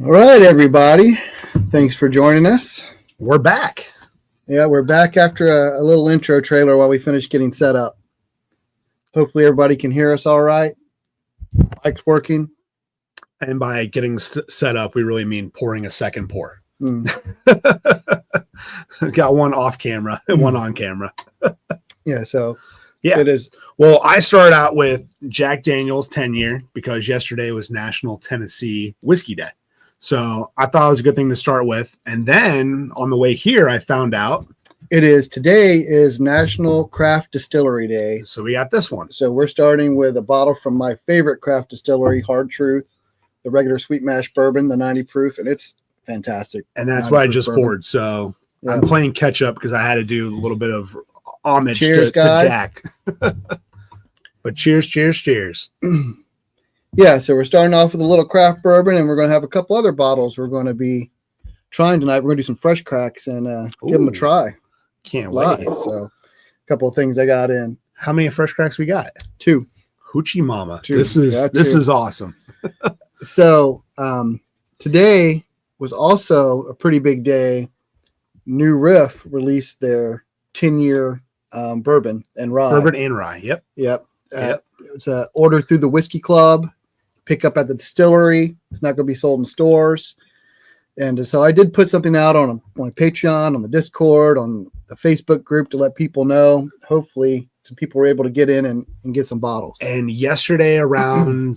All right, everybody. Thanks for joining us. We're back. Yeah, we're back after a little intro trailer while we finish getting set up. Hopefully everybody can hear us all right. Mic's working. And by getting set up, we really mean pouring a second pour. Got one off camera and one on camera. Yeah, so yeah, it is. Well, I started out with Jack Daniel's 10-year because yesterday was National Tennessee Whiskey Day. So I thought it was a good thing to start with. And then on the way here, I found out today is National Craft Distillery Day. So we got this one. So we're starting with a bottle from my favorite craft distillery, Hard Truth, the regular sweet mash bourbon, the 90 proof, and it's fantastic. And that's what I just poured. So yeah. I'm playing catch up because I had to do a little bit of homage to Jack. But cheers. Yeah, so we're starting off with a little craft bourbon, and we're going to have a couple other bottles we're going to be trying tonight. We're going to do some Freshcracks and give them a try. Can't wait. So a couple of things I got in. How many Freshcracks we got? 2. Hoochie Mama. 2. This is awesome. So today was also a pretty big day. New Riff released their 10-year bourbon and rye. Bourbon and rye. Yep. It's an order through the Whiskey Club, pick up at the distillery. It's not going to be sold in stores. And so I did put something out on my Patreon, on the Discord, on the Facebook group to let people know. Hopefully some people were able to get in and get some bottles. And yesterday around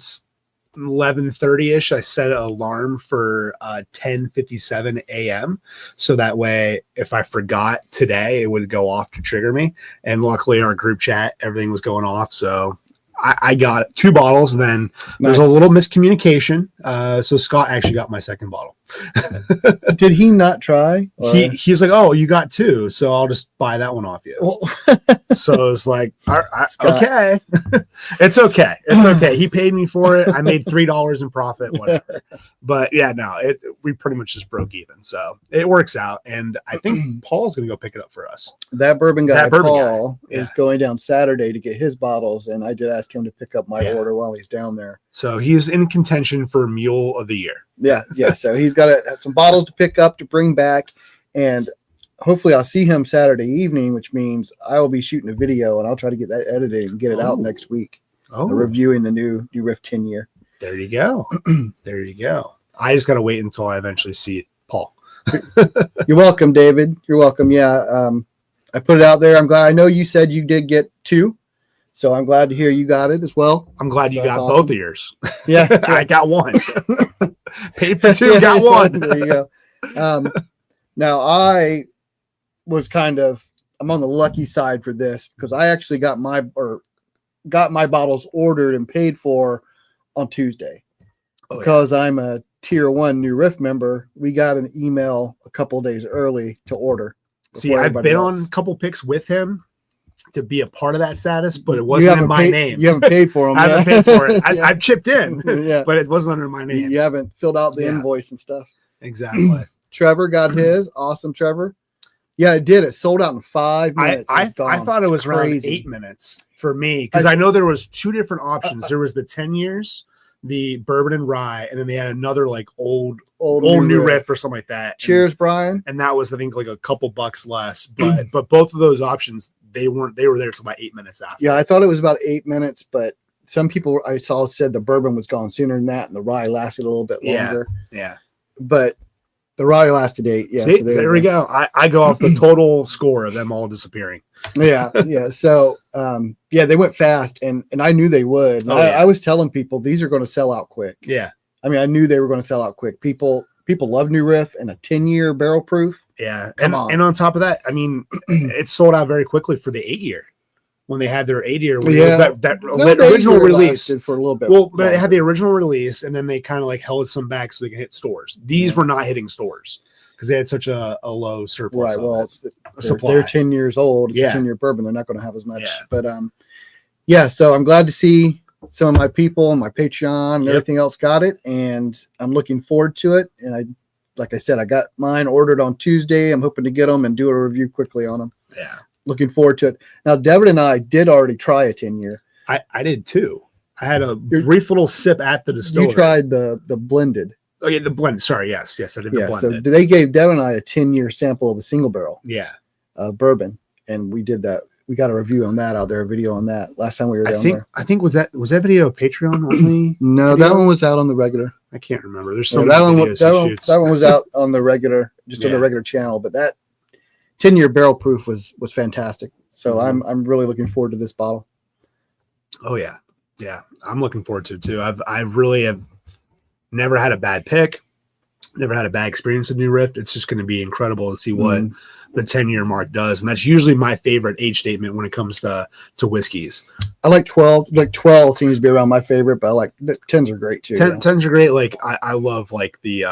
11:30ish, I set an alarm for 10:57 a.m. So that way, if I forgot today, it would go off to trigger me. And luckily, our group chat, everything was going off. So I got 2 bottles. And then there's a little miscommunication. So Scott actually got my second bottle. Did he not try? He's like, "Oh, you got 2, so I'll just buy that one off you." Well, so it's like, okay, it's okay. He paid me for it. I made $3 in profit, whatever. But yeah, no, we pretty much just broke even, so it works out. And I think Paul's gonna go pick it up for us. That bourbon guy, Paul, is going down Saturday to get his bottles, and I did ask him to pick up my order while he's down there. So he's in contention for Mule of the Year. Yeah. So he's got some bottles to pick up to bring back, and hopefully I'll see him Saturday evening, which means I will be shooting a video, and I'll try to get that edited and get it out next week. Reviewing the new Riff 10-year. There you go. There you go. I just got to wait until I eventually see Paul. You're welcome, David. You're welcome. Yeah. I put it out there. I'm glad. I know you said you did get 2. So I'm glad to hear you got it as well. I'm glad you got both of yours. Yeah. I got 1. Paid for 2, got 1. There you go. Now I'm on the lucky side for this because I actually got my bottles ordered and paid for on Tuesday. Because I'm a tier 1 New Riff member, we got an email a couple of days early to order. See, I've been on a couple picks with him to be a part of that status, but it wasn't in my name. You haven't paid for them. I haven't paid for it. I've chipped in, but it wasn't under my name. You haven't filled out the invoice and stuff. Exactly. Trevor got his. Awesome, Trevor. Yeah, it did. It sold out in 5 minutes. I thought it was around 8 minutes for me because I know there was 2 different options. There was the 10 years, the bourbon and rye, and then they had another like old new riff or something like that. Cheers, Brian. And that was, I think, like a couple bucks less. But both of those options, they were there till about 8 minutes after. Yeah, I thought it was about 8 minutes, but some people I saw said the bourbon was gone sooner than that, and the rye lasted a little bit longer. Yeah. But the rye lasted 8. Yeah. See, so there we go. I go off the total score of them all disappearing. Yeah. So they went fast, and I knew they would. I was telling people these are going to sell out quick. Yeah. I mean, I knew they were going to sell out quick. People love New Riff and a 10-year barrel proof. Yeah. And on top of that, I mean, it sold out very quickly for the 8-year when they had their 8-year. That original release for a little bit. Well, but they had the original release, and then they kind of like held some back so they can hit stores. These were not hitting stores because they had such a low surplus. Right. Well, they're 10 years old. It's a 10-year bourbon. They're not going to have as much. Yeah. But so I'm glad to see some of my people and my Patreon and everything else got it, and I'm looking forward to it. And like I said, I got mine ordered on Tuesday. I'm hoping to get them and do a review quickly on them. Yeah. Looking forward to it. Now, Devin and I did already try a 10-year. I did too. I had a brief little sip at the distillery. You tried the blended. Oh yeah, the blend. Sorry, yes, I did the Yeah, so blended. they gave Devin and I a 10-year sample of a single barrel Yeah, bourbon, and we did that. We got a review on that out there, a video on that last time we were down there. I think was that video Patreon only? No, video? That one was out on the regular. I can't remember. There's so Yeah, many videos he shoots. that one was out on the regular, just on the regular channel. But that 10-year barrel proof was fantastic. So I'm really looking forward to this bottle. Oh yeah, I'm looking forward to it too. I really have never had a bad pick, never had a bad experience with New Rift. It's just going to be incredible to see what the 10-year mark does, and that's usually my favorite age statement when it comes to whiskeys. I like 12. Like 12 seems to be around my favorite, but I like 10s are great too. 10s are great. Like I love like the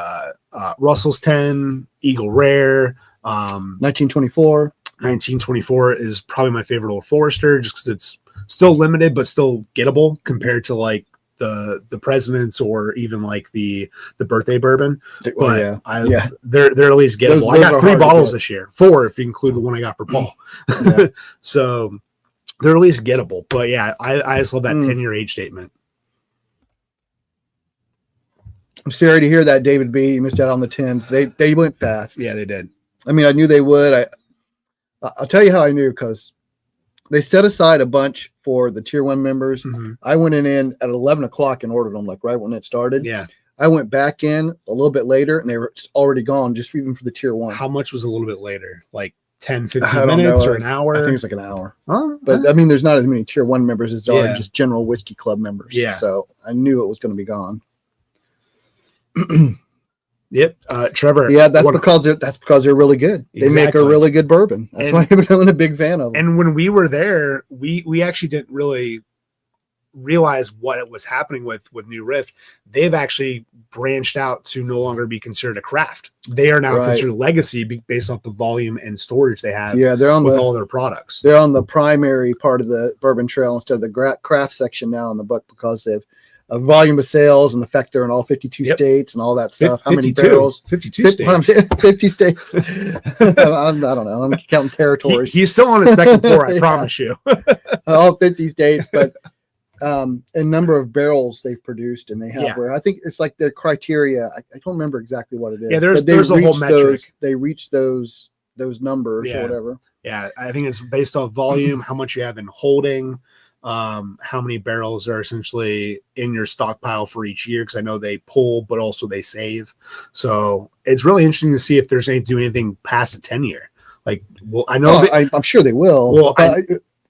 Russell's 10, Eagle Rare, 1924. 1924 is probably my favorite Old Forester, just because it's still limited but still gettable compared to like the presidents or even like the birthday bourbon. But they're at least gettable. I got 3 bottles this year, 4 if you include the one I got for Paul. Yeah. So they're at least gettable. But yeah, I just love that 10-year age statement. I'm sorry to hear that, David B. You missed out on the 10s. They went fast. Yeah, they did. I mean, I knew they would. I'll tell you how I knew, because they set aside a bunch for the tier 1 members. I went in at 11 o'clock and ordered them, like right when it started. Yeah. I went back in a little bit later and they were already gone, just even for the tier 1. How much was a little bit later? Like 10, 15 minutes or an hour? I think it's like an hour. Oh, but I mean, there's not as many tier 1 members as there are just general whiskey club members. Yeah. So I knew it was going to be gone. Yep. Trevor. Yeah, that's because they're really good. They make a really good bourbon. That's why I'm a big fan of them. And when we were there, we actually didn't really realize what it was happening with New Rift. They've actually branched out to no longer be considered a craft. They are now considered legacy based off the volume and storage they have. Yeah, they're on all their products. They're on the primary part of the bourbon trail instead of the craft section now in the book, because they've a volume of sales and the fact they're in all 52 states and all that stuff. How many barrels? 52 states. 50 states. I don't know. I'm counting territories. He's still on his second floor, I promise you. All 50 states, but a number of barrels they've produced, and they have where I think it's like the criteria. I don't remember exactly what it is. Yeah, there's a whole metric. They reach those numbers or whatever. Yeah, I think it's based off volume, how much you have in holding, how many barrels are essentially in your stockpile for each year, because I know they pull but also they save. So it's really interesting to see if there's anything past a 10-year. Like, well, I know I'm sure they will. Well,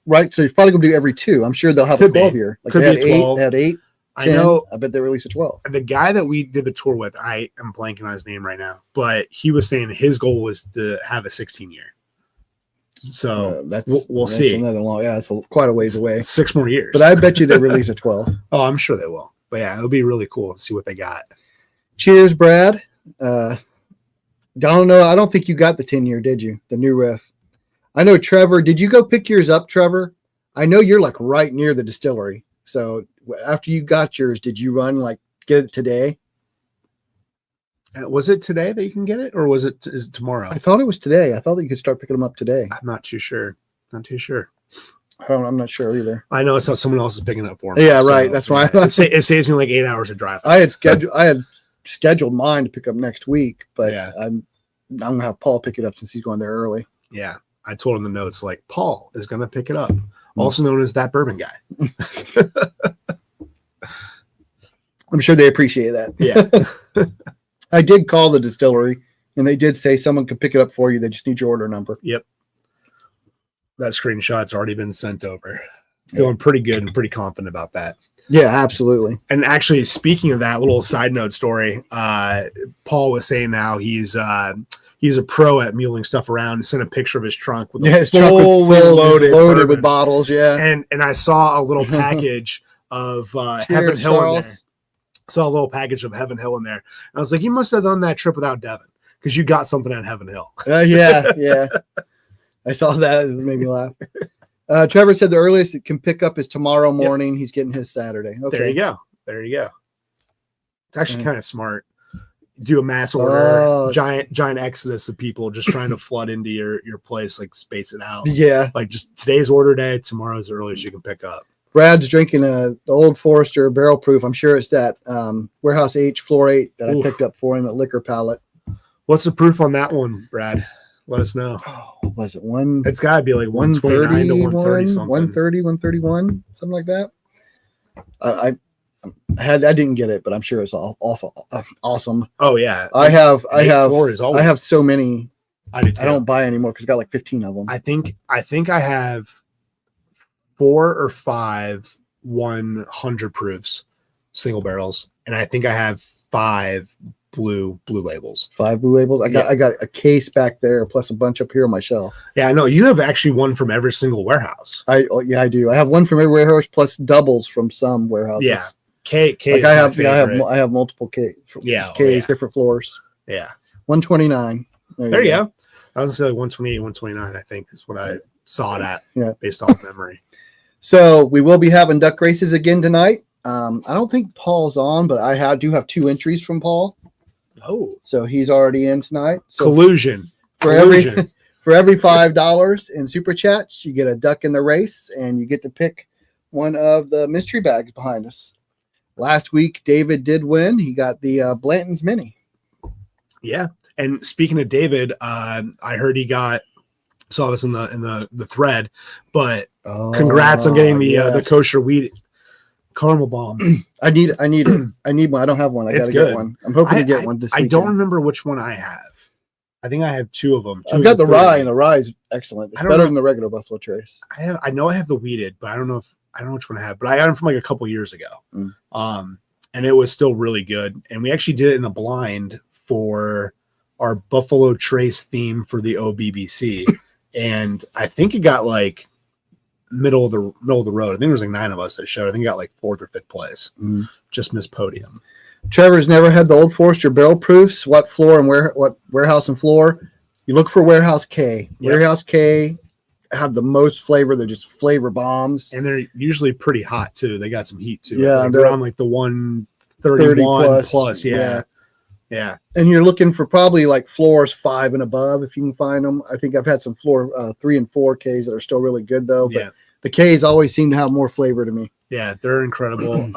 right, so it's probably gonna do every 2. I'm sure they'll have a 12-year. Like could they had be 12. They had 8. 10, I know. I bet they released a 12. The guy that we did the tour with, I am blanking on his name right now, but he was saying his goal was to have a 16-year. So we'll see. Another long, it's quite a ways away. 6 more years. But I bet you they release a 12. Oh, I'm sure they will. But yeah, it'll be really cool to see what they got. Cheers, Brad. Don't know. I don't think you got the 10-year, did you? The New Riff. I know, Trevor. Did you go pick yours up, Trevor? I know you're like right near the distillery. So after you got yours, did you run get it today? Was it today that you can get it, or is it tomorrow? I thought it was today. I thought that you could start picking them up today. I'm not too sure. I'm not sure either. I know it's not someone else is picking it up for me. Yeah, right. That's why it saves me like 8 hours of drive. I had scheduled mine to pick up next week, but I'm gonna have Paul pick it up since he's going there early. Yeah, I told him the notes like Paul is gonna pick it up, also known as that bourbon guy. I'm sure they appreciate that. Yeah. I did call the distillery, and they did say someone could pick it up for you. They just need your order number. Yep. That screenshot's already been sent over. Feeling pretty good and pretty confident about that. Yeah, absolutely. And actually, speaking of that, little side note story, Paul was saying now he's a pro at muling stuff around. He sent a picture of his trunk with his trunk loaded with bottles. Yeah. And I saw a little package of Heaven Hill Charles. In there. Saw a little package of Heaven Hill in there. And I was like, you must have done that trip without Devin, because you got something at Heaven Hill. Yeah. I saw that. It made me laugh. Trevor said the earliest it can pick up is tomorrow morning. Yep. He's getting his Saturday. Okay. There you go. It's actually kind of smart. Do a mass order, giant exodus of people just trying to flood into your place, like space it out. Yeah. Like just today's order day, tomorrow's the earliest you can pick up. Brad's drinking the Old Forester barrel proof. I'm sure it's that Warehouse H Floor 8 that I picked up for him at Liquor Pallet. What's the proof on that one, Brad? Let us know. Oh, what was it? One. It's got to be like 129 to 130 something. 130, 131, something like that. I didn't get it, but I'm sure it's all awesome. Oh yeah, I have so many. I do too. I don't buy anymore because I got like 15 of them. I think I have 4 or 5 100 proofs, single barrels, and I think I have 5 blue labels. 5 blue labels. I got a case back there plus a bunch up here on my shelf. Yeah, I know you have actually one from every single warehouse. I do. I have one from every warehouse plus doubles from some warehouses. Yeah. K like I have multiple K. K's, different floors. Yeah. 129. There you go. I was gonna say like 128, 129, I think is what I saw it at based off memory. So we will be having duck races again tonight. I don't think Paul's on, but I do have 2 entries from Paul. Oh, so he's already in tonight. So Collusion. For every $5 in super chats, you get a duck in the race, and you get to pick one of the mystery bags behind us. Last week, David did win. He got the Blanton's Mini. Yeah, and speaking of David, I heard he saw this in the thread, but congrats on getting the kosher wheat caramel bomb. I need it. I need one. I don't have one. I gotta get one. I'm hoping to get one this weekend. I don't remember which one I have. I think I have 2 of them. I've got the rye, and the rye is excellent. It's better than the regular Buffalo Trace. I know I have the wheated, but I don't know which one I have. But I got them from like a couple years ago. And it was still really good. And we actually did it in a blind for our Buffalo Trace theme for the OBBC. And I think it got like middle of the road. I think there was like 9 of us that showed. I think it got like 4th or 5th place. Just missed podium. Trevor's never had the Old Forester barrel proofs. What floor and what warehouse and floor? You look for Warehouse K. Yep. Warehouse K have the most flavor. They're just flavor bombs, and they're usually pretty hot too. They got some heat too. Yeah, they're around like the 131 plus. Yeah. And you're looking for probably like floors 5 and above if you can find them. I think I've had some floor 3 and 4 Ks that are still really good though. But the Ks always seem to have more flavor to me. Yeah, they're incredible.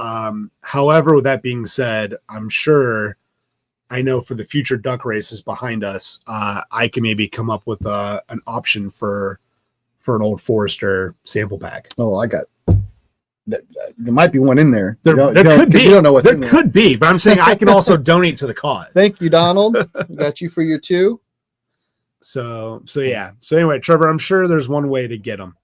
However, with that being said, I know for the future duck races behind us, I can maybe come up with an option for an Old Forester sample pack. Oh, I got that. There might be one in there. There could be. You don't know what's in there. There could be, but I'm saying I can also donate to the cause. Thank you, Donald. Got you for your 2. So yeah. So anyway, Trevor, I'm sure there's one way to get them,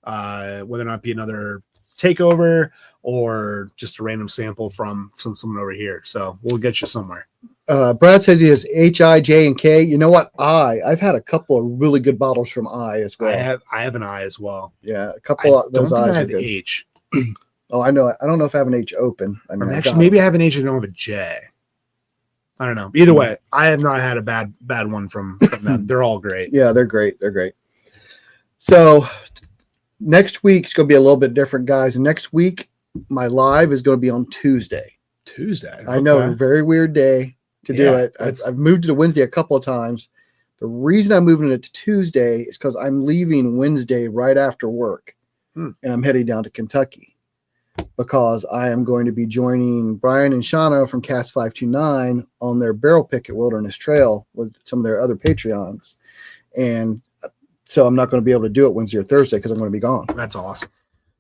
whether or not be another takeover or just a random sample from someone over here. So we'll get you somewhere. Brad says he has H, I, J, and K. You know what? I've had a couple of really good bottles from I as well. I have an I as well. Yeah, a couple of those I's are good. H. Oh, I know. I don't know if I have an H open. I mean, actually, maybe I have an H and don't have a J. I don't know. Either way, I have not had a bad one from them. They're all great. Yeah, they're great. They're great. So next week's going to be a little bit different, guys. And next week, my live is going to be on Tuesday. Okay. I know, very weird day to do it. I've moved it to Wednesday a couple of times. The reason I'm moving it to Tuesday is because I'm leaving Wednesday right after work, and I'm heading down to Kentucky because I am going to be joining Brian and Shauna from CASK 529 on their barrel pick at Wilderness Trail with some of their other Patreons. And so I'm not going to be able to do it Wednesday or Thursday because I'm going to be gone. That's awesome.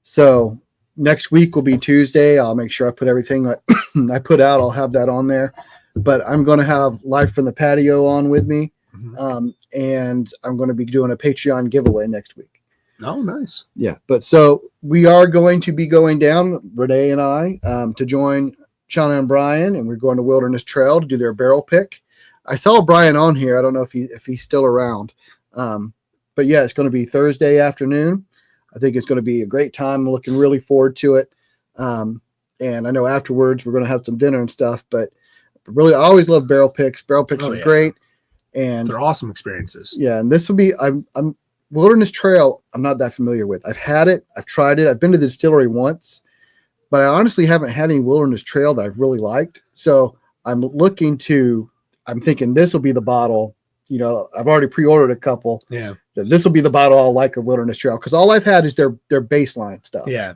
So next week will be Tuesday. I'll make sure I put everything I put out. I'll have that on there. But I'm going to have Live from the Patio on with me. And I'm going to be doing a Patreon giveaway next week. Oh, nice. Yeah. But so we are going to be going down, Renee and I, to join Shauna and Brian, and we're going to Wilderness Trail to do their barrel pick. I saw Brian on here. I don't know if he's still around. But yeah, it's going to be Thursday afternoon. I think it's going to be a great time. I'm looking really forward to it. And I know afterwards we're going to have some dinner and stuff, but really, I always love barrel picks. Barrel picks are great. And they're awesome experiences. Yeah. And this will be, I'm Wilderness Trail. I'm not that familiar with. I've had it. I've tried it. I've been to the distillery once, but I honestly haven't had any Wilderness Trail that I've really liked. So I'm thinking this will be the bottle. You know, I've already pre-ordered a couple. Yeah. This will be the bottle I'll like of Wilderness Trail because all I've had is their baseline stuff. Yeah.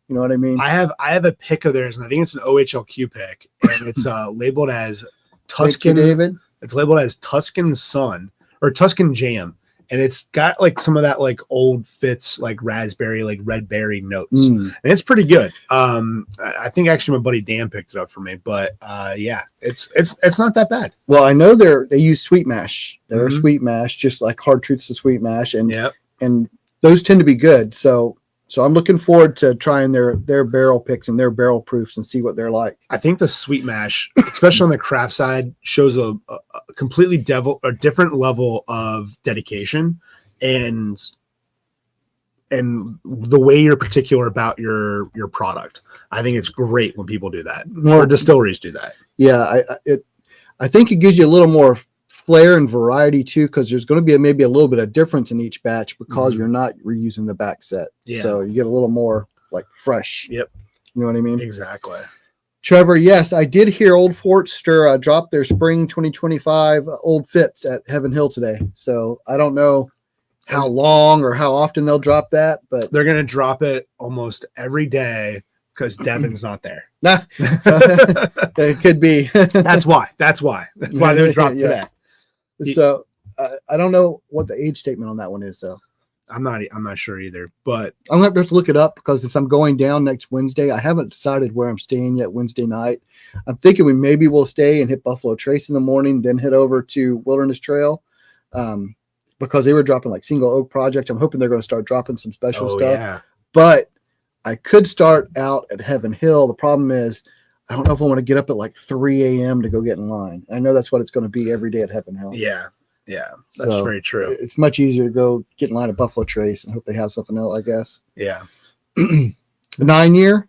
You know what I mean? I have a pick of theirs, and I think it's an OHLQ pick, and it's labeled as Tuscan. David. It's labeled as Tuscan Sun or Tuscan Jam, and it's got like some of that like old Fitz like raspberry, like red berry notes, and it's pretty good. I think actually my buddy Dan picked it up for me, but yeah, it's not that bad. Well, I know they use sweet mash. They're sweet mash, just like Hard Truth's a sweet mash, and those tend to be good. So I'm looking forward to trying their barrel picks and their barrel proofs and see what they're like. I think the sweet mash, especially on the craft side, shows a completely different level of dedication and the way you're particular about your product. I think it's great when people do that. More distilleries do that. Yeah, I think it gives you a little more flair and variety too, because there's going to be maybe a little bit of difference in each batch because you're not reusing the back set. Yeah. So you get a little more like fresh. Yep. You know what I mean? Exactly. Trevor, yes, I did hear Old Forster drop their spring 2025 Old Fitz at Heaven Hill today. So I don't know how long or how often they'll drop that, but they're going to drop it almost every day because Devin's not there. Nah, so, it could be. That's why they dropped today. So I don't know what the age statement on that one is, though. I'm not sure either, but I'm gonna have to look it up because since I'm going down next Wednesday, I haven't decided where I'm staying yet. Wednesday night, I'm thinking we will stay and hit Buffalo Trace in the morning, then head over to Wilderness Trail, because they were dropping like Single Oak Project. I'm hoping they're going to start dropping some special stuff. Yeah. But I could start out at Heaven Hill. The problem is, I don't know if I want to get up at like 3 a.m. to go get in line. I know that's what it's going to be every day at Heaven Hill. Yeah, that's very true. It's much easier to go get in line at Buffalo Trace and hope they have something else, I guess. Yeah. The 9-year.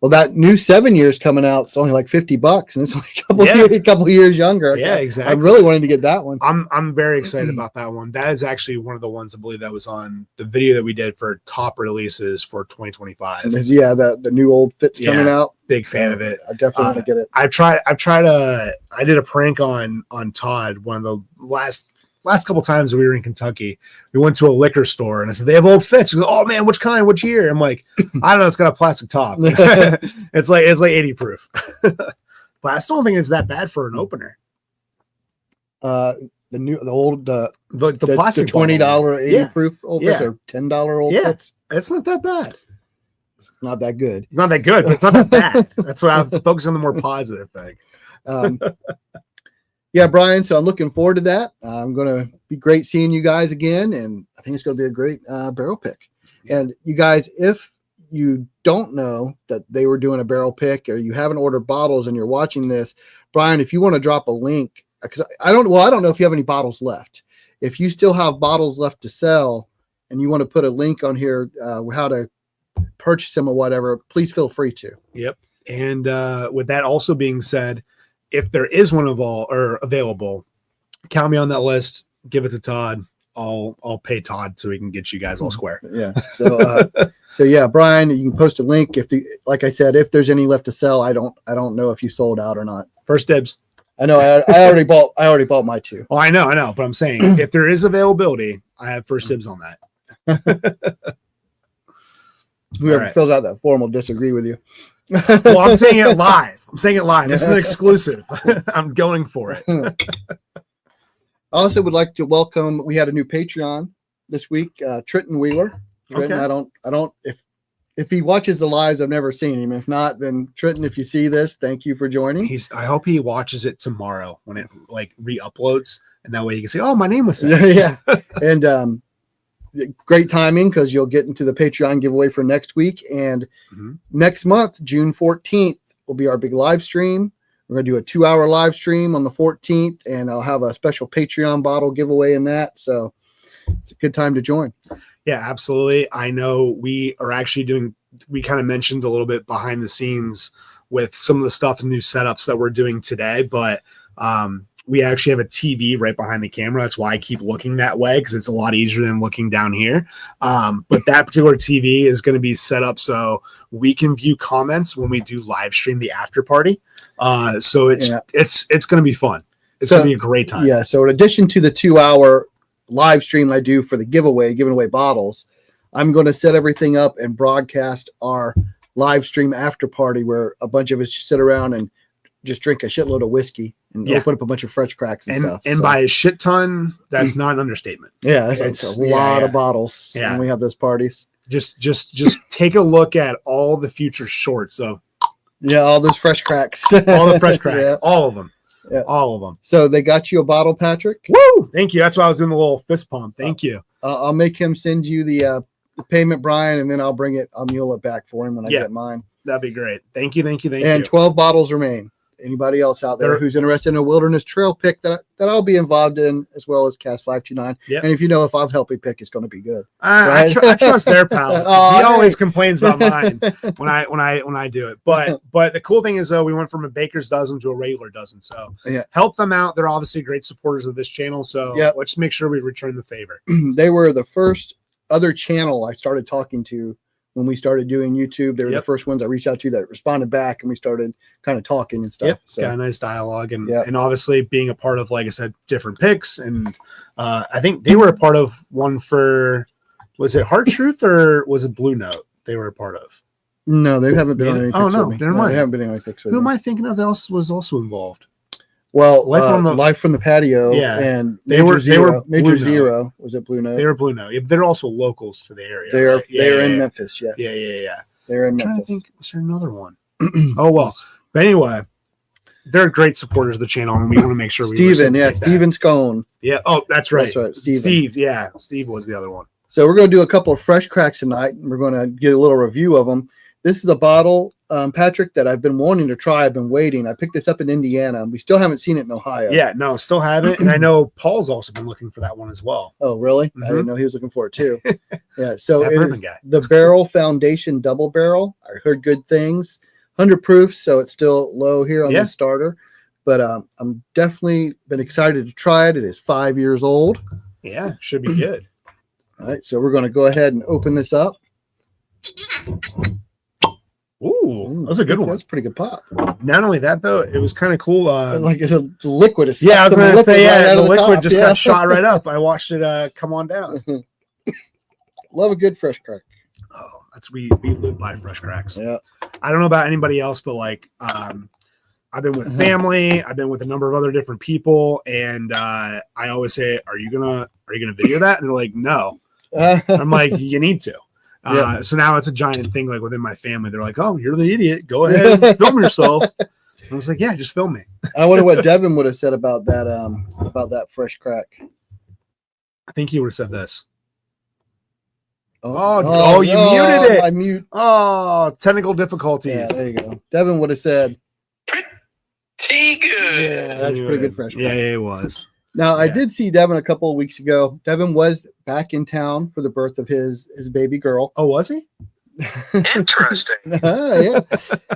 Well, that new 7 years coming out. It's only like $50, and it's only a couple years younger. Yeah, exactly. I'm really wanting to get that one. I'm very excited about that one. That is actually one of the ones I believe that was on the video that we did for top releases for 2025. Yeah, the new Old Fitz coming out. Big fan of it. I definitely want to get it. I did a prank on Todd one of the last couple times we were in Kentucky. We went to a liquor store and I said, they have Old Fitz. He goes, oh man, which kind? Which year? I'm like, I don't know. It's got a plastic top. It's like 80 proof. But I still don't think it's that bad for an opener. The plastic $20 80 proof Old Fitz or $10 Old Fitz. It's not that bad. It's not that good. Not that good, but it's not that bad. That's what I'm focusing on, the more positive thing. Yeah, Brian. So I'm looking forward to that. I'm going to be great seeing you guys again, and I think it's going to be a great barrel pick. And you guys, if you don't know that they were doing a barrel pick, or you haven't ordered bottles and you're watching this, Brian, if you want to drop a link, because I don't know if you have any bottles left. If you still have bottles left to sell, and you want to put a link on here how to purchase them or whatever, please feel free to. Yep. And with that also being said, if there is one available, count me on that list. Give it to Todd. I'll pay Todd so we can get you guys all square. Yeah. So so yeah, Brian, you can post a link like I said, if there's any left to sell. I don't know if you sold out or not. First dibs. I know. I already bought my two. Oh, I know. But I'm saying if there is availability, I have first dibs on that. Whoever fills out that form will disagree with you. Well, I'm saying it live. This is an exclusive. I'm going for it. I also would like to welcome. We had a new Patreon this week, Trenton Wheeler. Trenton, okay. I don't. If he watches the lives, I've never seen him. If not, then Trenton, if you see this, thank you for joining. I hope he watches it tomorrow when it like re-uploads, and that way he can say, "Oh, my name was said." Yeah, and great timing because you'll get into the Patreon giveaway for next week, and next month, June 14th, will be our big live stream. We're going to do a 2-hour live stream on the 14th, and I'll have a special Patreon bottle giveaway in that. So it's a good time to join. Yeah, absolutely. I know we are actually we kind of mentioned a little bit behind the scenes with some of the stuff and new setups that we're doing today, but we actually have a TV right behind the camera. That's why I keep looking that way, because it's a lot easier than looking down here. But that particular TV is going to be set up so we can view comments when we do live stream the after party. So it's going to be fun. It's going to be a great time. Yeah. So in addition to the 2-hour live stream I do for the giveaway, giving away bottles, I'm going to set everything up and broadcast our live stream after party where a bunch of us just sit around and just drink a shitload of whiskey and open up a bunch of Freshcracks and stuff. And by a shit ton, that's not an understatement. Yeah, it's a lot of bottles when we have those parties. Just take a look at all the future shorts. So all those Freshcracks. All the Freshcracks. All of them. Yeah. All of them. So they got you a bottle, Patrick? Woo! Thank you. That's why I was doing the little fist pump. Thank you. I'll make him send you the payment, Brian, and then I'll mule it back for him when I get mine. That'd be great. Thank you. And 12 bottles remain. Anybody else out there who's interested in a wilderness trail pick that I'll be involved in, as well as CASK 529. Yep. And if I've helped you pick, it's going to be good. Right? I trust their pal. He always complains about mine when I do it. But the cool thing is, though, we went from a baker's dozen to a regular dozen. So help them out. They're obviously great supporters of this channel. So let's make sure we return the favor. They were the first other channel I started talking to when we started doing YouTube. They were the first ones I reached out to that responded back, and we started kind of talking and stuff. So got a nice dialogue, and obviously being a part of, like I said, different picks. And I think they were a part of one for, was it Heart Truth or was it Blue Note? They were a part of. No, they haven't been on any picks. Oh no, never mind. They haven't been on any picks. Who am I thinking of that was also involved? Well, Life from the Patio, and Major Zero was it Blue Note? They were Blue Note. Yeah, they're also locals to the area. They're in Memphis. Yes. Yeah. They're in I'm Memphis. trying to think, was there another one? Oh well. But anyway, they're great supporters of the channel, and we want to make sure Steven Scone. Yeah. Oh, that's right. Steve. Yeah, Steve was the other one. So we're going to do a couple of Freshcracks tonight, and we're going to get a little review of them. This is a bottle, Patrick, that I've been wanting to try. I've been waiting. I picked this up in Indiana, and we still haven't seen it in Ohio. Yeah, no, still haven't. And I know Paul's also been looking for that one as well. Oh, really? I didn't know he was looking for it too. Yeah, so it is the Barrel Foundation Double Barrel. I heard good things. 100 proof, so it's still low here on the starter. But I'm definitely been excited to try it. It is 5 years old. Yeah, should be good. All right, so we're going to go ahead and open this up. Ooh, that was a good one. That's a pretty good pop. Not only that, though, it was kind of cool. Like the liquid is I was going to say, the liquid just got shot right up. I watched it come on down. Love a good fresh crack. Oh, we live by Freshcracks. Yeah. I don't know about anybody else, but like I've been with family, I've been with a number of other different people, and I always say, Are you gonna video that? And they're like, no. I'm like, you need to. So now it's a giant thing, like within my family. They're like, "Oh, you're the idiot. Go ahead and film yourself." I was like, "Yeah, just film me." I wonder what Devin would have said about that fresh crack. I think he would have said this. Oh, you muted it. I mute. Oh, technical difficulties. Yeah, there you go. Devin would have said, "Pretty good." Yeah, that's pretty good fresh crack. Yeah, it was. Now, I did see Devin a couple of weeks ago. Devin was back in town for the birth of his baby girl. Oh, was he? Interesting. Yeah.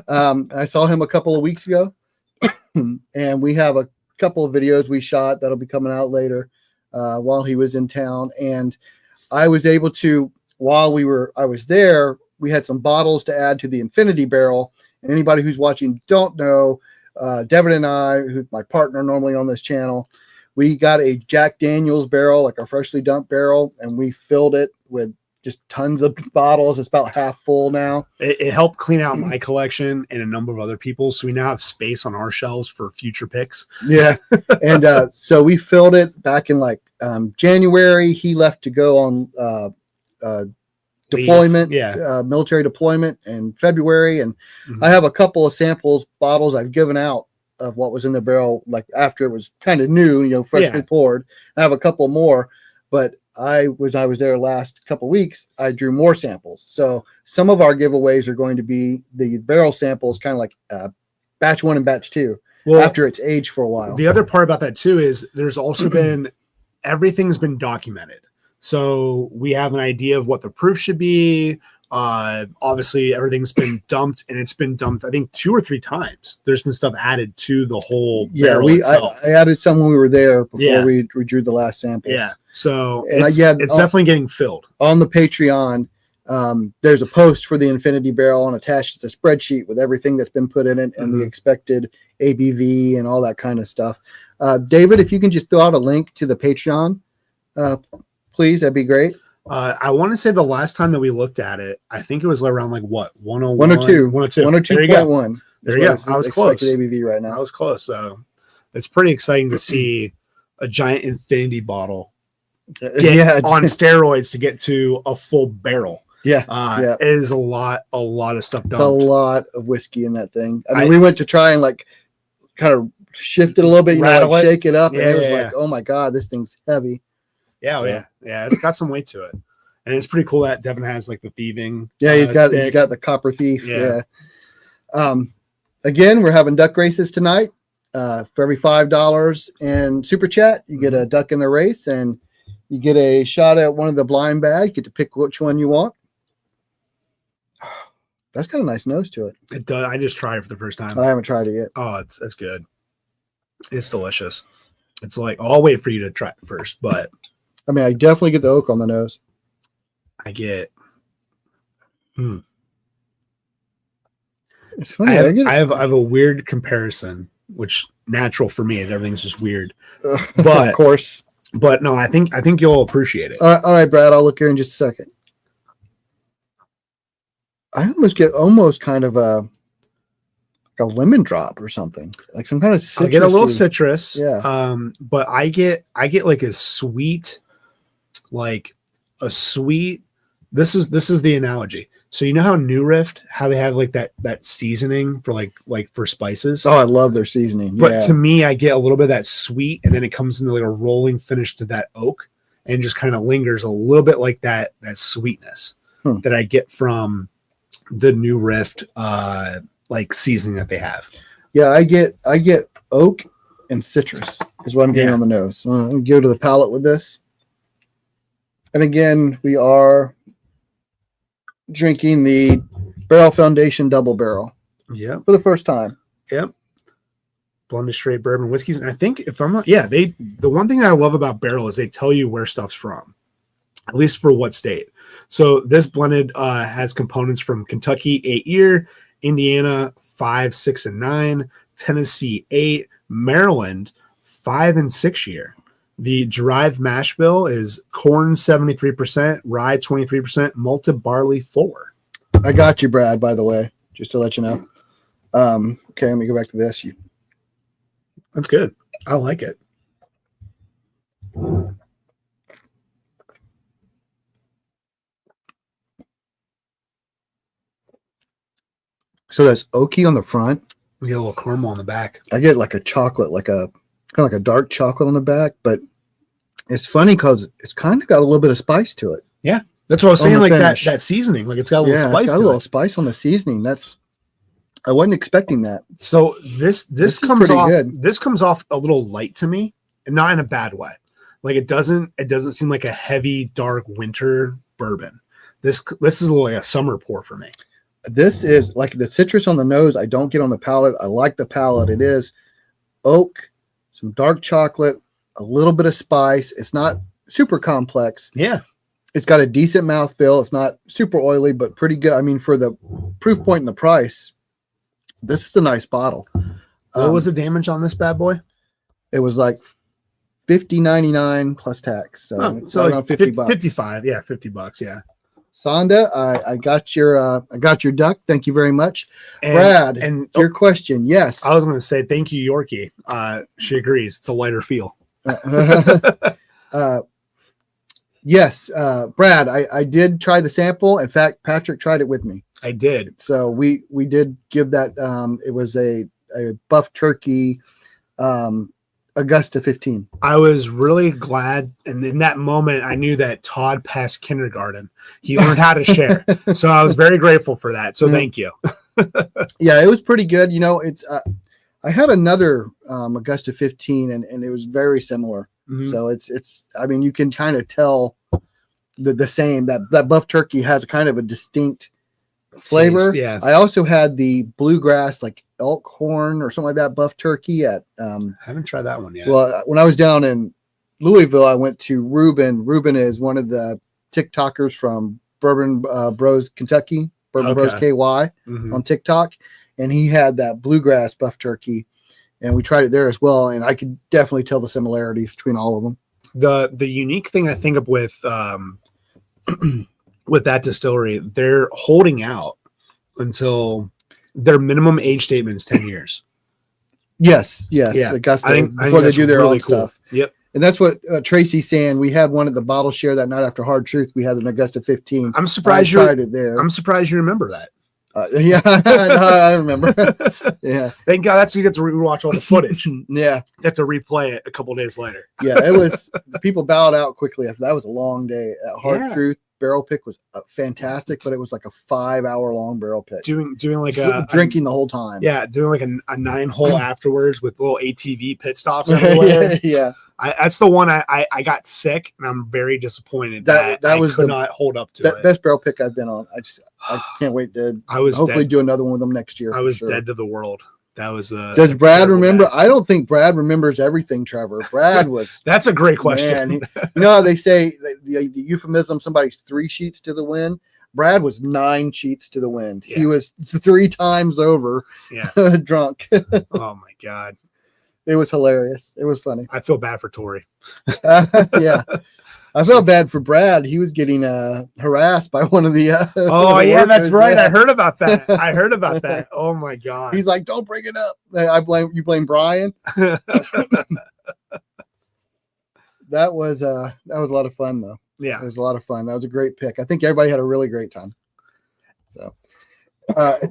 I saw him a couple of weeks ago, and we have a couple of videos we shot that'll be coming out later while he was in town. And I was able to, while I was there, we had some bottles to add to the Infinity Barrel. And anybody who's watching don't know, Devin and I, who's my partner normally on this channel, we got a Jack Daniels barrel, like a freshly dumped barrel, and we filled it with just tons of bottles. It's about half full now. It helped clean out my collection and a number of other people's, so we now have space on our shelves for future picks. Yeah, and so we filled it back in like January. He left to go on deployment, military deployment in February, and I have a couple of bottles I've given out of what was in the barrel, like after it was kind of new, freshly poured. I have a couple more, but I was there last couple of weeks. I drew more samples. So some of our giveaways are going to be the barrel samples, kind of like batch 1 and batch 2, after it's aged for a while. The other part about that too is there's also been, everything's been documented. So we have an idea of what the proof should be. Obviously everything's been dumped, and it's been dumped I think 2 or 3 times. There's been stuff added to the whole barrel itself. I added some when we were there before we drew the last samples. So it's definitely getting filled. On the Patreon, there's a post for the Infinity Barrel, and attached it's a spreadsheet with everything that's been put in it and the expected ABV and all that kind of stuff. David, if you can just throw out a link to the Patreon, please, that'd be great. I want to say the last time that we looked at it, I think it was around like what 101, 102, 102. There you go. 102.1. There you go. I was close. ABV right now. I was close. So it's pretty exciting to see a giant infinity bottle on steroids to get to a full barrel. Yeah, It is a lot of stuff dumped. It's a lot of whiskey in that thing. I mean, we went to try and like kind of shift it a little bit, like shake it up, and it was like, oh my god, this thing's heavy. Yeah, it's got some weight to it, and it's pretty cool that Devin has like the thieving. Yeah, he's got the copper thief. Yeah. Again, we're having duck races tonight. For every $5 in super chat, you get a duck in the race, and you get a shot at one of the blind bags. You get to pick which one you want. That's got a nice nose to it. It does. I just tried it for the first time. I haven't tried it yet. Oh, it's good. It's delicious. It's like I'll wait for you to try it first, but I mean, I definitely get the oak on the nose. I get. It's funny. I have a weird comparison, which natural for me. Everything's just weird, but of course. But no, I think you'll appreciate it. All right, Brad. I'll look here in just a second. I almost get kind of a lemon drop or something, like some kind of citrus. I get a little citrus, yeah. But I get like a sweet. This is the analogy. So you know how New Rift, how they have like that seasoning for like for spices. Oh, I love their seasoning. But to me, I get a little bit of that sweet, and then it comes into like a rolling finish to that oak, and just kind of lingers a little bit like that sweetness that I get from the New Rift like seasoning that they have. Yeah, I get oak and citrus is what I'm getting on the nose. I'm gonna go to the palate with this. And again, we are drinking the Barrel Foundation Double Barrel. Yeah. For the first time. Yep. Blended straight bourbon whiskeys. And I think if I'm not, the one thing I love about Barrel is they tell you where stuff's from, at least for what state. So this blended has components from Kentucky 8-year, Indiana 5, 6, and 9, Tennessee 8, Maryland 5 and 6 year. The derived mash bill is corn 73%, rye 23%, malted barley 4. I got you, Brad, by the way, just to let you know. Okay, let me go back to this. That's good. I like it. So that's oaky on the front. We get a little caramel on the back. I get like a chocolate, like a kind of like a dark chocolate on the back, but it's funny because it's kind of got a little bit of spice to it. Yeah, that's what I was saying. Like that seasoning, like it's got a little spice. Got a little spice on the seasoning. I wasn't expecting that. So this comes off. Good. This comes off a little light to me, and not in a bad way. Like it doesn't seem like a heavy, dark winter bourbon. This is like a summer pour for me. This is like the citrus on the nose. I don't get on the palate. I like the palate. It is oak, some dark chocolate, a little bit of spice. It's not super complex. Yeah. It's got a decent mouthfeel. It's not super oily, but pretty good. I mean, for the proof point and the price, this is a nice bottle. What was the damage on this bad boy? It was like $50.99 plus tax. So like $50. 55. Yeah, $50. Yeah. Sonda, I got your duck. Thank you very much. Brad, and your question. Yes. I was going to say, thank you, Yorkie. She agrees. It's a lighter feel. Yes. Brad, I did try the sample. In fact, Patrick tried it with me. I did. So we did give that, it was a buff turkey, Augusta 15. I was really glad, and in that moment I knew that Todd passed kindergarten. He learned how to share. So I was very grateful for that. So thank you. Yeah, it was pretty good. You know, it's I had another Augusta 15 and it was very similar. Mm-hmm. So it's I mean, you can kind of tell the same that buff turkey has kind of a distinct flavor. Taste, yeah. I also had the bluegrass, like elk horn or something like that, buff turkey at haven't tried that one yet. Well, when I was down in Louisville, I went to Ruben. Ruben is one of the TikTokers from Bourbon Bros Kentucky, Bourbon Bros KY on TikTok, and he had that bluegrass buff turkey, and we tried it there as well, and I could definitely tell the similarities between all of them. The unique thing I think of with with that distillery, they're holding out until their minimum age statement is 10 years. Yes. Yeah. Augusta, I think before they that's do their really own cool. stuff. Yep. And that's what Tracy's saying. We had one at the bottle share that night after Hard Truth. We had an Augusta 15. I'm surprised I tried it there. I'm surprised you remember that. Yeah, I remember. Yeah. Thank God that's you get to rewatch all the footage. Yeah. Get to replay it a couple days later. Yeah. It was, people bowed out quickly after that. Was a long day. Hard Yeah. Truth barrel pick was fantastic, but it was like a 5-hour long barrel pick. Doing like drinking the whole time. Yeah, doing like a 9-hole afterwards with little ATV pit stops everywhere. Yeah. That's the one I got sick, and I'm very disappointed that I was could not hold up to it. Best barrel pick I've been on. I can't wait to hopefully do another one with them next year. I was dead to the world. That was does Brad remember? Bad. I don't think Brad remembers everything, Trevor. Brad was that's a great question. Man, you know how they say the euphemism somebody's 3 sheets to the wind? Brad was 9 sheets to the wind. Yeah. He was 3 times over drunk. Oh my God. It was hilarious. It was funny. I feel bad for Tori. Yeah. I felt bad for Brad. He was getting harassed by one of the oh yeah, that's right. Yeah. I heard about that. Oh my God. He's like, don't bring it up. You blame Brian. That was a lot of fun though. Yeah. It was a lot of fun. That was a great pick. I think everybody had a really great time. So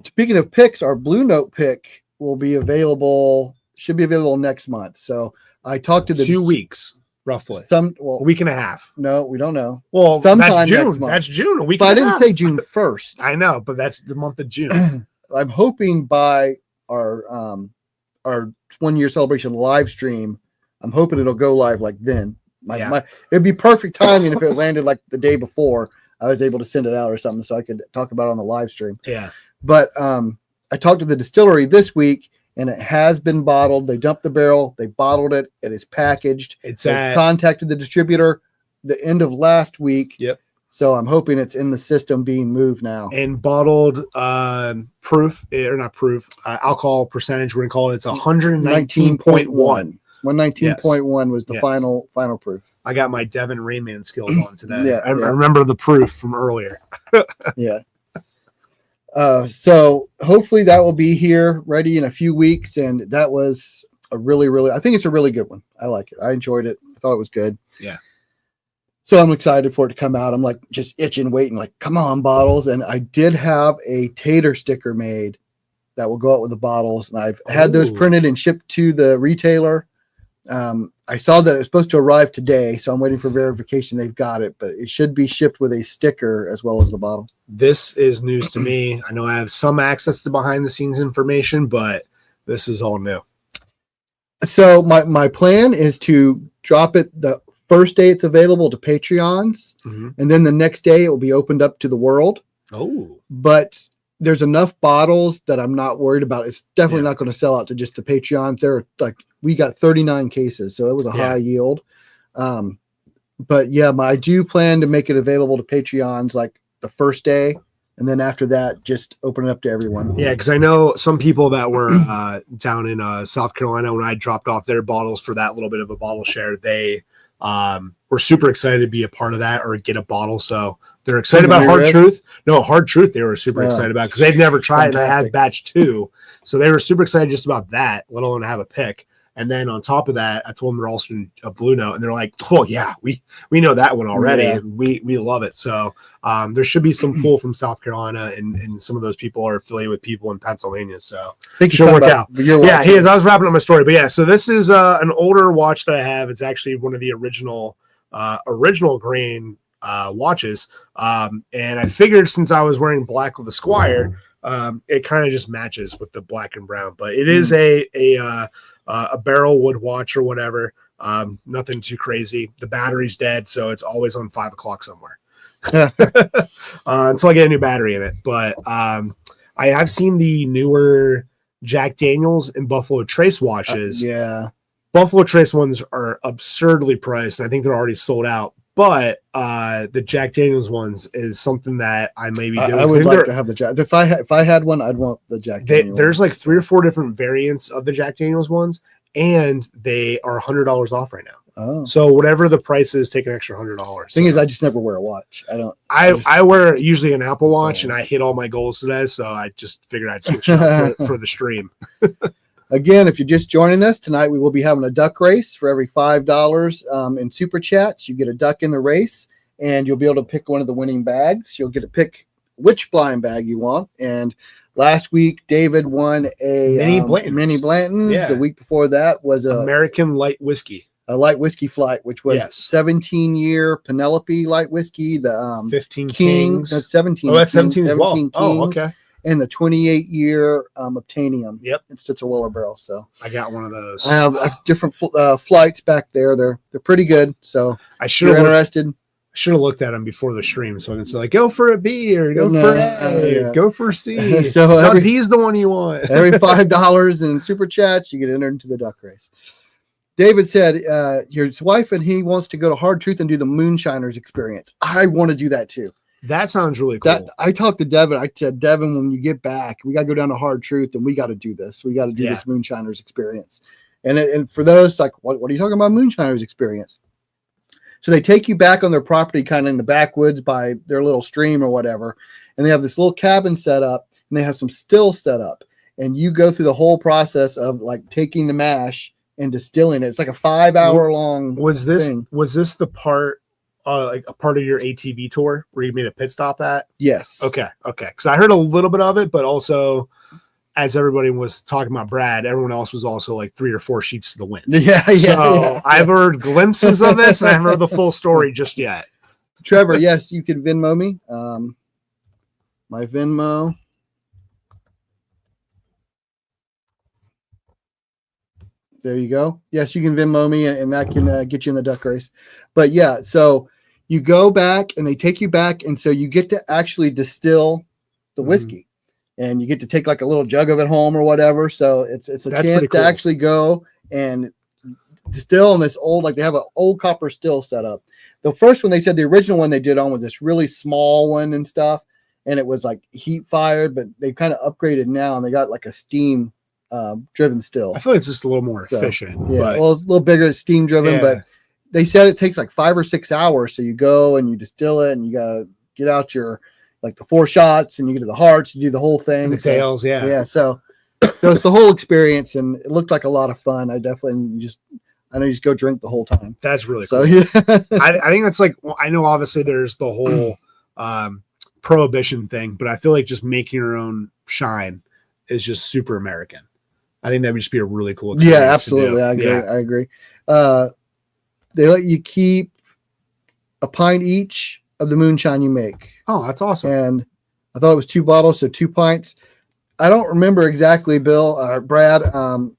speaking of picks, our Blue Note pick should be available next month. So I talked to the 2 weeks. Roughly a week and a half. No, we don't know. Well, sometime that's June. Next month. That's June. A week. But I didn't say June 1st. I know, but that's the month of June. I'm hoping by our 1-year celebration live stream, I'm hoping it'll go live like then. It'd be perfect timing if it landed like the day before. I was able to send it out or something so I could talk about it on the live stream. Yeah. But I talked to the distillery this week. And it has been bottled. They dumped the barrel. They bottled it. It is packaged. They contacted the distributor the end of last week. Yep. So I'm hoping it's in the system being moved now. And bottled alcohol percentage, we're going to call it, it's 119.1. 119.1 was the final proof. I got my Devin Rayman skills on today. Yeah, I remember the proof from earlier. Yeah. So hopefully that will be here ready in a few weeks. And that was I think it's a really good one. I like it. I enjoyed it. I thought it was good. Yeah. So I'm excited for it to come out. I'm like just itching, waiting, like, come on, bottles. And I did have a tater sticker made that will go out with the bottles. And I've had those printed and shipped to the retailer. I saw that it was supposed to arrive today, so I'm waiting for verification they've got it, but it should be shipped with a sticker as well as the bottle. This is news to me. I know I have some access to behind the scenes information, but this is all new. So my plan is to drop it the first day it's available to Patreons, and then the next day it will be opened up to the world. Oh, but there's enough bottles that I'm not worried about. It's definitely not going to sell out to just the Patreon. We got 39 cases, so it was a high yield. But yeah, I do plan to make it available to Patreons like the first day, and then after that, just open it up to everyone. Yeah, because I know some people that were down in South Carolina when I dropped off their bottles for that little bit of a bottle share. They were super excited to be a part of that or get a bottle. So they're excited about Hard Truth. No, Hard Truth they were super excited about because they've never tried. And I had batch 2. So they were super excited just about that, let alone have a pick. And then on top of that, I told them they're also in a Blue Note, and they're like, "Oh yeah, we know that one already. Yeah. We love it." So there should be some pull from South Carolina, and some of those people are affiliated with people in Pennsylvania. So it should work out. Yeah, he is. I was wrapping up my story, but yeah. So this is an older watch that I have. It's actually one of the original grain watches, and I figured since I was wearing black with the Squire, it kind of just matches with the black and brown. But it is a barrel wood watch or whatever. Nothing too crazy. The battery's dead, so it's always on 5 o'clock somewhere until I get a new battery in it. But I have seen the newer Jack Daniels and Buffalo Trace watches. Buffalo Trace ones are absurdly priced, and I think they're already sold out. But the Jack Daniels ones is something that I may be doing. I would like to have the Jack. If I had one, I'd want the Jack Daniels. There's like 3 or 4 different variants of the Jack Daniels ones, and they are $100 off right now. Oh, So whatever the price is, take an extra $100. thing is, I just never wear a watch. I don't. I wear usually an Apple Watch, Oh. and I hit all my goals today, so I just figured I'd switch it up for the stream. Again, if you're just joining us tonight, we will be having a duck race for every $5 in super chats. You get a duck in the race, and you'll be able to pick one of the winning bags. You'll get to pick which blind bag you want. And last week, David won a mini Blanton's. Yeah. The week before that was a American light whiskey. A light whiskey flight, which was Yes. 17-year Penelope light whiskey, the 15 Kings. That's 17. Oh, that's 17 as well. Kings, Oh, okay. And the 28-year Obtainium. Yep. It's a Willer barrel. So I got one of those. I have different flights back there. They're pretty good. So I if should you're have interested. looked at them before the stream, so I can say like, go for a B or go No, for A, yeah. or go for C. So No, D's the one you want. every $5 in super chats, you get entered into the duck race. David said, your wife and he wants to go to Hard Truth and do the Moonshiners experience. I want to do that too. That sounds really cool. I talked to Devin. I said, Devin, when you get back, we got to go down to Hard Truth and we got to do this. We got to do this Moonshiners experience. And for those, like, what are you talking about Moonshiners experience? So they take you back on their property, kind of in the backwoods by their little stream or whatever. And they have this little cabin set up and they have some stills set up. And you go through the whole process of like taking the mash and distilling it. It's like a 5-hour long thing. Was this the part like a part of your ATV tour where you made a pit stop at? Yes. Okay. Because I heard a little bit of it, but also as everybody was talking about Brad, everyone else was also like 3 or 4 sheets to the wind. So I've heard glimpses of this, and I haven't heard the full story just yet. Trevor, yes, you can Venmo me. My Venmo. There you go. Yes, you can Venmo me, and that can get you in the duck race. But yeah, so you go back, and they take you back, and so you get to actually distill the whiskey, and you get to take like a little jug of it home or whatever. So it's a chance to actually go and distill on this old, like they have an old copper still set up. The first one, they said the original one they did on was this really small one and stuff, and it was like heat fired, but they kind of upgraded now, and they got like a steam driven still. I feel like it's just a little more efficient. Yeah, but well, it's a little bigger, steam driven, but they said it takes like 5 or 6 hours. So you go and you distill it, and you gotta get out your like the 4 shots, and you get to the hearts, you do the whole thing. the tails, yeah. So it's the whole experience, and it looked like a lot of fun. I know you just go drink the whole time. That's really So cool. yeah. I think that's like, well, I know obviously there's the whole prohibition thing, but I feel like just making your own shine is just super American. I think that would just be a really cool experience. Yeah, absolutely. I agree. Yeah. I agree. They let you keep a pint each of the moonshine you make. Oh, that's awesome. And I thought it was 2 bottles, so 2 pints. I don't remember exactly, Bill, Brad,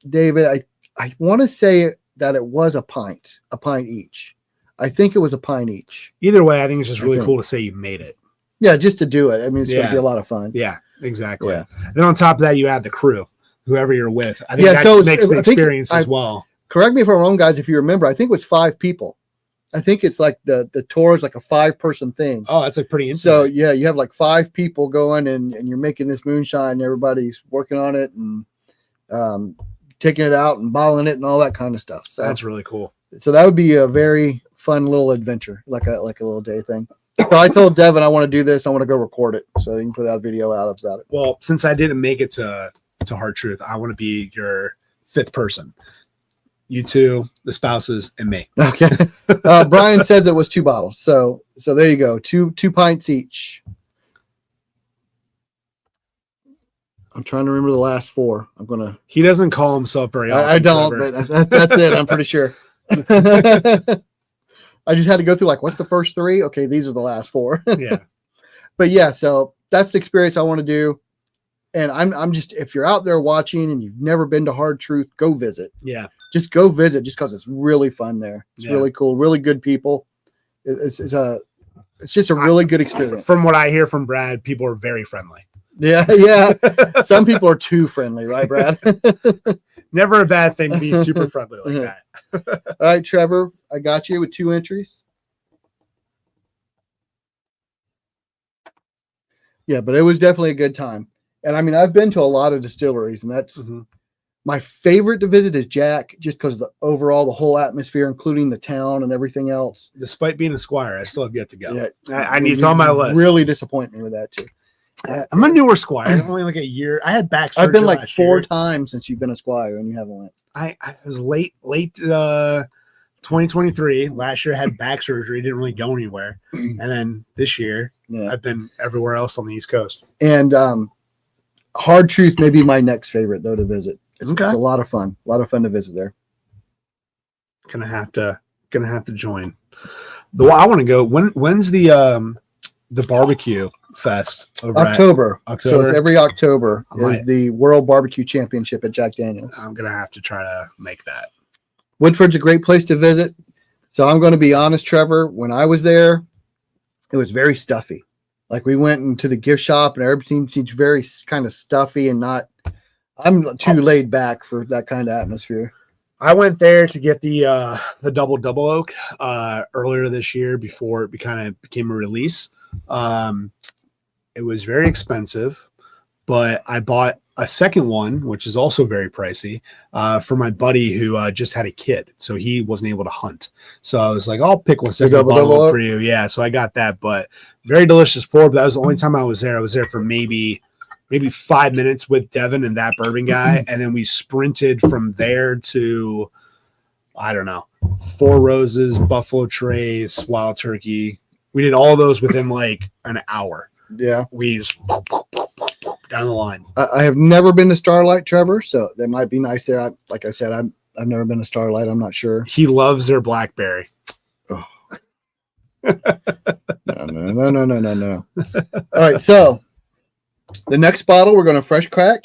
David. I want to say that it was a pint each. I think it was a pint each. Either way, I think it's just really cool to say you made it. Yeah, just to do it. I mean, it's going to be a lot of fun. Yeah, exactly. Yeah. Then on top of that, you add the crew, whoever you're with. I think that so makes the I think experience as well. Correct me if I'm wrong, guys. If you remember, I think it was 5 people. I think it's like the tour is like a 5-person thing. Oh, that's like pretty intimate. So yeah, you have like 5 people going, and you're making this moonshine. And everybody's working on it and taking it out and bottling it and all that kind of stuff. So that's really cool. So that would be a very fun little adventure, like a little day thing. So I told Devin I want to do this. I want to go record it, so you can put out a video out about it. Well, since I didn't make it to Hard Truth, I want to be your 5th person. You 2, the spouses, and me. Okay. Brian says it was 2 bottles. So there you go. 2 pints each. I'm trying to remember the last 4. He doesn't call himself very often. I don't, but that's it. I'm pretty sure. I just had to go through like, what's the first 3? Okay, these are the last 4. Yeah. But yeah, so that's the experience I want to do. And I'm just, if you're out there watching and you've never been to Hard Truth, go visit. Yeah. Just go visit, just because it's really fun there. It's really cool, really good people. It's just a really good experience. From what I hear from Brad, people are very friendly. Yeah. Some people are too friendly, right, Brad? Never a bad thing to be super friendly like that. All right, Trevor, I got you with 2 entries. Yeah, but it was definitely a good time. And I mean, I've been to a lot of distilleries, and that's My favorite to visit is Jack, just because the whole atmosphere, including the town and everything else. Despite being a squire, I still have yet to go. Yeah, I need to on my list. Really disappoint me with that too. I'm a newer squire. Only like a year. I had back surgery. I've been like last 4 year. times since you've been a squire and you haven't went. I was late 2023. Last year I had back surgery, didn't really go anywhere. And then this year, I've been everywhere else on the East Coast. And Hard Truth may be my next favorite though to visit. It's a lot of fun. A lot of fun to visit there. Gonna have to join. Though I want to go. When's the barbecue fest over October. October? So it's every October is the World Barbecue Championship at Jack Daniel's. I'm gonna have to try to make that. Woodford's a great place to visit. So I'm going to be honest, Trevor. When I was there, it was very stuffy. Like we went into the gift shop and everything seemed very kind of stuffy and not. I'm too laid back for that kind of atmosphere. I went there to get the double oak earlier this year before it kind of became a release. It was very expensive, but I bought a second one, which is also very pricey, for my buddy who just had a kid, so he wasn't able to hunt. So I was like, I'll pick one second bottle up for you. Yeah, so I got that, but very delicious pour. But that was the only time I was there. I was there for maybe 5 minutes with Devin and that bourbon guy. And then we sprinted from there to, I don't know, Four Roses, Buffalo Trace, Wild Turkey. We did all those within like an hour. Yeah. We just down the line. I have never been to Starlight, Trevor, so that might be nice there. Like I said, I've never been to Starlight. I'm not sure. He loves their blackberry. Oh. No. All right, so the next bottle we're going to fresh crack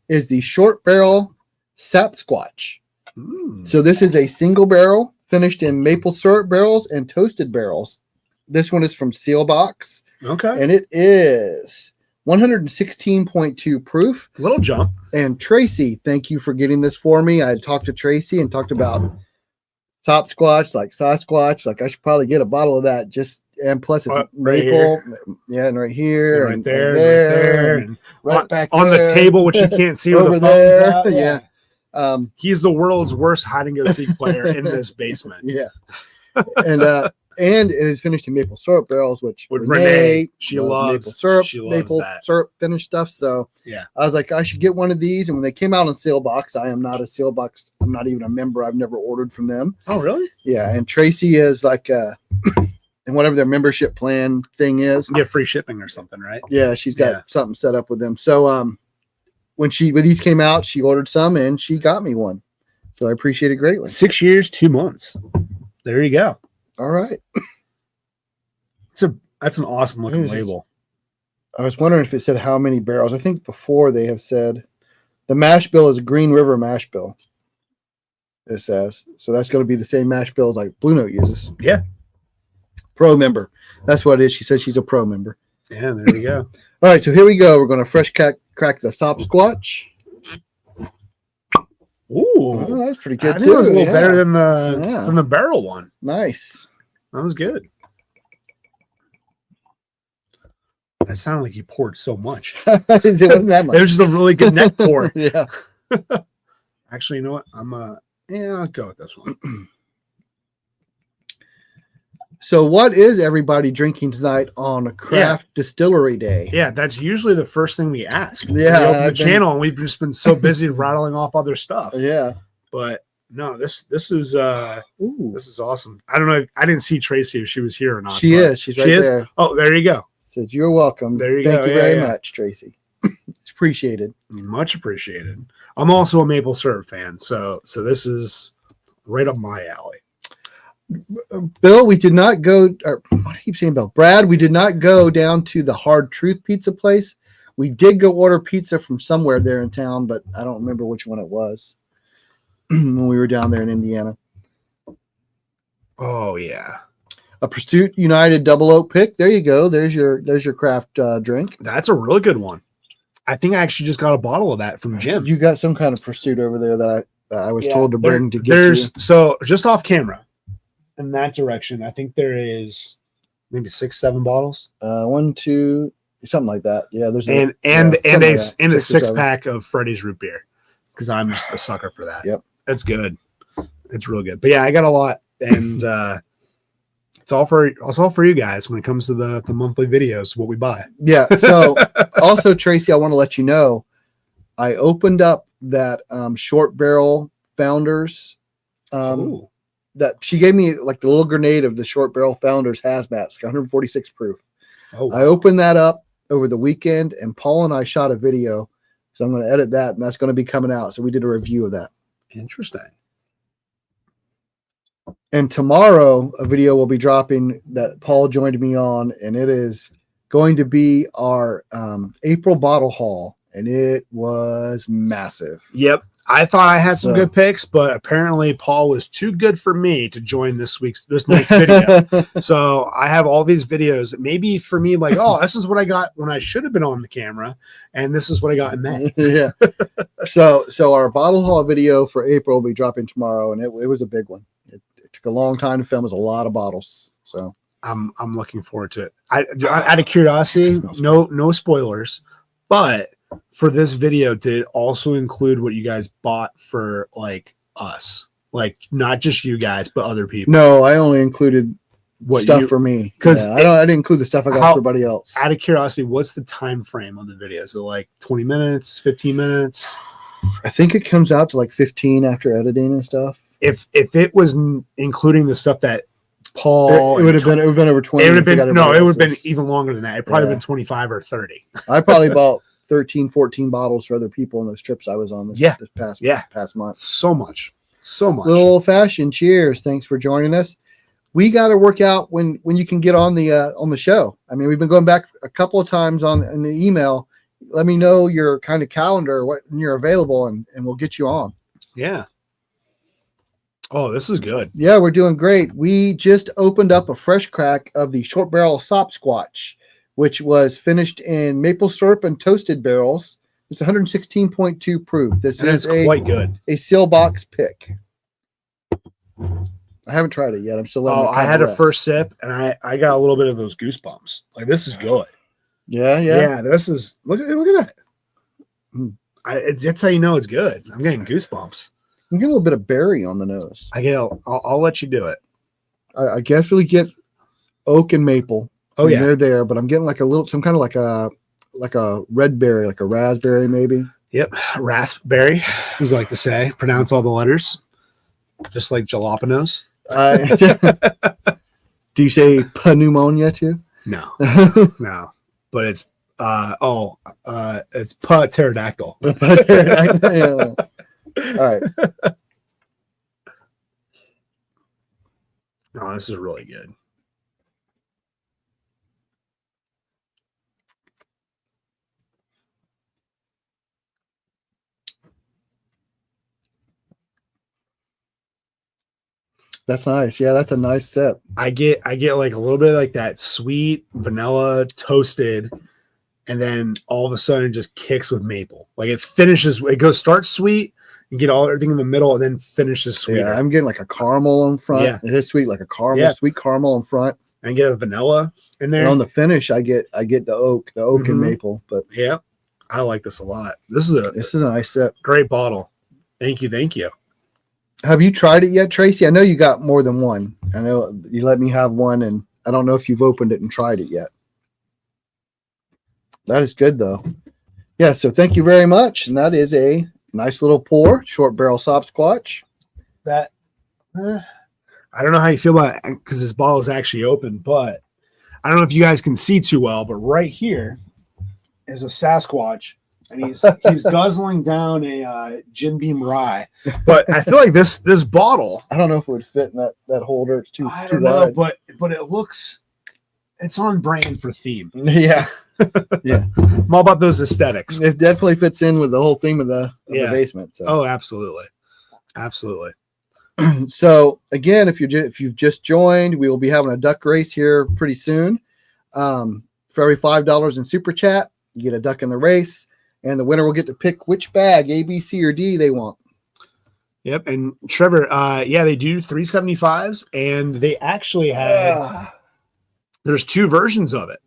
is the Short Barrel Sapsquatch. So this is a single barrel finished in maple syrup barrels and toasted barrels. This one is from Sealbox. Okay. And it is 116.2 proof. Little jump. And Tracy, thank you for getting this for me. I had talked to Tracy and talked about Sapsquatch, like Sasquatch. Like I should probably get a bottle of that. And plus it's maple. Yeah, and right here. And right there. And right back on the table, which you can't see over there. Yeah. He's the world's worst hide and go seek player in this basement. Yeah. And it is finished in maple syrup barrels, which Renee she loves maple syrup, she loves that. syrup finished stuff. So yeah, I was like, I should get one of these. And when they came out on Sealbox, I am not a Sealbox. I'm not even a member. I've never ordered from them. Oh, really? Yeah. And Tracy is like, and whatever their membership plan thing is, you get free shipping or something, right? Yeah, she's got something set up with them. So when these came out, she ordered some and she got me one. So I appreciate it greatly. 6 years, 2 months. There you go. All right. That's an awesome looking label. I was wondering if it said how many barrels. I think before they have said the mash bill is a Green River mash bill. It says. So that's going to be the same mash bill like Blue Note uses. Yeah. Pro member. That's what it is. She says she's a pro member. Yeah, there you go. All right, so here we go. We're going to fresh crack the Sapsquatch. Ooh, that's pretty good. I think it was a little better than the barrel one. Nice. That was good. That sounded like you poured so much. It wasn't that much. It was just a really good neck pour. Yeah. Actually, you know what? I'll go with this one. So what is everybody drinking tonight on a craft distillery day? Yeah, that's usually the first thing we ask. Yeah. We open the channel and we've just been so busy rattling off other stuff. Yeah. But no, this is awesome. I don't know. I didn't see Tracy if she was here or not. She is. She's right there. Oh, there you go. Said you're welcome. There you go. Thank you very much, Tracy. It's appreciated. Much appreciated. I'm also a maple syrup fan, so this is right up my alley. Bill, we did not go. Or, what do I keep saying, Bill? Brad, we did not go down to the Hard Truth Pizza place. We did go order pizza from somewhere there in town, but I don't remember which one it was when we were down there in Indiana. Oh yeah, a Pursuit United Double Oak pick. There you go. There's your craft drink. That's a really good one. I think I actually just got a bottle of that from Jim. You got some kind of Pursuit over there that I was told to bring to get you. So just off camera. In that direction, I think there is maybe 6-7 bottles. 1, 2, something like that. Yeah, there's a 6-pack of Freddy's root beer. because I'm just a sucker for that. Yep. That's good. It's real good. But yeah, I got a lot, and it's all for you guys when it comes to the monthly videos, what we buy. Yeah. So also, Tracy, I want to let you know, I opened up that short barrel Founders. That she gave me like the little grenade of the short barrel Founders hazmats, 146 proof. Oh, I opened that up over the weekend, and Paul and I shot a video. So I'm going to edit that, and that's going to be coming out. So we did a review of that. interesting. And tomorrow, a video will be dropping that Paul joined me on, and it is going to be our April bottle haul, and it was massive. Yep. I thought I had some So- good picks, but apparently Paul was too good for me to join this night's video. So I have all these videos. Maybe for me, like, oh, this is what I got when I should have been on the camera, and this is what I got in May. Yeah. So our bottle haul video for April will be dropping tomorrow, and it was a big one. It took a long time to film. It was a lot of bottles. So I'm looking forward to it. Out of curiosity, no spoilers, but for this video, did it also include what you guys bought for like us, like not just you guys, but other people? no, I only included What stuff you- for me 'cause I didn't include the stuff I got How- for everybody else. Out of curiosity, what's the time frame of the video? Is it like 20 minutes, 15 minutes? I think it comes out to like 15 after editing and stuff. If it was including the stuff that Paul, It would have been over 20. it would have if we got been no, everybody it would have been else's. even longer than that. It probably Yeah. been 25 or 30. I probably bought 13, 14 bottles for other people in those trips I was on this past month. So much. Little old fashioned. Cheers. Thanks for joining us. We got to work out when you can get on the show. I mean, we've been going back a couple of times in the email. Let me know your kind of calendar, when you're available, and we'll get you on. Yeah. Oh, this is good. Yeah, we're doing great. We just opened up a fresh crack of the short barrel Sopsquatch, which was finished in maple syrup and toasted barrels. It's 116.2 proof. This And is it's quite good. a seal box pick. I haven't tried it yet. I'm still letting Oh, it I had a rest. first sip and I got a little bit of those goosebumps. Like this is good. Yeah. This is look at that. Mm. That's how you know it's good. I'm getting goosebumps. I'm getting a little bit of berry on the nose. I'll let you do it. I guess really get oak and maple. Oh and yeah. they're there, but I'm getting like some kind of like a red berry, like a raspberry maybe. Yep. Raspberry, as I like to say. Pronounce all the letters. Just like jalapenos. Do you say pneumonia too? No. No. But it's it's pterodactyl. Yeah. All right. Oh, this is really good. That's nice. Yeah, that's a nice sip. I get like a little bit like that sweet vanilla toasted, and then all of a sudden it just kicks with maple. Like it starts sweet, you get everything in the middle, and then finishes sweeter. Yeah, I'm getting like a caramel in front. Yeah. It is sweet, like a caramel, Yeah. sweet caramel in front. And get a vanilla in there. And on the finish, I get the oak Mhm. and maple. But Yeah, I like this a lot. This is a nice sip. great bottle. Thank you. Have you tried it yet, Tracy? I know you got more than one. I know you let me have one, and I don't know if you've opened it and tried it yet. That is good, though. Yeah, so thank you very much. And that is a nice little pour, short barrel Sopsquatch. That I don't know how you feel about it because this bottle is actually open, but I don't know if you guys can see too well, but right here is a Sasquatch, and he's guzzling down a Jim Beam rye. But I feel like this bottle, I don't know if it would fit in that holder. It's too I too don't know, wide. but it's on brand for theme. Yeah, I'm all about those aesthetics. it definitely fits in with the whole theme of the Yeah. basement. So. Oh, absolutely. So again, if you've just joined, we will be having a duck race here pretty soon. For every $5 in super chat, you get a duck in the race, and the winner will get to pick which bag, A, B, C, or D, they want. Yep. And Trevor, they do 375s, and they actually have there's two versions of it.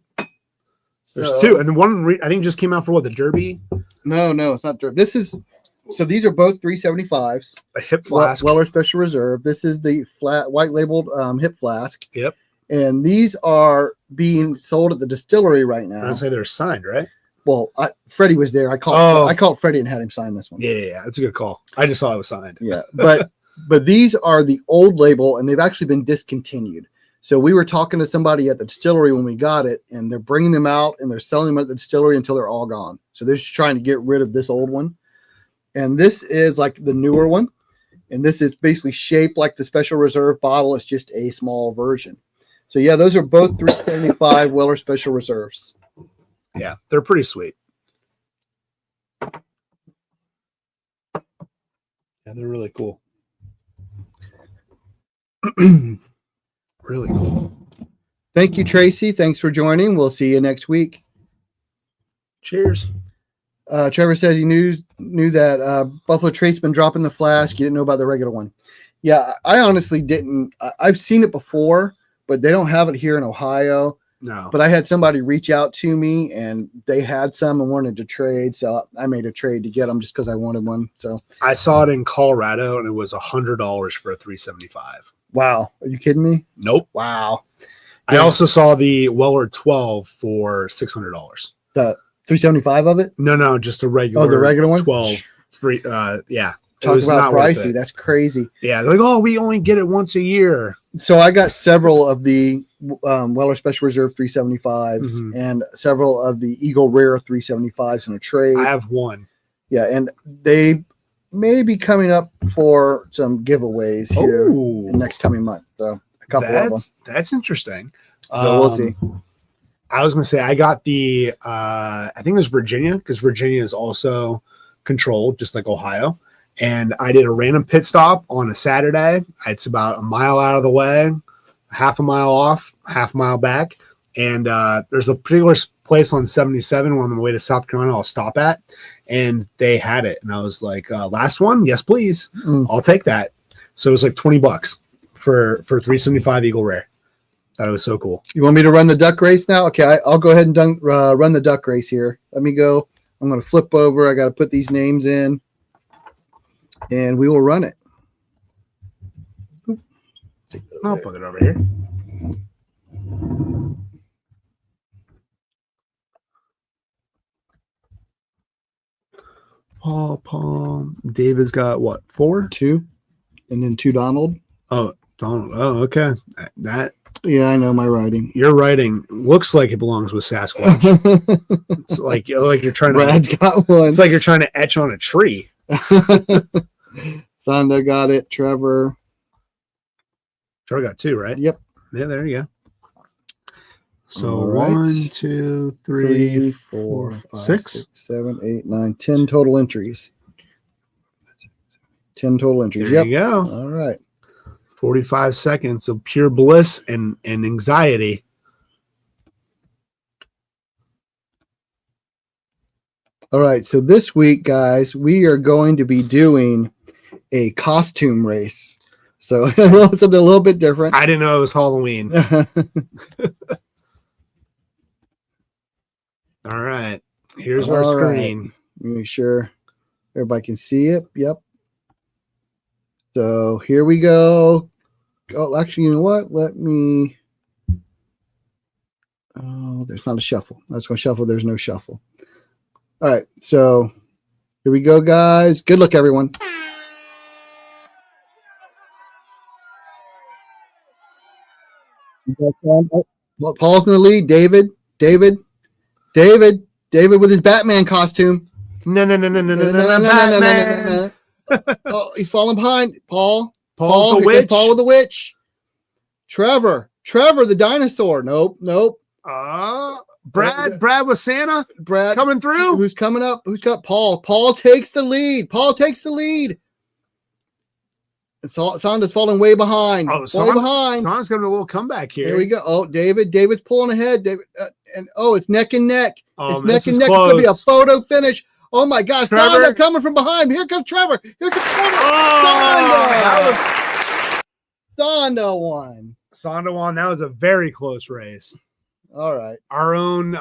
There's two, and the one I think just came out for what, the Derby? No, it's not. This is So these are both 375s. A hip flask. Weller Special Reserve. This is the flat white labeled hip flask. Yep. And these are being sold at the distillery right now. I'm gonna say they're signed, right? Well, Freddie was there. I called Freddie and had him sign this one. Yeah, that's a good call. I just saw it was signed. Yeah, but these are the old label, and they've actually been discontinued. So we were talking to somebody at the distillery when we got it, and they're bringing them out and they're selling them at the distillery until they're all gone. So they're just trying to get rid of this old one. And this is like the newer one, and this is basically shaped like the Special Reserve bottle. It's just a small version. So yeah, those are both 375 Weller Special Reserves. Yeah, they're pretty sweet. Yeah, they're really cool. Really cool. Thank you, Tracy. Thanks for joining. We'll see you next week. Cheers. Trevor says he knew that Buffalo Trace been dropping the flask. You didn't know about the regular one. Yeah, I honestly didn't. I've seen it before, but they don't have it here in Ohio. No. But I had somebody reach out to me, and they had some and wanted to trade, so I made a trade to get them just because I wanted one. So I saw it in Colorado, and it was $100 for a 375. Wow, are you kidding me? Nope. Wow. I also saw the Weller 12 for $600. The 375 of it? No, just a regular. Oh, the regular one? 12. Yeah. Talk about pricey. That's crazy. Yeah, they're like, oh, we only get it once a year. So I got several of the Weller Special Reserve 375s and several of the Eagle Rare 375s in a trade. I have one. Yeah, and they may be coming up for some giveaways here in next coming month. So a couple of them. That's interesting. So we'll see. I was going to say I got the I think it was Virginia, because Virginia is also controlled just like Ohio. And I did a random pit stop on a Saturday. It's about a mile out of the way, half a mile off, half a mile back. And there's a particular place on 77 on the way to South Carolina I'll stop at. And they had it. And I was like, last one? Yes, please. I'll take that. So it was like $20 for 375 Eagle Rare. That was so cool. You want me to run the duck race now? Okay, I'll go ahead and run the duck race here. Let me go. I'm going to flip over. I got to put these names in. And we will run it. I'll put it over here. Paul. David's got what? 4? 2. And then 2 Donald. Oh, Donald. Oh, okay. Yeah, I know my writing. Your writing looks like it belongs with Sasquatch. It's like you're trying to. Brad's got one. It's like you're trying to etch on a tree. Sonda got it. Trevor got 2, right? Yep. Yeah, there you go. So right. 1, 2, 3, 4, 5, 6, 7, 8, 9, 10 total entries. 10 total entries. There you go. All right. 45 seconds of pure bliss and anxiety. All right. So this week, guys, we are going to be doing a costume race. So something a little bit different. I didn't know it was Halloween. All right. Here's our screen. Right. Make sure everybody can see it. Yep. So here we go. Oh, actually, you know what? Let me. Oh, there's not a shuffle. Let's go shuffle. There's no shuffle. All right. So here we go, guys. Good luck, everyone. Paul's in the lead. David with his Batman costume. No, Batman. Oh, he's falling behind. Paul the witch. Paul with the witch. Trevor the dinosaur. Nope. Brad with Santa. Brad coming through. Who's coming up? Who's got Paul? Paul takes the lead. Sonda's falling way behind. Oh, way behind. Sonda's got a little comeback here. Here we go. Oh, David's pulling ahead. It's neck and neck. Oh, it's neck and neck. It's gonna be a photo finish. Oh my gosh, Sonda coming from behind. Here comes Trevor. Here comes Trevor. Sonda won. That was a very close race. All right. Our own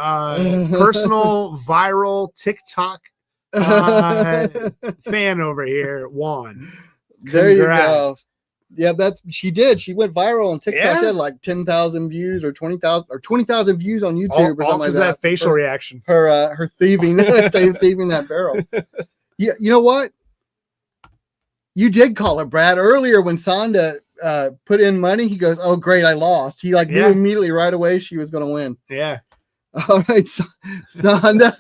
personal viral TikTok fan over here won. There you go. Congrats. Yeah, she did. She went viral on TikTok. Yeah. She had like 10,000 views or 20,000 views on YouTube All or something like because that. that facial reaction. Her thieving thieving that barrel. Yeah, you know what? You did call it, Brad, earlier when Sonda put in money. He goes, "Oh, great, I lost." He knew immediately right away she was going to win. Yeah. All right, Sonda,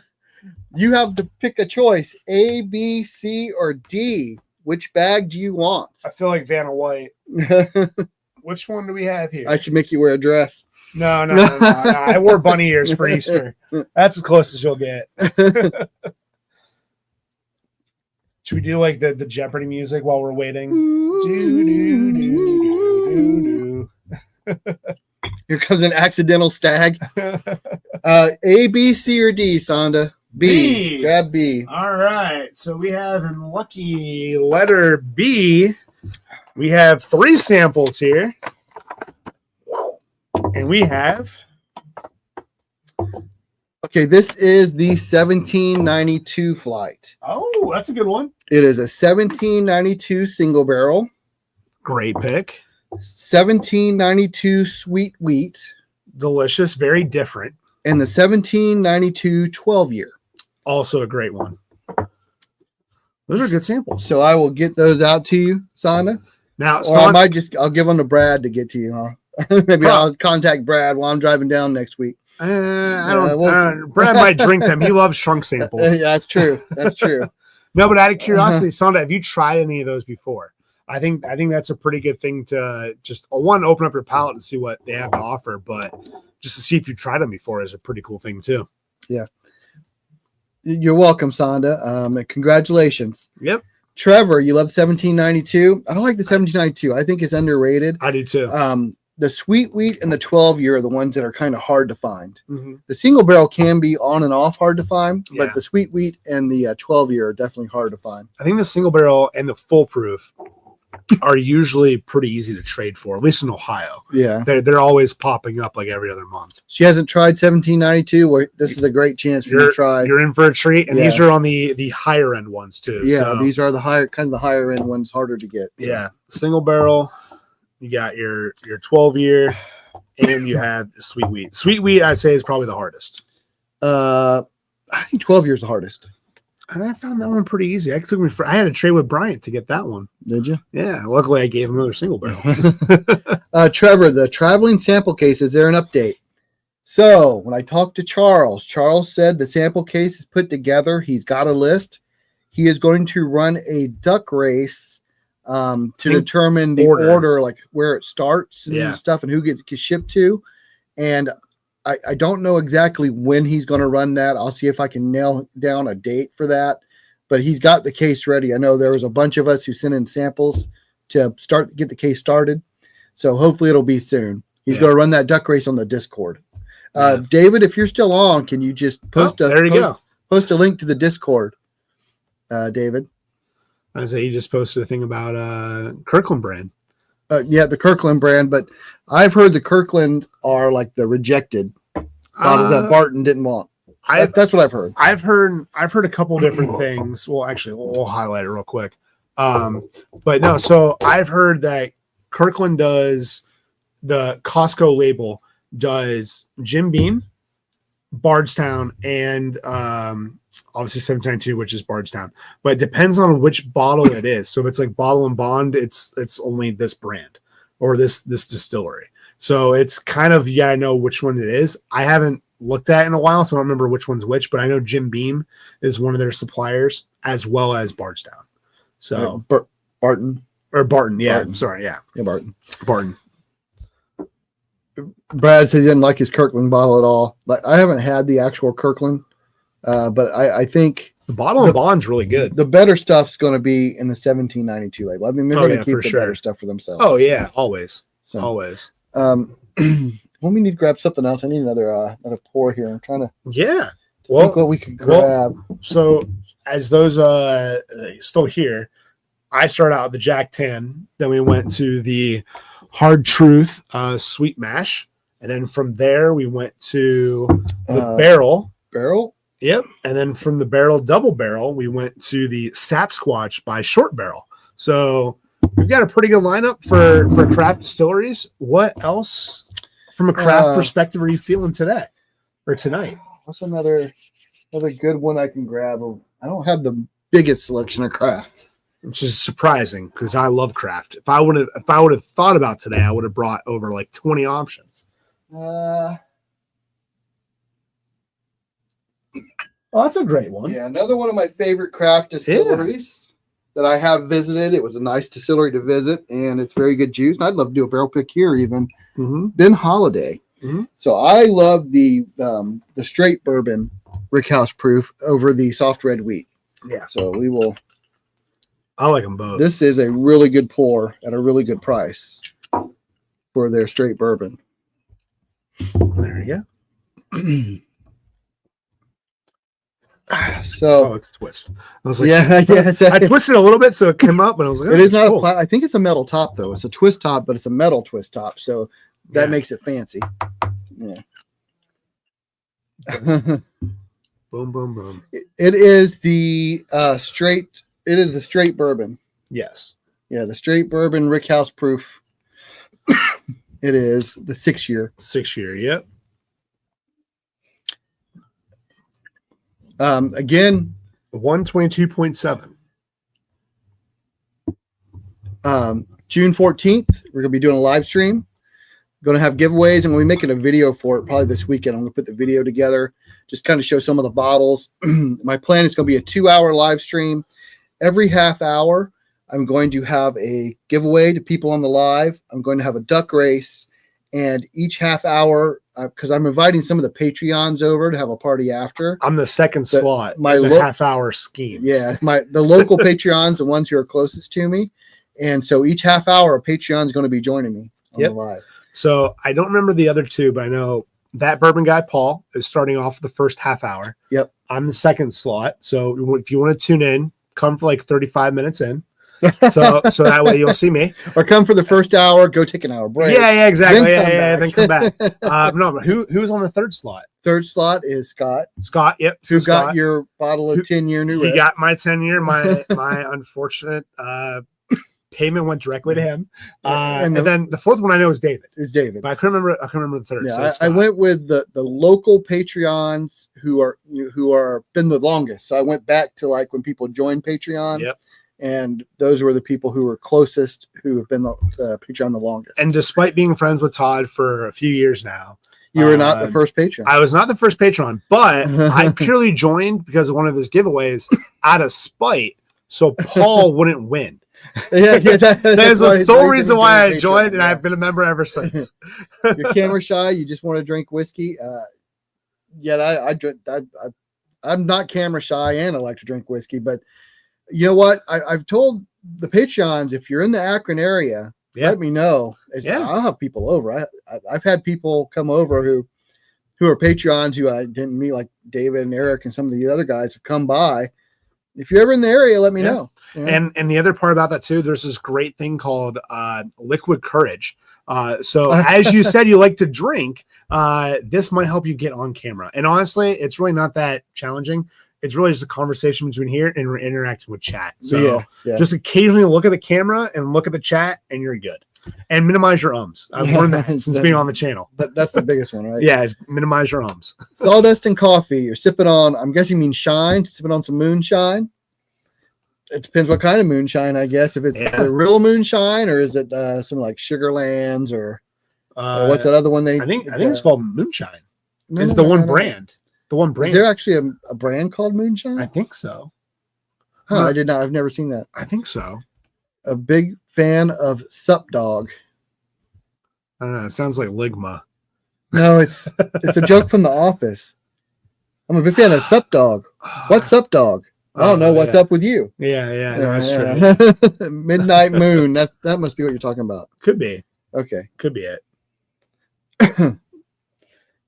you have to pick a choice: A, B, C, or D. Which bag do you want? I feel like Vanna White. Which one do we have here? I should make you wear a dress. No. I wore bunny ears for Easter. That's as close as you'll get. Should we do like the Jeopardy music while we're waiting? Here comes an accidental stag. A, B, C, or D, Sonda? B. Grab B. All right. So we have in lucky letter B, we have 3 samples here. And we have... Okay, this is the 1792 flight. Oh, that's a good one. It is a 1792 single barrel. Great pick. 1792 sweet wheat. Delicious. Very different. And the 1792 12 year. Also a great one. Those are good samples. So I will get those out to you, Sonda. Now, Or I'll give them to Brad to get to you, huh? Maybe I'll contact Brad while I'm driving down next week. Brad might drink them. He loves shrunk samples. Yeah, that's true. That's true. No, but out of curiosity, Sonda, have you tried any of those before? I think that's a pretty good thing to just open up your palate and see what they have to offer, but just to see if you tried them before is a pretty cool thing too. Yeah. You're welcome, Sonda. And congratulations. Yep. Trevor, you love 1792. I like the 1792. I think it's underrated. I do too. The sweet wheat and the 12 year are the ones that are kind of hard to find. Mm-hmm. The single barrel can be on and off hard to find, Yeah. but the sweet wheat and the 12 year are definitely hard to find. I think the single barrel and the foolproof are usually pretty easy to trade for, at least in Ohio. Yeah. They're always popping up like every other month. She hasn't tried 1792. Well, this is a great chance for you to try. You're in for a treat, and Yeah. these are on the higher end ones too. Yeah, so. these are the higher end ones, harder to get. So. Yeah, single barrel. You got your 12 year, and you have sweet wheat. Sweet wheat, I'd say, is probably the hardest. I think 12 years the hardest. I found that one pretty easy. I had to trade with Bryant to get that one. Did you? Yeah, luckily I gave him another single barrel. Trevor, the traveling sample case, is there an update? So when I talked to Charles said the sample case is put together. He's got a list. He is going to run a duck race to determine the order, like where it starts and stuff and who gets shipped to. And I don't know exactly when he's going to run that. I'll see if I can nail down a date for that. But he's got the case ready. I know there was a bunch of us who sent in samples to get the case started. So hopefully it'll be soon. He's going to run that duck race on the Discord. David, if you're still on, can you just post a link to the Discord, David? I say you just posted a thing about Kirkland brand. Yeah, the Kirkland brand, but I've heard the Kirkland are like the rejected bottle that Barton didn't want. That's what I've heard. I've heard a couple different things. Well, actually, we'll highlight it real quick. But no, so I've heard that Kirkland does the Costco label does Jim Beam, Bardstown, and obviously 792, which is Bardstown. But it depends on which bottle it is. So if it's like Bottle and Bond, it's only this brand or this distillery. So it's kind of, I know which one it is. I haven't looked at it in a while, so I don't remember which one's which, but I know Jim Beam is one of their suppliers as well as Bardstown. So Barton. Yeah. Barton. Sorry. Yeah. Yeah, Barton. Brad says he didn't like his Kirkland bottle at all. Like I haven't had the actual Kirkland, but I think the Bottle and Bond's really good. The better stuff's going to be in the 1792 label. I mean, they're going to keep the better stuff for themselves. Oh yeah, always. So, always. Well, we need to grab something else. I need another pour here. I'm trying to think what we can grab. So as those still here, I started out with the Jack Tan. Then we went to the Hard Truth Sweet Mash, and then from there we went to the Barrel. Yep. And then from the barrel double barrel, we went to the Sapsquatch by Short Barrel. So we've got a pretty good lineup for craft distilleries. What else from a craft perspective are you feeling today or tonight? What's another good one I can grab? I don't have the biggest selection of craft, which is surprising because I love craft. If I would have thought about today, I would have brought over like 20 options. Oh, that's a great one. Yeah, another one of my favorite craft distilleries that I have visited. It was a nice distillery to visit, and it's very good juice. And I'd love to do a barrel pick here even. Ben Holiday. So I love the straight bourbon Rickhouse proof over the soft red wheat. Yeah. So we will. I like them both. This is a really good pour at a really good price for their straight bourbon. There you go. So it's a twist. I was like, yeah. I twisted a little bit so it came up, but I was like, it is not cool. I think it's a metal top though. It's a twist top, but it's a metal twist top, so that makes it fancy. Yeah. Boom, boom, boom. It is the straight. It is the straight bourbon. Yes. Yeah, the straight bourbon Rickhouse proof. It is the 6-year. 6-year. Yep. Again, 122.7. June 14th, we're gonna be doing a live stream. Going to have giveaways, and we'll be making a video for it probably this weekend. I'm going to put the video together, just kind of show some of the bottles. My plan is going to be a 2-hour live stream. Every half hour, I'm going to have a giveaway to people on the live. I'm going to have a duck race, and each half hour, because I'm inviting some of the Patreons over to have a party after. I'm the second slot. My half-hour scheme. Yeah, the local Patreons, the ones who are closest to me, and so each half hour, a Patreon is going to be joining me on the live. So I don't remember the other two, but I know that bourbon guy, Paul, is starting off the first half hour. Yep. I'm the second slot. So if you want to tune in, come for like 35 minutes in. So that way you'll see me. Or come for the first hour, go take an hour break. Yeah, exactly. Then come back. No, but who's on the third slot? Third slot is Scott. Scott, yep. Who got your bottle of 10-year New Red. He got my 10-year. My unfortunate payment went directly to him. And then the fourth one I know is David. But I couldn't remember the third. Yeah, so I went with the local Patreons who are been the longest. So I went back to like when people joined Patreon. Yep. And those were the people who were closest, who have been the Patreon the longest. And despite being friends with Todd for a few years now, you were not the first patron. I was not the first patron, but I purely joined because of one of his giveaways out of spite, so Paul wouldn't win. That is the sole reason why I joined, and I've been a member ever since. You're camera shy. You just want to drink whiskey. I'm not camera shy, and I like to drink whiskey. But you know what? I've told the Patreons, if you're in the Akron area, let me know. I'll have people over. I've had people come over who are Patreons who I didn't meet, like David and Eric and some of the other guys have come by. If you're ever in the area, let me know. And the other part about that too, there's this great thing called Liquid Courage. So as you said, you like to drink, this might help you get on camera. And honestly, it's really not that challenging. It's really just a conversation between here and we're interacting with chat. So just occasionally look at the camera and look at the chat and you're good. And minimize your ums. I've learned that since being on the channel. That's the biggest one, right? Yeah, minimize your ums. Sawdust and coffee. You're sipping on, I'm guessing you mean shine, sipping on some moonshine. It depends what kind of moonshine, I guess. If it's a real moonshine or is it some like Sugarlands or what's that other one I think it's called Moonshine. Is the one brand. The one brand. Is there actually a brand called Moonshine? I think so. Huh, I did not. I've never seen that. I think so. A big fan of Sup Dog. I don't know. It sounds like Ligma. No, it's a joke from The Office. I'm a big fan of Sup Dog. What's Sup Dog? I don't know. What's up with you? Yeah. No, that's true. Midnight Moon. That must be what you're talking about. Could be. Okay. Could be it.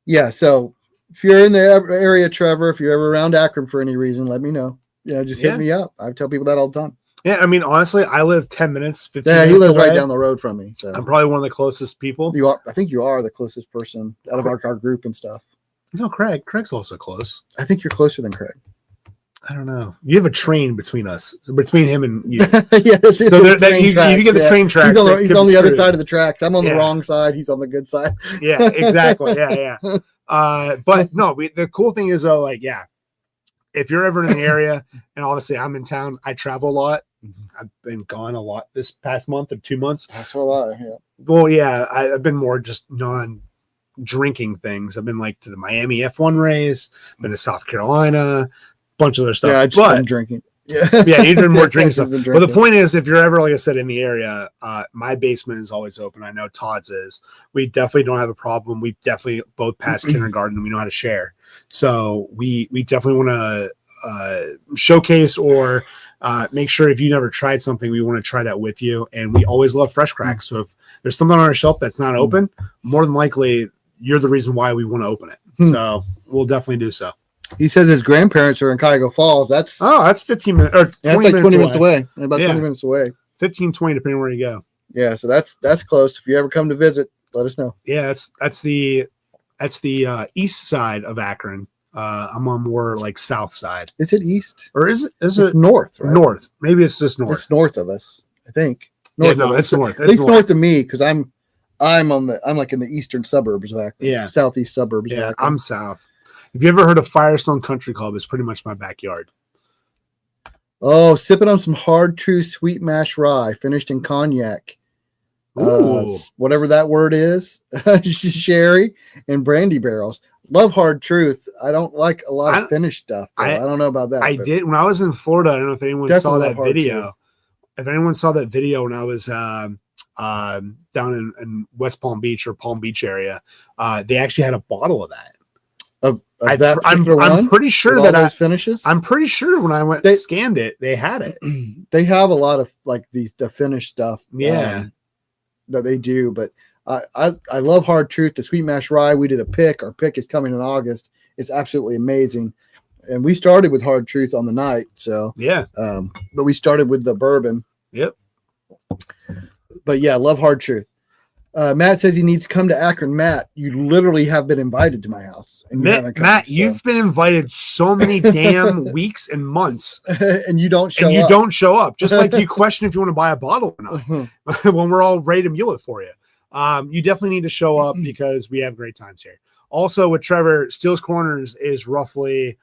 Yeah. So if you're in the area, Trevor, if you're ever around Akron for any reason, let me know. Just hit me up. I tell people that all the time. Yeah, I mean, honestly, I live 10 minutes, 15 minutes. Yeah, he lives away. right down the road from me. So I'm probably one of the closest people. You are. I think you are the closest person out of our group and stuff. No, Craig's also close. I think you're closer than Craig. I don't know. You have a train between us, so between him and you. Yeah, So you get the train tracks. He's on the other side of the tracks. I'm on the Yeah. wrong side. He's on the good side. Yeah, exactly. Yeah. But no, the cool thing is though, like, yeah, if you're ever in the area, and obviously I'm in town, I travel a lot. I've been gone a lot this past month or 2 months. That's a lot. Yeah. Well, yeah, I've been more just non-drinking things. I've been like to the Miami F1 race, been to South Carolina, bunch of other stuff. Yeah, I just been drinking. Yeah, yeah, you've been more drinking I've stuff. been But the drinking. point is, if you're ever, like I said, in the area, my basement is always open. I know Todd's is. We definitely don't have a problem. We definitely both passed kindergarten and we know how to share. So we definitely want to showcase or make sure if you never tried something, we want to try that with you. And we always love Freshcracks. So if there's something on our shelf that's not open, more than likely you're the reason why we want to open it. So we'll definitely do so. He says his grandparents are in Cuyahoga Falls. That's 15 minutes or 20 that's like 20 minutes away. away. About Yeah. 20 minutes away. 15, 20, depending on where you go. Yeah, so that's close. If you ever come to visit, let us know. Yeah, that's the east side of Akron. I'm on more like south side. Is it east? Or is it It's north, right? north? Maybe it's just north. It's north of us, I think. Yeah, North no, of us. it's north. At least north of me, because I'm like in the eastern suburbs of Akron. Yeah. Southeast suburbs. Yeah, of Akron. I'm south. Have you ever heard of Firestone Country Club? It's pretty much my backyard. Oh, sipping on some Hard Truth sweet mash rye, finished in cognac. Ooh. Whatever that word is, sherry and brandy barrels. Love Hard Truth. I don't like a lot of finished stuff. I don't know about that. I did when I was in Florida. I don't know if anyone saw that Hard video. Truth. If anyone saw that video when I was down in West Palm Beach or Palm Beach area, they actually had a bottle of that. I'm pretty sure that those finishes. I'm pretty sure when I went scanned it, they had it. They have a lot of like the finished stuff. Yeah. That they do, but I love Hard Truth. The sweet mash rye. We did a pick. Our pick is coming in August. It's absolutely amazing, and we started with Hard Truth on the night. So yeah, but we started with the bourbon. Yep. But yeah, love Hard Truth. Matt says he needs to come to Akron. Matt, you literally have been invited to my house. And you haven't come, Matt, you've been invited so many damn weeks and months. and you don't show up. And you don't show up. Just like you question if you want to buy a bottle or not when we're all ready to mule it for you. You definitely need to show up because we have great times here. Also with Trevor, Steele's Corners is roughly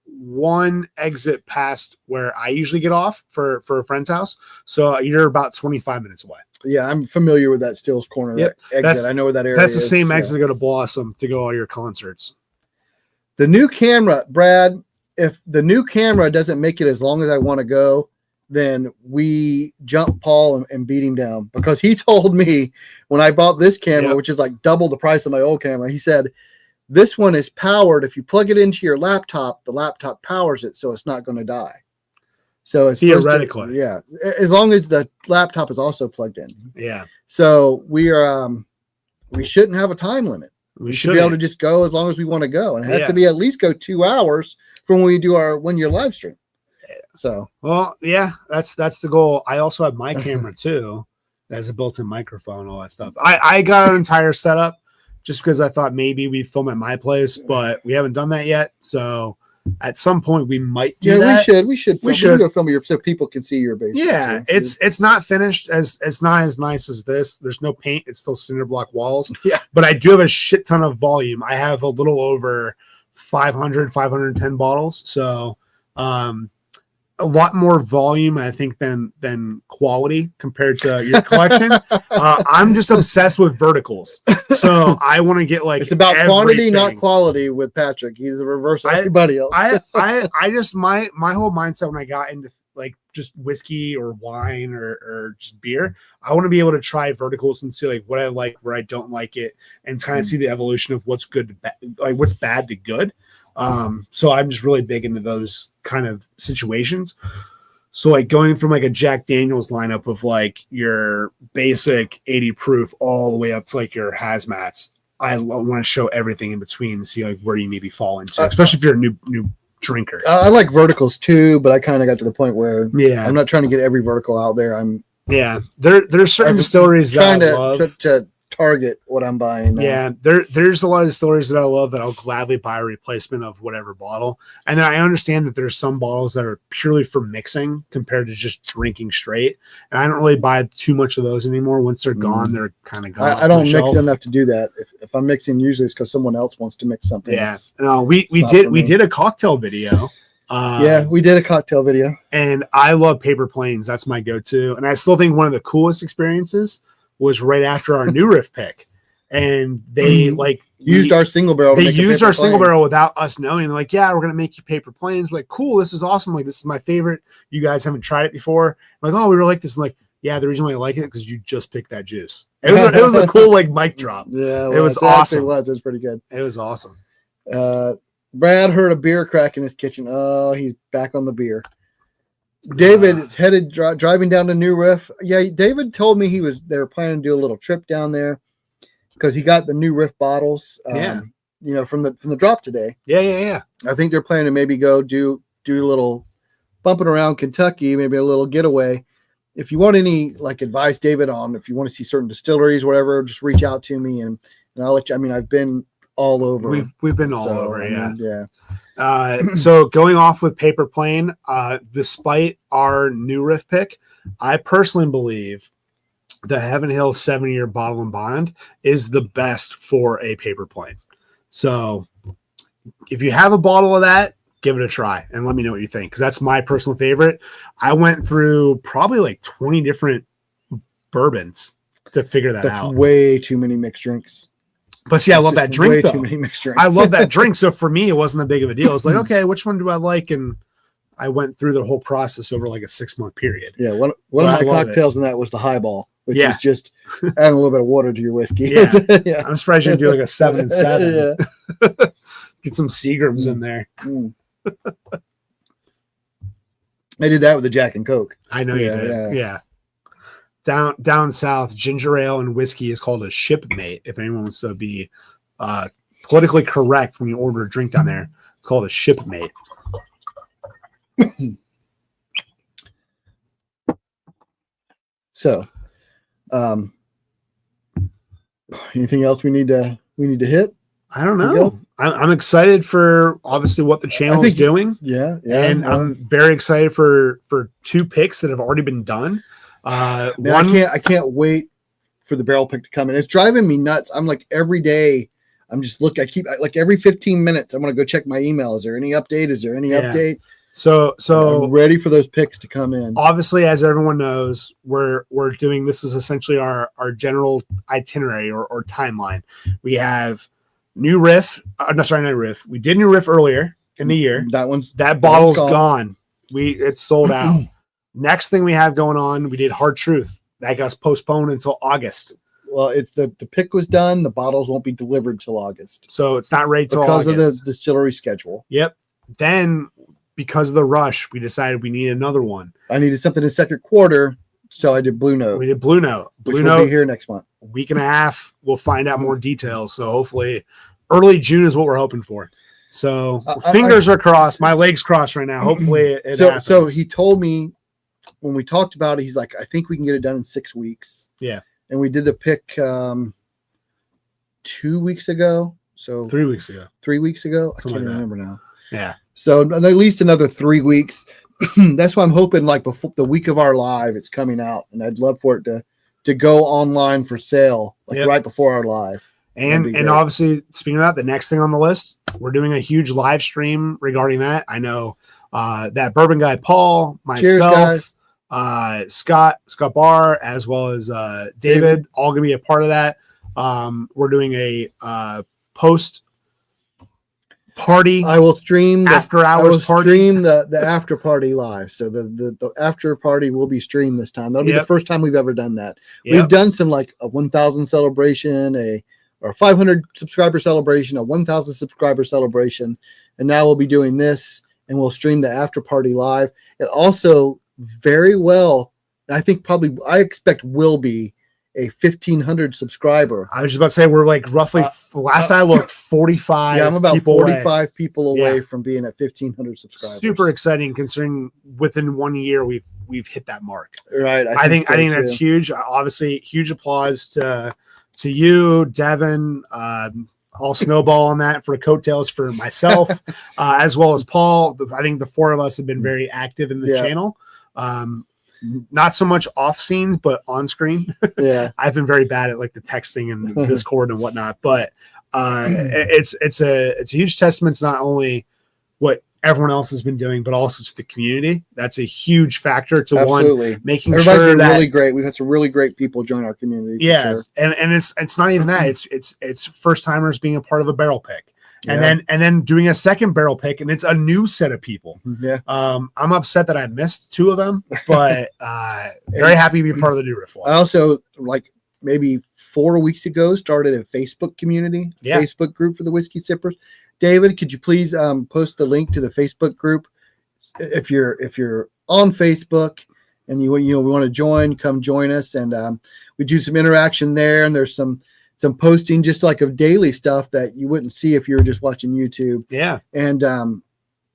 one exit past where I usually get off for a friend's house. So you're about 25 minutes away. Yeah, I'm familiar with that Steele's Corner exit. I know where that area is. That's the same exit to go to Blossom to go all your concerts. The new camera, Brad, if the new camera doesn't make it as long as I want to go, then we jump Paul and beat him down, because he told me when I bought this camera, which is like double the price of my old camera, he said, this one is powered. If you plug it into your laptop, the laptop powers it, so it's not going to die. So it's theoretically, as long as the laptop is also plugged in. Yeah. So we shouldn't have a time limit. We should be able to just go as long as we want to go, and it has to be at least go 2 hours from when we do our 1 year live stream. So well, yeah, that's the goal. I also have my camera too. That has a built-in microphone, all that stuff. I got an entire setup just because I thought maybe we film at my place, but we haven't done that yet. So at some point we might do that. We should go film your so people can see your basement. Yeah, it's not finished it's not as nice as this. There's no paint, it's still cinder block walls. Yeah. But I do have a shit ton of volume. I have a little over 510 bottles. So a lot more volume, I think, than quality compared to your collection. I'm just obsessed with verticals, so I want to get like it's about quantity, not quality. With Patrick, he's the reverse of everybody else. I just my whole mindset when I got into like just whiskey or wine or just beer, I want to be able to try verticals and see like what I like, where I don't like it, and kind of see the evolution of what's good to like what's bad to good. So I'm just really big into those kind of situations. So like going from like a Jack Daniels lineup of like your basic 80 proof all the way up to like your hazmats, I want to show everything in between and see like where you maybe fall into, especially if you're a new drinker. I like verticals too, but I kind of got to the point where I'm not trying to get every vertical out there. There's certain distilleries that I love. To Target what I'm buying now. Yeah, there's a lot of distilleries that I love that I'll gladly buy a replacement of whatever bottle. And then I understand that there's some bottles that are purely for mixing compared to just drinking straight. And I don't really buy too much of those anymore. Once they're gone, they're kind of gone. I don't mix enough to do that. If I'm mixing, usually it's because someone else wants to mix something. Yeah, no, we did a cocktail video. Yeah, we did a cocktail video, and I love paper planes. That's my go-to. And I still think one of the coolest experiences was right after our new riff pick, and they used our single barrel. They used our single barrel without us knowing. They're like, yeah, we're gonna make you paper planes. We're like, cool, this is awesome. Like, this is my favorite. You guys haven't tried it before. I'm like, oh, we really like this. I'm like, yeah, the reason why I like it because you just picked that juice. It was a cool mic drop. Yeah, it was awesome. It was pretty good. It was awesome. Brad heard a beer crack in his kitchen. Oh, he's back on the beer. David is headed driving down to New Riff. Yeah, David told me they were planning to do a little trip down there because he got the New Riff bottles. From the drop today. Yeah. I think they're planning to maybe go do a little bumping around Kentucky, maybe a little getaway. If you want any advice, David, on if you want to see certain distilleries, whatever, just reach out to me and I'll let you. I mean, I've been all over. We've been all over. Yeah. Yeah. So going off with paper plane, despite our new riff pick, I personally believe the Heaven Hill 7-year bottle and bond is the best for a paper plane. So if you have a bottle of that, give it a try and let me know what you think, because that's my personal favorite. I went through probably 20 different bourbons to figure that out. Way too many mixed drinks. But see, I love that drink, though. Too many mixed drinks. I love that drink. So for me, it wasn't that big of a deal. It's like, okay, which one do I like? And I went through the whole process over a 6-month period. Yeah, one of my cocktails in that was the highball, which is just adding a little bit of water to your whiskey. Yeah. Yeah. I'm surprised you didn't do a 7 and 7. Yeah. Get some Seagrams in there. I did that with the Jack and Coke. I know you did. Yeah. Down south, ginger ale and whiskey is called a shipmate. If anyone wants to be politically correct when you order a drink down there, it's called a shipmate. So, anything else we need to hit? I don't know. I'm excited for obviously what the channel is doing. Yeah. And I'm very excited for 2 picks that have already been done. I can't wait for the barrel pick to come in. It's driving me nuts. I'm every day I'm just looking. I keep every 15 minutes I'm going to go check my email. Is there any update? Is there any update? So I'm ready for those picks to come in. Obviously, as everyone knows, we're doing this is essentially our general itinerary or timeline. We have new riff. Not riff. We did new riff earlier in the year. That bottle's gone. It's sold out. Next thing we have going on, we did Hard Truth. That got postponed until August. Well, it's the pick was done. The bottles won't be delivered till August. So it's not ready till August. Because of the distillery schedule. Yep. Then, because of the rush, we decided we need another one. I needed something in second quarter, so I did Blue Note. We did Blue Note. Which will be here next month. A week and a half. We'll find out more details. So hopefully early June is what we're hoping for. So fingers are crossed. My legs crossed right now. Hopefully it happens. So he told me when we talked about it, he's like, I think we can get it done in 6 weeks. Yeah. And we did the pick 2 weeks ago. So 3 weeks ago. 3 weeks ago. Something I can't remember now. Yeah. So at least another 3 weeks. That's why I'm hoping before the week of our live, it's coming out. And I'd love for it to go online for sale right before our live. And obviously, speaking of that, the next thing on the list, we're doing a huge live stream regarding that. I know that Bourbon Guy Paul, myself, Scott Barr, as well as David, all gonna be a part of that. We're doing a post party. I will stream after hours party. Stream the after party live. So the after party will be streamed this time. That'll be the first time we've ever done that. We've done some a 1,000 celebration, or 500 subscriber celebration, a 1,000 subscriber celebration, and now we'll be doing this, and we'll stream the after party live. It also very well, I expect will be a 1,500 subscriber. I was just about to say we're roughly last I looked 45. Yeah, I'm about 45 people away from being at 1,500 subscribers. Super exciting considering within 1 year we've hit that mark. Right. I think that's huge. Obviously, huge applause to to you, Devin, all snowball on that for coattails for myself, as well as Paul. I think the four of us have been very active in the channel. Not so much off scenes, but on screen. Yeah. I've been very bad at like the texting and Discord and whatnot, but it's a huge testament to not only what everyone else has been doing, but also to the community. That's a huge factor to one, making Everybody's sure been that really great. We've had some really great people join our community. yeah, for sure. and it's not even that. It's first timers being a part of a barrel pick. Yeah. And then doing a second barrel pick, and it's a new set of people. Yeah. I'm upset that I missed two of them, but very happy to be part of the new riff. I also, like maybe 4 weeks ago, started a Facebook community, Facebook group for the Whiskey Sippers. David, could you please post the link to the Facebook group if you're on Facebook and we want to join, come join us, and we do some interaction there, and there's some posting just like of daily stuff that you wouldn't see if you were just watching YouTube. Yeah. And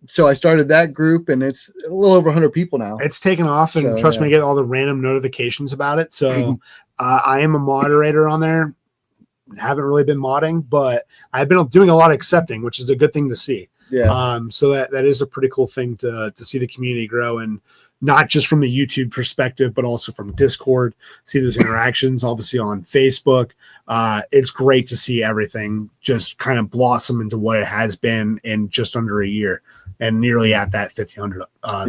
so I started that group, and it's a little over 100 people now. It's taken off, and trust me, I get all the random notifications about it. So I am a moderator on there. Haven't really been modding, but I've been doing a lot of accepting, which is a good thing to see. Yeah. So that is a pretty cool thing to see the community grow, and not just from the YouTube perspective, but also from Discord, see those interactions, obviously on Facebook. It's great to see everything just kind of blossom into what it has been in just under a year, and nearly at that 1,500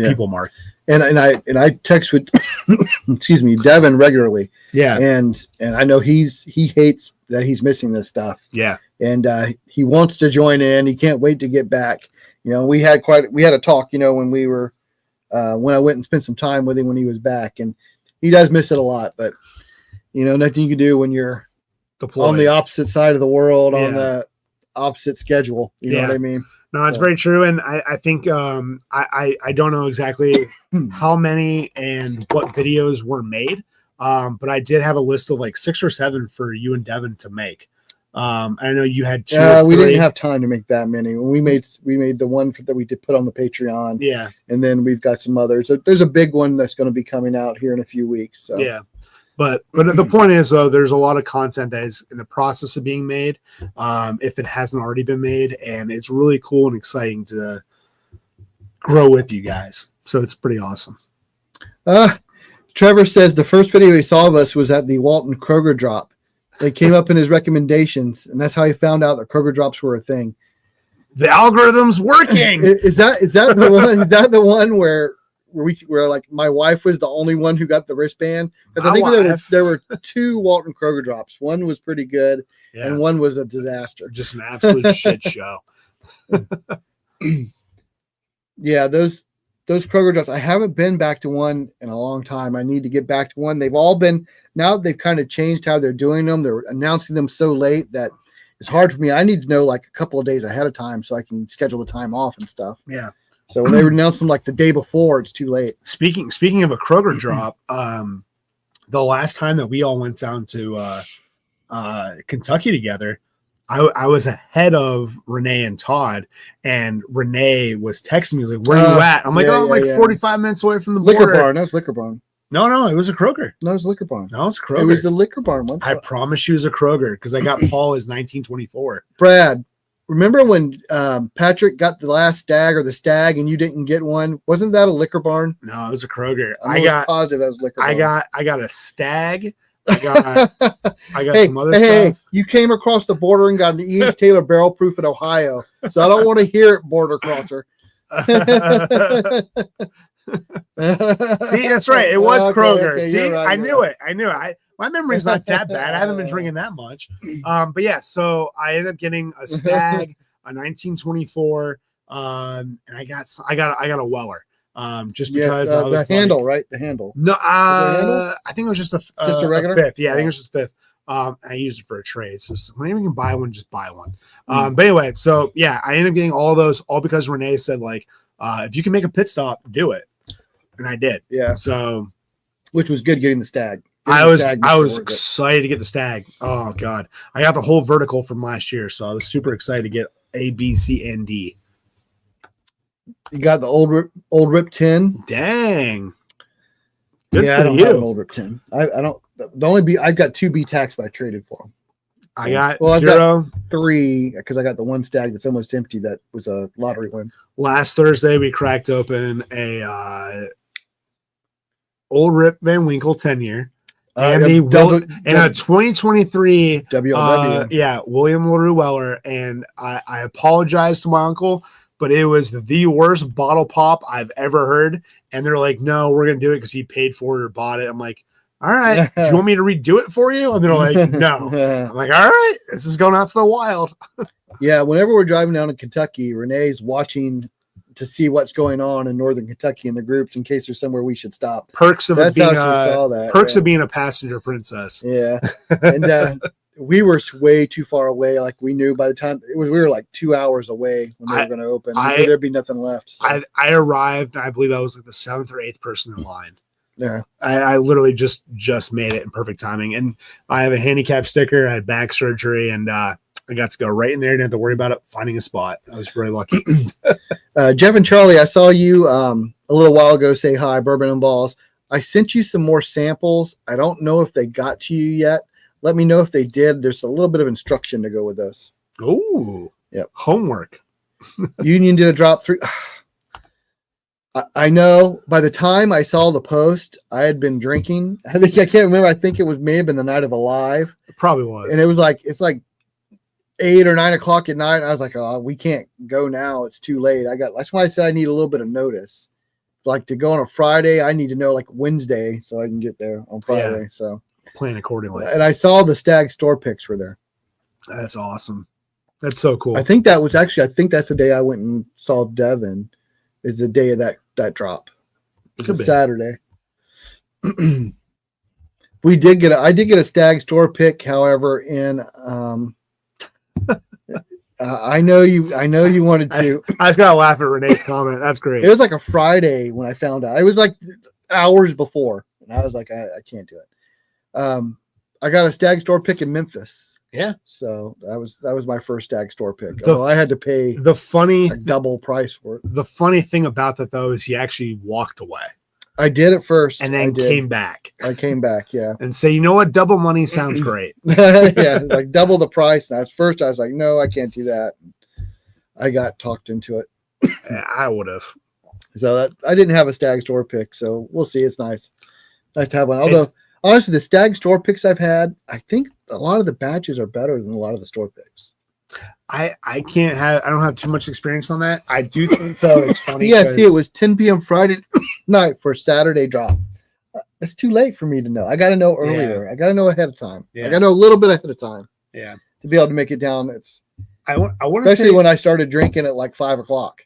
people mark. And I text with excuse me, Devin regularly. Yeah. And I know he hates that he's missing this stuff. Yeah. And he wants to join in. He can't wait to get back. We had a talk, when we were when I went and spent some time with him when he was back, and he does miss it a lot, but nothing you can do when you're deployed on the opposite side of the world, on the opposite schedule. You know what I mean? No, it's very true. And I think I don't know exactly how many and what videos were made. But I did have a list of like 6 or 7 for you and Devin to make. I know you had 2 or 3. We didn't have time to make that many. We made the one that we did put on the Patreon. Yeah. And then we've got some others. There's a big one that's going to be coming out here in a few weeks. So. Yeah. But the point is, though, there's a lot of content that is in the process of being made, if it hasn't already been made, and it's really cool and exciting to grow with you guys. So it's pretty awesome. Trevor says the first video he saw of us was at the Walton Kroger drop. They came up in his recommendations, and that's how he found out that Kroger drops were a thing. The algorithm's working. Is that the one? Is that the one where like my wife was the only one who got the wristband? Because I think there were 2 Walton Kroger drops. One was pretty good, and one was a disaster. Just an absolute shit show. Yeah, those Kroger drops. I haven't been back to one in a long time. I need to get back to one. They've all been, now they've kind of changed how they're doing them. They're announcing them so late that it's hard for me. I need to know like a couple of days ahead of time so I can schedule the time off and stuff. Yeah. So when they announce them like the day before, it's too late. Speaking of a Kroger drop, the last time that we all went down to Kentucky together, I was ahead of Renee and Todd, and Renee was texting me, like, "Where are you at?" I'm like, "I'm like 45 minutes away from the border." Liquor Barn. That was Liquor Barn. No, it was a Kroger. No, it was Liquor Barn. No, it's Kroger. It was the Liquor Barn one. I promise you, it was a Kroger because I got Paul his 1924. Brad, remember when Patrick got the last stag or the stag and you didn't get one? Wasn't that a Liquor Barn? No, it was a Kroger. I got positive that was Liquor Barn. I got a stag. I got some other stuff. Hey, you came across the border and got an E.H. Taylor barrel proof in Ohio. So I don't want to hear it, border crosser. See, that's right. It was Kroger. Okay, See, right, I knew it. My memory's not that bad. I haven't been drinking that much. But yeah, so I ended up getting a stag, a 1924, and I got a Weller. Just because the handle, right? The handle. No, I think it was just a regular fifth. Yeah, I think it was just fifth. I used it for a trade. So whenever you can buy one, just buy one. But anyway, so yeah, I ended up getting all those, all because Renee said, like, if you can make a pit stop, do it. And I did. Yeah. So, which was good getting the stag. I was excited to get the stag. Oh God, I got the whole vertical from last year, so I was super excited to get A, B, C, and D. You got the old Rip 10. Dang. Good I don't have an old Rip 10. I don't. The only I've got 2 B tax, but I traded for them. I got Well, I've 0. 3 because I got the one stag that's almost empty. That was a lottery win. Last Thursday, we cracked open a old Rip Van Winkle 10-year. And a 2023 WLW. William LaRue Weller. And I apologize to my uncle, but it was the worst bottle pop I've ever heard. And they're like, no, we're going to do it because he paid for it or bought it. I'm like, all right, do you want me to redo it for you? And they're like, no. I'm like, all right, this is going out to the wild. Yeah, whenever we're driving down to Kentucky, Renee's watching to see what's going on in Northern Kentucky in the groups in case there's somewhere we should stop. Perks of That's being how she saw that. Perks of being a passenger princess. Yeah. And we were way too far away. Like we knew by the time we were like 2 hours away when they were going to open. We knew there'd be nothing left. So. I arrived, I believe I was like the 7th or 8th person in line. Yeah. I literally just made it in perfect timing. And I have a handicap sticker, I had back surgery, and I got to go right in there. Didn't have to worry about it finding a spot. I was really lucky. Jeff and Charlie, I saw you a little while ago say hi, Bourbon and Balls. I sent you some more samples. I don't know if they got to you yet. Let me know if they did. There's a little bit of instruction to go with those. Oh, yep. Homework. Union did a drop 3. I know by the time I saw the post, I had been drinking. I can't remember. I think it may have been the night of Alive. It probably was. And it was like, it's like 8 or 9 o'clock at night. And I was like, oh, we can't go now. It's too late. That's why I said I need a little bit of notice. Like to go on a Friday, I need to know like Wednesday so I can get there on Friday. Yeah. So plan accordingly. And I saw the Stag store pics were there. That's awesome. That's so cool. I think that's the day I went and saw Devin is the day of that drop. It's a Saturday. I did get a Stag store pick, however, in I know you wanted to. I was gonna laugh at Renee's comment. That's great. It was like a Friday when I found out. It was like hours before, and I was like, I can't do it. I got a Stag store pick in Memphis. Yeah. So that was my first Stag store pick. I had to pay double price for it. The funny thing about that though is he actually walked away. I did at first. And then came back. I came back, yeah. And say, you know what? Double money sounds great. Yeah, it's like double the price. And at first I was like, no, I can't do that. I got talked into it. I would have. So I didn't have a Stag store pick, so we'll see. It's nice. Nice to have one. Although honestly, the Stag store picks I've had, I think a lot of the batches are better than a lot of the store picks. I don't have too much experience on that. I do think so. It's funny. Yeah, see, it was 10 p.m. Friday night for Saturday drop. It's too late for me to know. I got to know earlier. Yeah. I got to know ahead of time. Yeah. I got to know a little bit ahead of time. Yeah. To be able to make it down. I want especially when I started drinking at like 5 o'clock.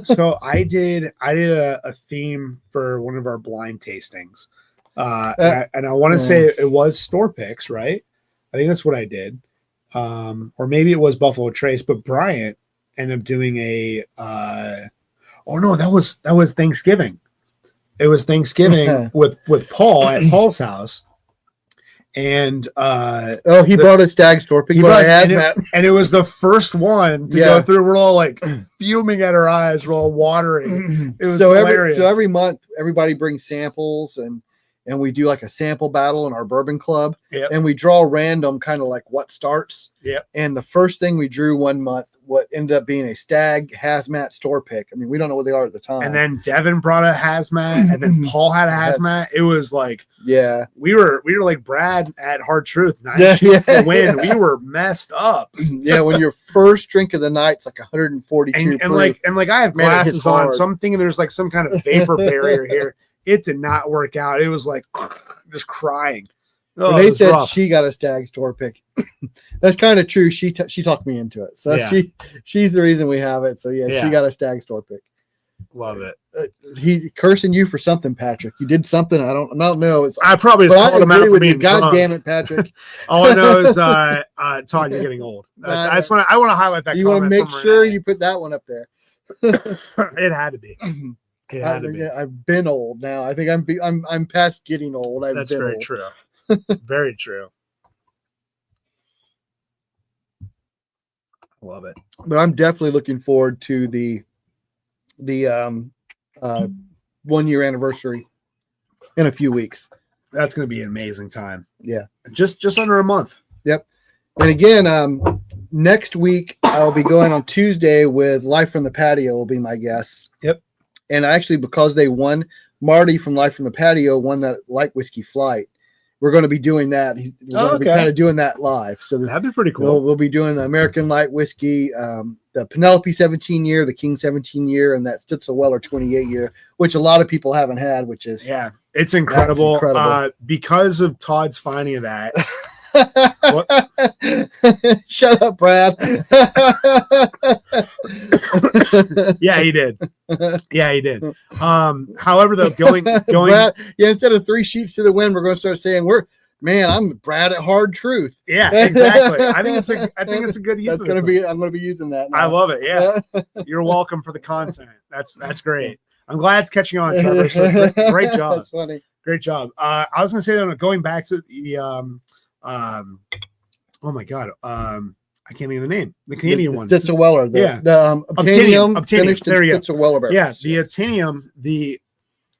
So I did a theme for one of our blind tastings. And I want to say it was store picks, right? I think that's what I did. Or maybe it was Buffalo Trace, but Bryant ended up doing that was Thanksgiving. It was Thanksgiving with Paul at Paul's house. And he brought a Stag store pick. And it was the first one to go through. We're all like fuming at our eyes, we're all watering. It was hilarious. Every month everybody brings samples and we do like a sample battle in our bourbon club. Yep. And we draw random kind of like what starts. Yep. And the first thing we drew one month, what ended up being a Stag hazmat store pick. I mean, we don't know what they are at the time. And then Devin brought a hazmat, and then Paul had a hazmat. It was like, we were like Brad at Hard Truth. 9 shoots to win. We were messed up. Yeah, when your first drink of the night's like 142 and like I have glasses on, so I'm thinking there's like some kind of vapor barrier here. It did not work out. It was like just crying. They said rough. She got a Stag store pick. That's kind of true. She talked me into it. So she's the reason we have it. So she got a Stag store pick. Love it. He cursing you for something, Patrick. You did something. I don't know. I probably just called him out for being God drunk. Damn it, Patrick. All I know is Todd, you're getting old. I want to highlight that. You want to make sure you put that one up there. It had to be. It had to be. I've been old now. I think I'm past getting old. That's very old. True. Very true. Love it. But I'm definitely looking forward to the 1 year anniversary in a few weeks. That's going to be an amazing time. Yeah. Just under a month. Yep. And again, next week I'll be going on Tuesday with Live from the Patio will be my guess. Yep. And actually, because they won, Marty from Live from the Patio won that light whiskey flight. We're going to be doing that. We're going to be kind of doing that live. So that'd be pretty cool. We'll be doing the American light whiskey, the Penelope 17 year, the King 17 year, and that Stitzel-Weller 28 year, which a lot of people haven't had, which is it's incredible. Because of Todd's finding of that. Shut up, Brad. Yeah, he did. However, though, going Brad, instead of 3 sheets to the wind, we're going to start saying I'm Brad at Hard Truth. Yeah, exactly. I think it's a good use. I'm going to be using that now. I love it. Yeah. You're welcome for the content. That's great. I'm glad it's catching on, Trevor. So great job. That's funny. Great job. I was going to say that going back to the oh my god, I can't think of the name. The Canadian one. Stitzel-Weller. The Obtainium finished there you go. Stitzel-Weller barrels. Yeah, the Obtainium.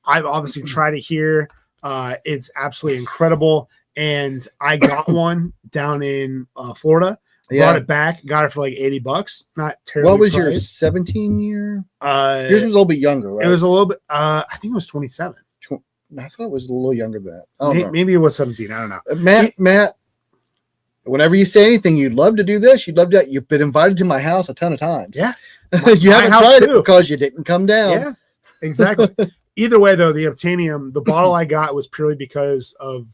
I've obviously tried it here. It's absolutely incredible, and I got one down in Florida. Brought it back. Got it for like $80. Not terrible. What was your 17 year? Yours was a little bit younger, right? It was a little bit. I think it was 27. I thought it was a little younger than that. Maybe it was 17. I don't know. Matt, whenever you say anything, you'd love to do this. You'd love that. You've been invited to my house a ton of times. Yeah. You haven't tried it because you didn't come down. Yeah, exactly. Either way, though, the Obtainium, the bottle I got was purely because of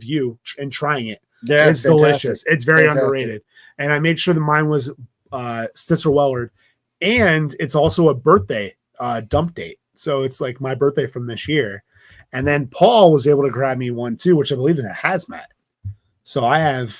you and trying it. Yeah, it's delicious. It's very underrated. And I made sure that mine was Stitzel-Weller, and it's also a birthday dump date. So it's like my birthday from this year. And then Paul was able to grab me one too, which I believe is a hazmat. So I have,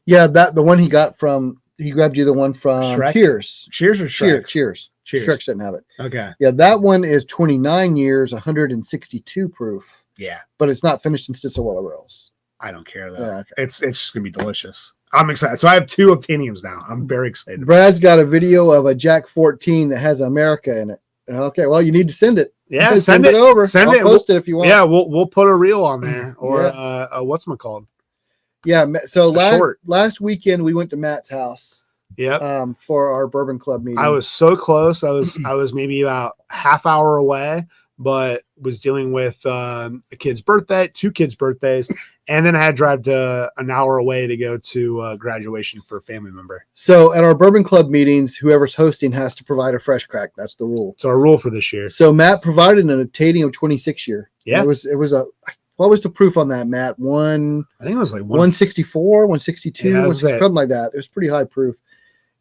the one he grabbed you the one from Shrek? Cheers. Cheers or Shrek? Cheers. Shrek didn't have it. Okay. Yeah, that one is 29 years, 162 proof. Yeah, but it's not finished in Stitzel-Weller barrels. I don't care though. Yeah, okay. It's just gonna be delicious. I'm excited. So I have 2 Obtainiums now. I'm very excited. Brad's got a video of a Jack 14 that has America in it. Okay, well, you need to send it. Yeah, send it over. Send it. Post it if you want. Yeah, we'll put a reel on there or what's-it-called. Yeah, so last weekend we went to Matt's house. Yeah. For our bourbon club meeting. I was so close. I was maybe about half hour away, but was dealing with a kid's birthday, 2 kids' birthdays, and then I had to drive to an hour away to go to graduation for a family member. So at our bourbon club meetings, whoever's hosting has to provide a fresh crack. That's the rule. It's our rule for this year. So Matt provided an Obtainium 26 year. Yeah. It was what was the proof on that, Matt? I think it was like 164, 162, yeah, something like that. It was pretty high proof.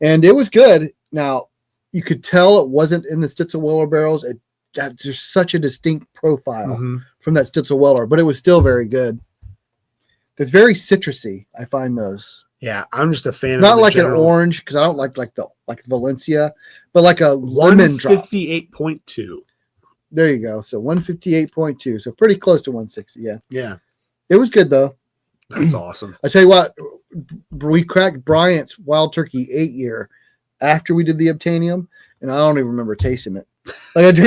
And it was good. Now, you could tell it wasn't in the Stitzel-Weller barrels. There's such a distinct profile from that Stitzel-Weller, but it was still very good. It's very citrusy. I find those. Yeah, I'm just a fan. Not like an orange, because I don't like Valencia, but like a lemon drop. 158.2. There you go. So 158.2. So pretty close to 160. Yeah. Yeah. It was good though. That's awesome. I tell you what, we cracked Bryant's Wild Turkey 8 year after we did the Obtainium, and I don't even remember tasting it. Like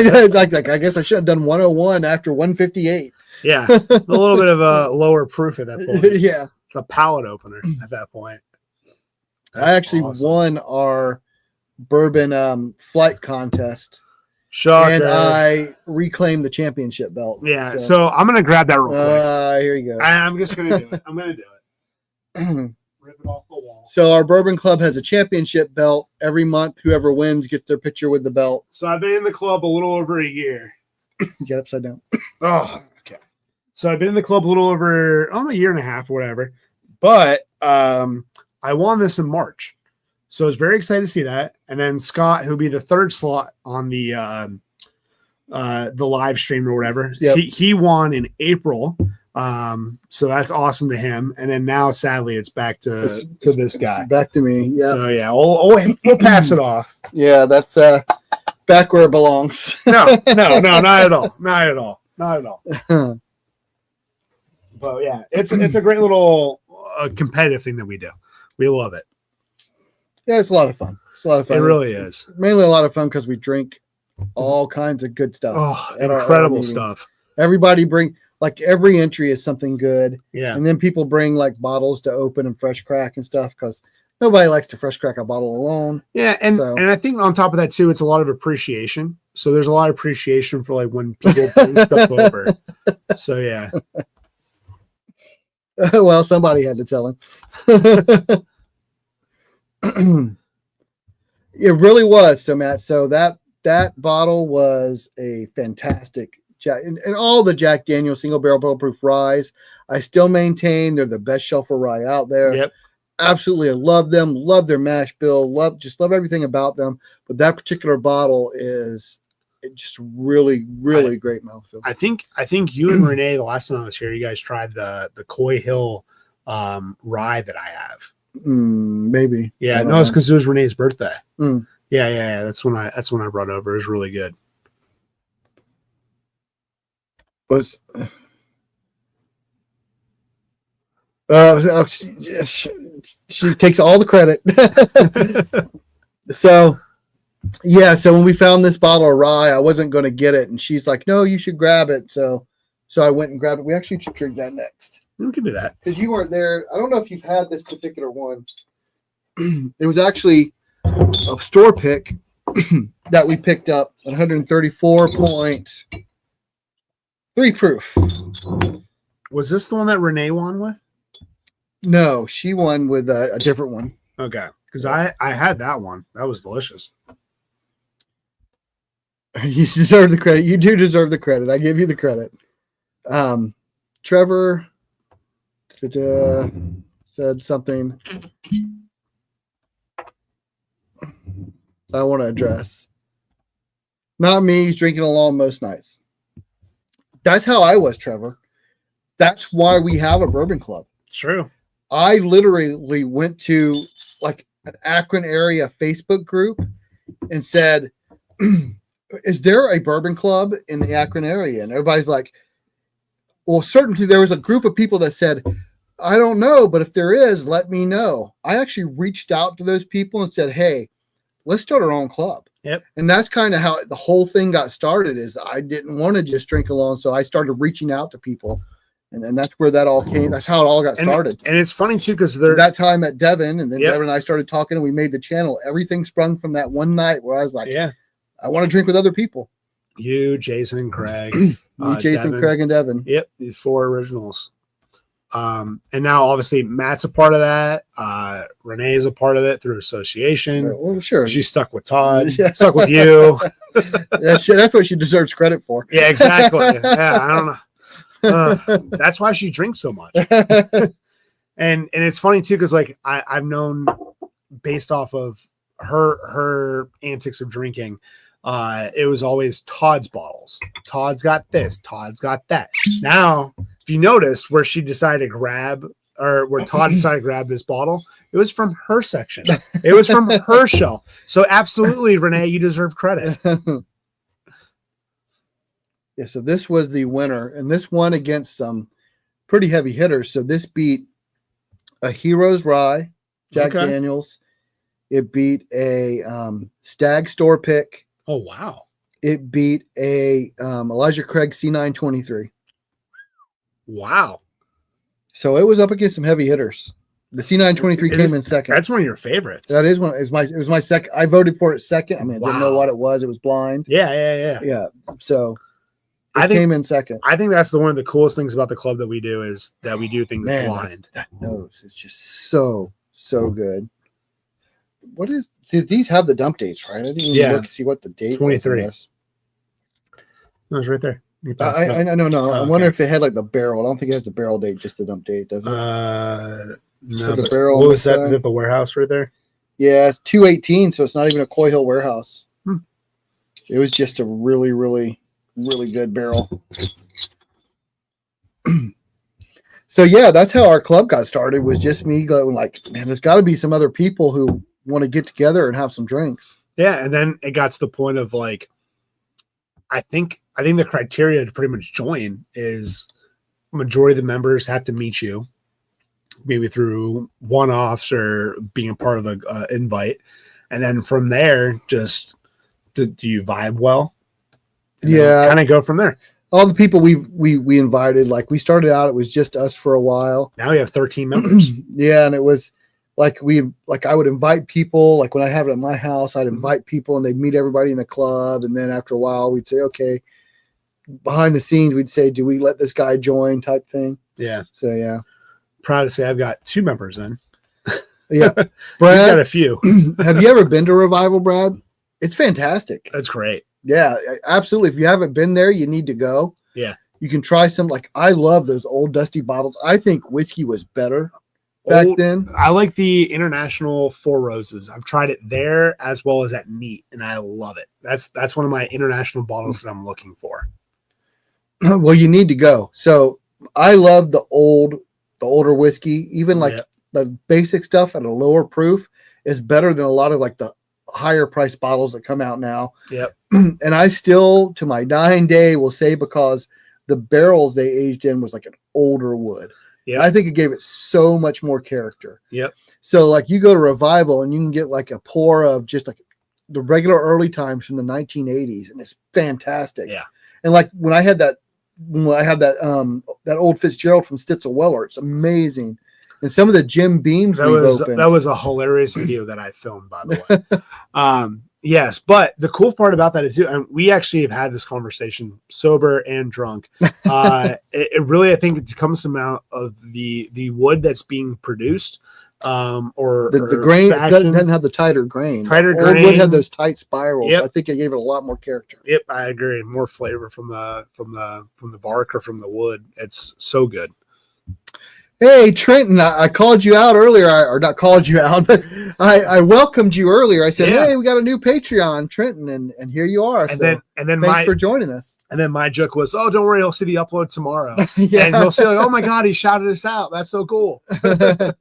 I guess I should have done 101 after 158. Yeah, a little bit of a lower proof at that point. Yeah, the palate opener at that point. That's I actually won our bourbon flight contest. Shocker. And I reclaimed the championship belt. Yeah, so I'm gonna grab that real quick. Here you go. I'm just gonna do it. I'm gonna do it. Rip it off the wall. So our bourbon club has a championship belt. Every month, whoever wins gets their picture with the belt. So I've been in the club a little over a year. Get upside down. Oh, okay. So I've been in the club a little over a year and a half, or whatever. But I won this in March. So I was very excited to see that. And then Scott, who'll be the 3rd slot on the live stream or whatever, he won in April. So that's awesome to him. And then now, sadly, it's back to this guy. Back to me. Yeah. So yeah, we'll pass it off. Yeah, that's back where it belongs. No, not at all. Not at all. Not at all. But yeah, it's a great little competitive thing that we do. We love it. Yeah, it's a lot of fun. It's a lot of fun. It really is. Mainly a lot of fun because we drink all kinds of good stuff. Oh, incredible stuff. Everybody like every entry is something good. Yeah. And then people bring like bottles to open and fresh crack and stuff because nobody likes to fresh crack a bottle alone. Yeah, and So- I think on top of that too, it's a lot of appreciation. So there's a lot of appreciation for like when people bring stuff over. So yeah. Well, somebody had to tell him. It really was. So Matt, so that bottle was a fantastic Jack, and all the Jack Daniel's single barrel bulletproof ryes. I still maintain they're the best shelfer rye out there. Yep. Absolutely, I love them. Love their mash bill. Love everything about them. But that particular bottle is just really great mouthfeel. I think you and Renee, the last time I was here, you guys tried the Coy Hill rye that I have. Maybe. Yeah, no, it's because it was Renee's birthday. Mm. Yeah. That's when I brought over. It was really good. Was she takes all the credit. So when we found this bottle of rye, I wasn't going to get it, and she's like, "No, you should grab it." So I went and grabbed it. We actually should drink that next We can do that because you weren't there. I don't know if you've had this particular one. It was actually a store pick that we picked up, 134.3 proof. Was this the one that Renee won with? No, she won with a different one. Okay, because I had that one. That was delicious. You deserve the credit. You do deserve the credit. I give you the credit. Trevor said something I want to address. Not me. He's drinking alone most nights. That's how I was, Trevor. That's why we have a bourbon club. True. I literally went to like an Akron area Facebook group and said, "Is there a bourbon club in the Akron area?" And everybody's like, "Well, certainly." There was a group of people that said, "I don't know, but if there is, let me know." I actually reached out to those people and said, "Hey, let's start our own club." Yep. And that's kind of how the whole thing got started. Is I didn't want to just drink alone, so I started reaching out to people. And that's where that all came. That's how it all got started. And it's funny too, because that's how I met Devin, and then Yep. Devin and I started talking, and we made the channel. Everything sprung from that one night where I was like, yeah, I want to drink with other people. you, Jason, Craig, Jason, Devin. Craig, and Devin. Yep, these 4 originals. And now obviously Matt's a part of that. Renee is a part of it through association. Well, sure. She's stuck with Todd, Yeah. stuck with you. That's what she deserves credit for. Yeah, exactly. Yeah, I don't know. That's why she drinks so much. And it's funny too, because like I've known based off of her antics of drinking, it was always Todd's bottles. Todd's got this, Todd's got that. Now, if you notice where she decided to grab, or where Todd decided to grab this bottle, it was from her section. It was from her shelf. So absolutely, Renee, you deserve credit. Yeah, so this was the winner, and this won against some pretty heavy hitters. So this beat a Heroes Rye, Jack Okay. Daniels. It beat a Stag Store Pick. Oh wow! It beat a Elijah Craig C923. Wow. So it was up against some heavy hitters. The C923 came in second. That's one of your favorites. That is one. It was my second. I voted for it second. I mean, I didn't know Wow. what it was. It was blind. Yeah. Yeah. So I it think- came in second. I think that's one of the coolest things about the club that we do is that we do things Man, blind. that nose is just so good. What is? Did these have the dump dates right? I didn't even Yeah. look to see what the date 23. was. No, it's right there. You passed I it up. no. I Oh, wonder okay. if it had like the barrel. I don't think it has the barrel date, just the dump date, does it? No. the but barrel what on was the that? side? Is that the warehouse right there? Yeah, it's 218, so it's not even a Coy Hill warehouse. Hmm. It was just a really good barrel. So yeah, that's how our club got started. Was just me going like, man, there's got to be some other people who want to get together and have some drinks. Yeah, and then it got to the point of like, I think the criteria to pretty much join is majority of the members have to meet you, maybe through one-offs or being a part of the invite, and then from there, just do you vibe well? Yeah. kind of go from there. all the people we invited, like we started out, it was just us for a while. Now we have 13 members. Yeah, and it was like I would invite people, like when I have it at my house, I'd invite people and they'd meet everybody in the club, and then after a while we'd say, okay, behind the scenes we'd say, do we let this guy join type thing. Yeah. So yeah. Proud to say I've got 2 members in. Yeah. Brad, Brad, got a few. have you ever been to Revival, Brad? It's fantastic. That's great. Yeah, absolutely. If you haven't been there, you need to go. Yeah. You can try some, like I love those old dusty bottles. I think whiskey was better back then. I like the International Four Roses. I've tried it there as well as at Neat, and I love it. That's one of my international bottles that I'm looking for. Well, you need to go. So I love the older whiskey, even like the basic stuff at a lower proof is better than a lot of like the higher price bottles that come out now. Yep. And I still, to my dying day, will say because the barrels they aged in was like an older wood. Yeah. I think it gave it so much more character. Yep. So like you go to Revival and you can get like a pour of just like the regular early times from the 1980s, and it's fantastic. Yeah. And like when I had that old Fitzgerald from Stitzel Weller, it's amazing. And some of the Jim Beams that was a hilarious video that I filmed, by the way. Yes, but the cool part about that is too, and we actually have had this conversation sober and drunk. It really, I think, it comes out of the wood that's being produced, or the grain doesn't have the tighter grain. Tighter Old grain wood had those tight spirals. Yep. I think it gave it a lot more character. Yep, I agree. More flavor from the bark or from the wood. It's so good. Hey, Trenton, I called you out earlier, or not called you out, but I welcomed you earlier. I said, hey, we got a new Patreon, Trenton, and here you are. And then thanks for joining us. And then my joke was, oh, don't worry, he'll see the upload tomorrow. Yeah. And he'll see like, oh my God, he shouted us out. That's so cool. Yeah,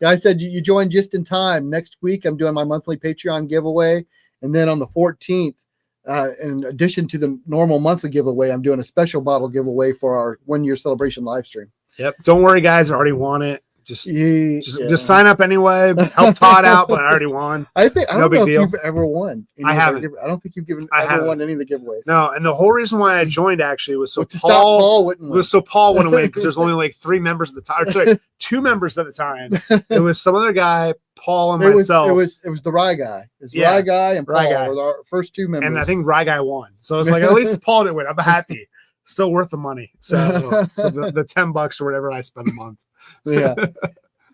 I said you joined just in time. Next week, I'm doing my monthly Patreon giveaway. And then on the 14th, in addition to the normal monthly giveaway, I'm doing a special bottle giveaway for our 1-year celebration live stream. Yep. Don't worry, guys. I already won it. Just sign up anyway. Help Todd out, but I already won. I don't know if you've ever won. I haven't. I don't think you've ever won any of the giveaways. No, and the whole reason why I joined actually was so Paul wouldn't win. Paul wouldn't win because there's only like 3 members at the time. Sorry, 2 members at the time. It was some other guy, Paul, and myself. It was the Rye guy. Rye guy and Paul were our first 2 members. And I think Rye guy won. So it's like at least Paul didn't win. I'm happy. Still worth the money. So the $10 or whatever I spend a month.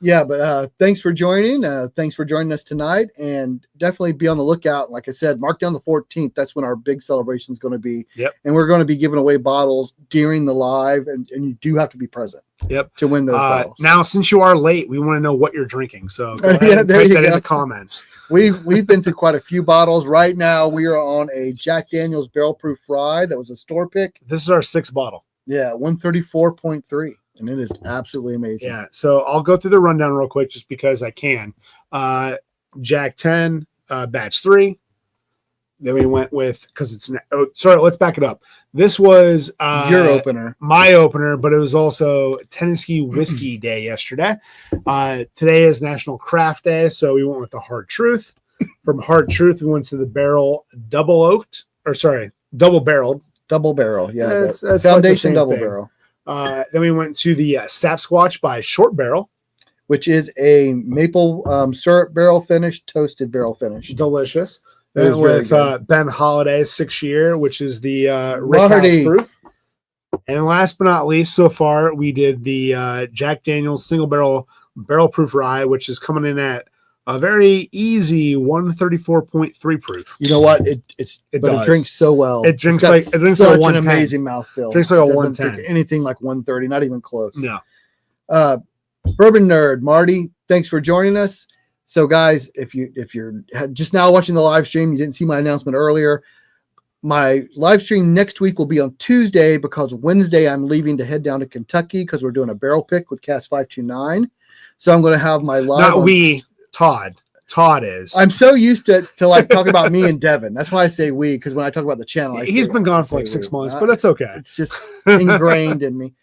Yeah, but thanks for joining. Thanks for joining us tonight, and definitely be on the lookout. Like I said, mark down the 14th. That's when our big celebration is going to be. Yep. And we're going to be giving away bottles during the live, and you do have to be present. Yep. To win those bottles. Now, since you are late, we want to know what you're drinking. So go ahead and type that in the comments. We've been through quite a few bottles. Right now, we are on a Jack Daniel's Barrel Proof Rye. That was a store pick. This is our 6th bottle. Yeah, 134.3. And it is absolutely amazing. Yeah. So I'll go through the rundown real quick just because I can. Jack 10, batch 3. Then we went with, because it's, let's back it up. This was your opener. My opener, but it was also Tennessee Whiskey Day yesterday. Today is National Craft Day, so we went with the Hard Truth. From Hard Truth, we went to the double barreled. Double barrel, yeah. That's Foundation like double thing. barrel. Then we went to the Sapsquatch by Short Barrel, which is a maple syrup barrel finish, toasted barrel finish. Delicious. Then with Ben Holliday's 6-year, which is the Rick House proof. And last but not least, so far, we did the Jack Daniel's single barrel proof rye, which is coming in at a very easy 134.3 proof. You know what? It drinks so well. It drinks like a 110. An amazing mouthfeel. Drinks like a 110. Anything like 130, not even close. No. Bourbon Nerd, Marty, thanks for joining us. So guys, if you're just now watching the live stream, you didn't see my announcement earlier. My live stream next week will be on Tuesday because Wednesday I'm leaving to head down to Kentucky because we're doing a barrel pick with CASK 529. So I'm going to have my live. Todd is. I'm so used to like talking about me and Devin. That's why I say we, because when I talk about the channel, he's been gone for like 6 months, but that's okay. It's just ingrained in me.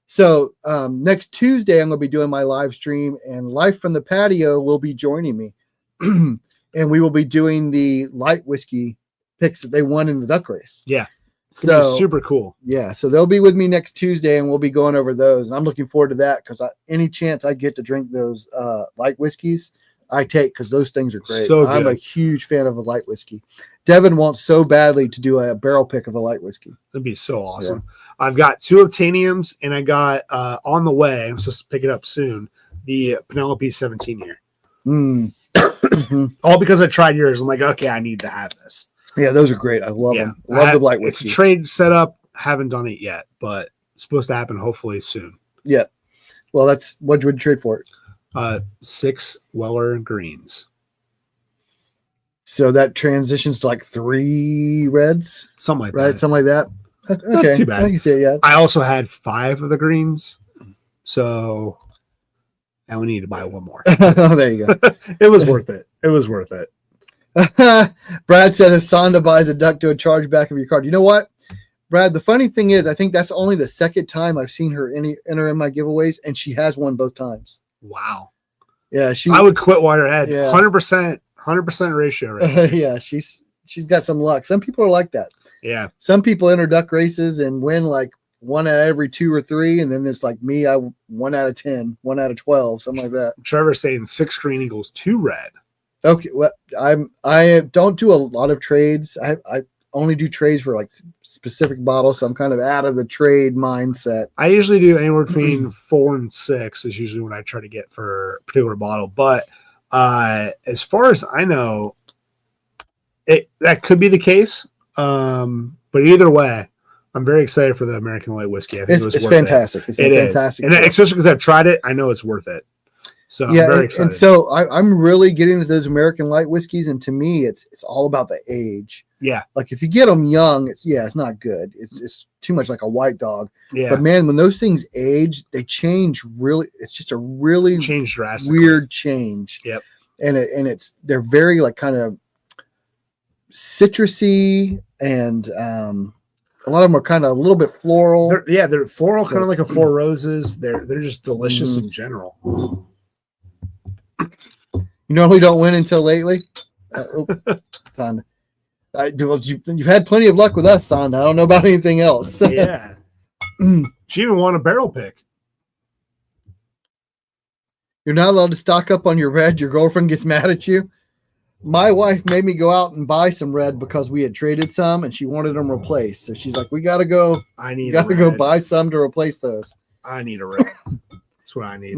So next Tuesday, I'm going to be doing my live stream, and Life from the Patio will be joining me. And we will be doing the light whiskey picks that they won in the duck race. Yeah. It's gonna be So super cool. yeah, so they'll be with me next Tuesday, and we'll be going over those. And I'm looking forward to that because any chance I get to drink those light whiskeys, I take because those things are great. So I'm a good. huge fan of a light whiskey. Devin wants so badly to do a barrel pick of a light whiskey. That'd be so awesome. I've got 2 Obtainiums, and I got on the way. I'm supposed to pick it up soon. The Penelope 17 year. Mhm. All because I tried yours. I'm like, okay, I need to have this. Yeah, those are great. I love them. Love the light It's whiskey. a trade set up. Haven't done it yet, but it's supposed to happen hopefully soon. Yeah. Well, that's what would you trade for it? 6 Weller Greens. So that transitions to like 3 reds, Something like right? that. Something like that. Okay, too bad. I can see it. Yeah. I also had 5 of the greens. So I only need to buy 1 more. Oh, there you go. It was worth it. It was worth it. Brad said if Sonda buys a duck, do a chargeback of your card. You know what, Brad? The funny thing is, I think that's only the second time I've seen her enter in my giveaways, and she has won both times. Wow. Yeah, she. I would quit while you're ahead. Yeah. 100% ratio right. Yeah, she's got some luck. Some people are like that. Yeah. Some people enter duck races and win like 1 out of every 2 or 3, and then there's like me, I 1 out of 10, 1 out of 12, something like that. Trevor's saying 6 green equals 2 red. Okay, well, I don't do a lot of trades. I only do trades for like specific bottles, so I'm kind of out of the trade mindset. I usually do anywhere between 4 and 6 is usually what I try to get for a particular bottle. But as far as I know, that could be the case. But either way, I'm very excited for the American Light Whiskey. I think It's fantastic. It's fantastic. And especially because I've tried it, I know it's worth it. So yeah, I'm very excited. And so I'm really getting into those American Light Whiskeys, and to me, it's all about the age. Yeah. Like if you get them young, it's not good. It's too much like a white dog. Yeah. But man, when those things age, they change really. It's just a really change drastically. Weird change. Yep. And they're very like kind of citrusy, and a lot of them are kind of a little bit floral. They're floral, kind of like a 4 Roses. They're just delicious in general. You normally don't win until lately. Son, you've had plenty of luck with us, son. I don't know about anything else. Yeah. She even won a barrel pick. You're not allowed to stock up on your red. Your girlfriend gets mad at you. My wife made me go out and buy some red because we had traded some, and she wanted them replaced. So she's like, "We got to go. I go buy some to replace those." I need a red. That's what I need.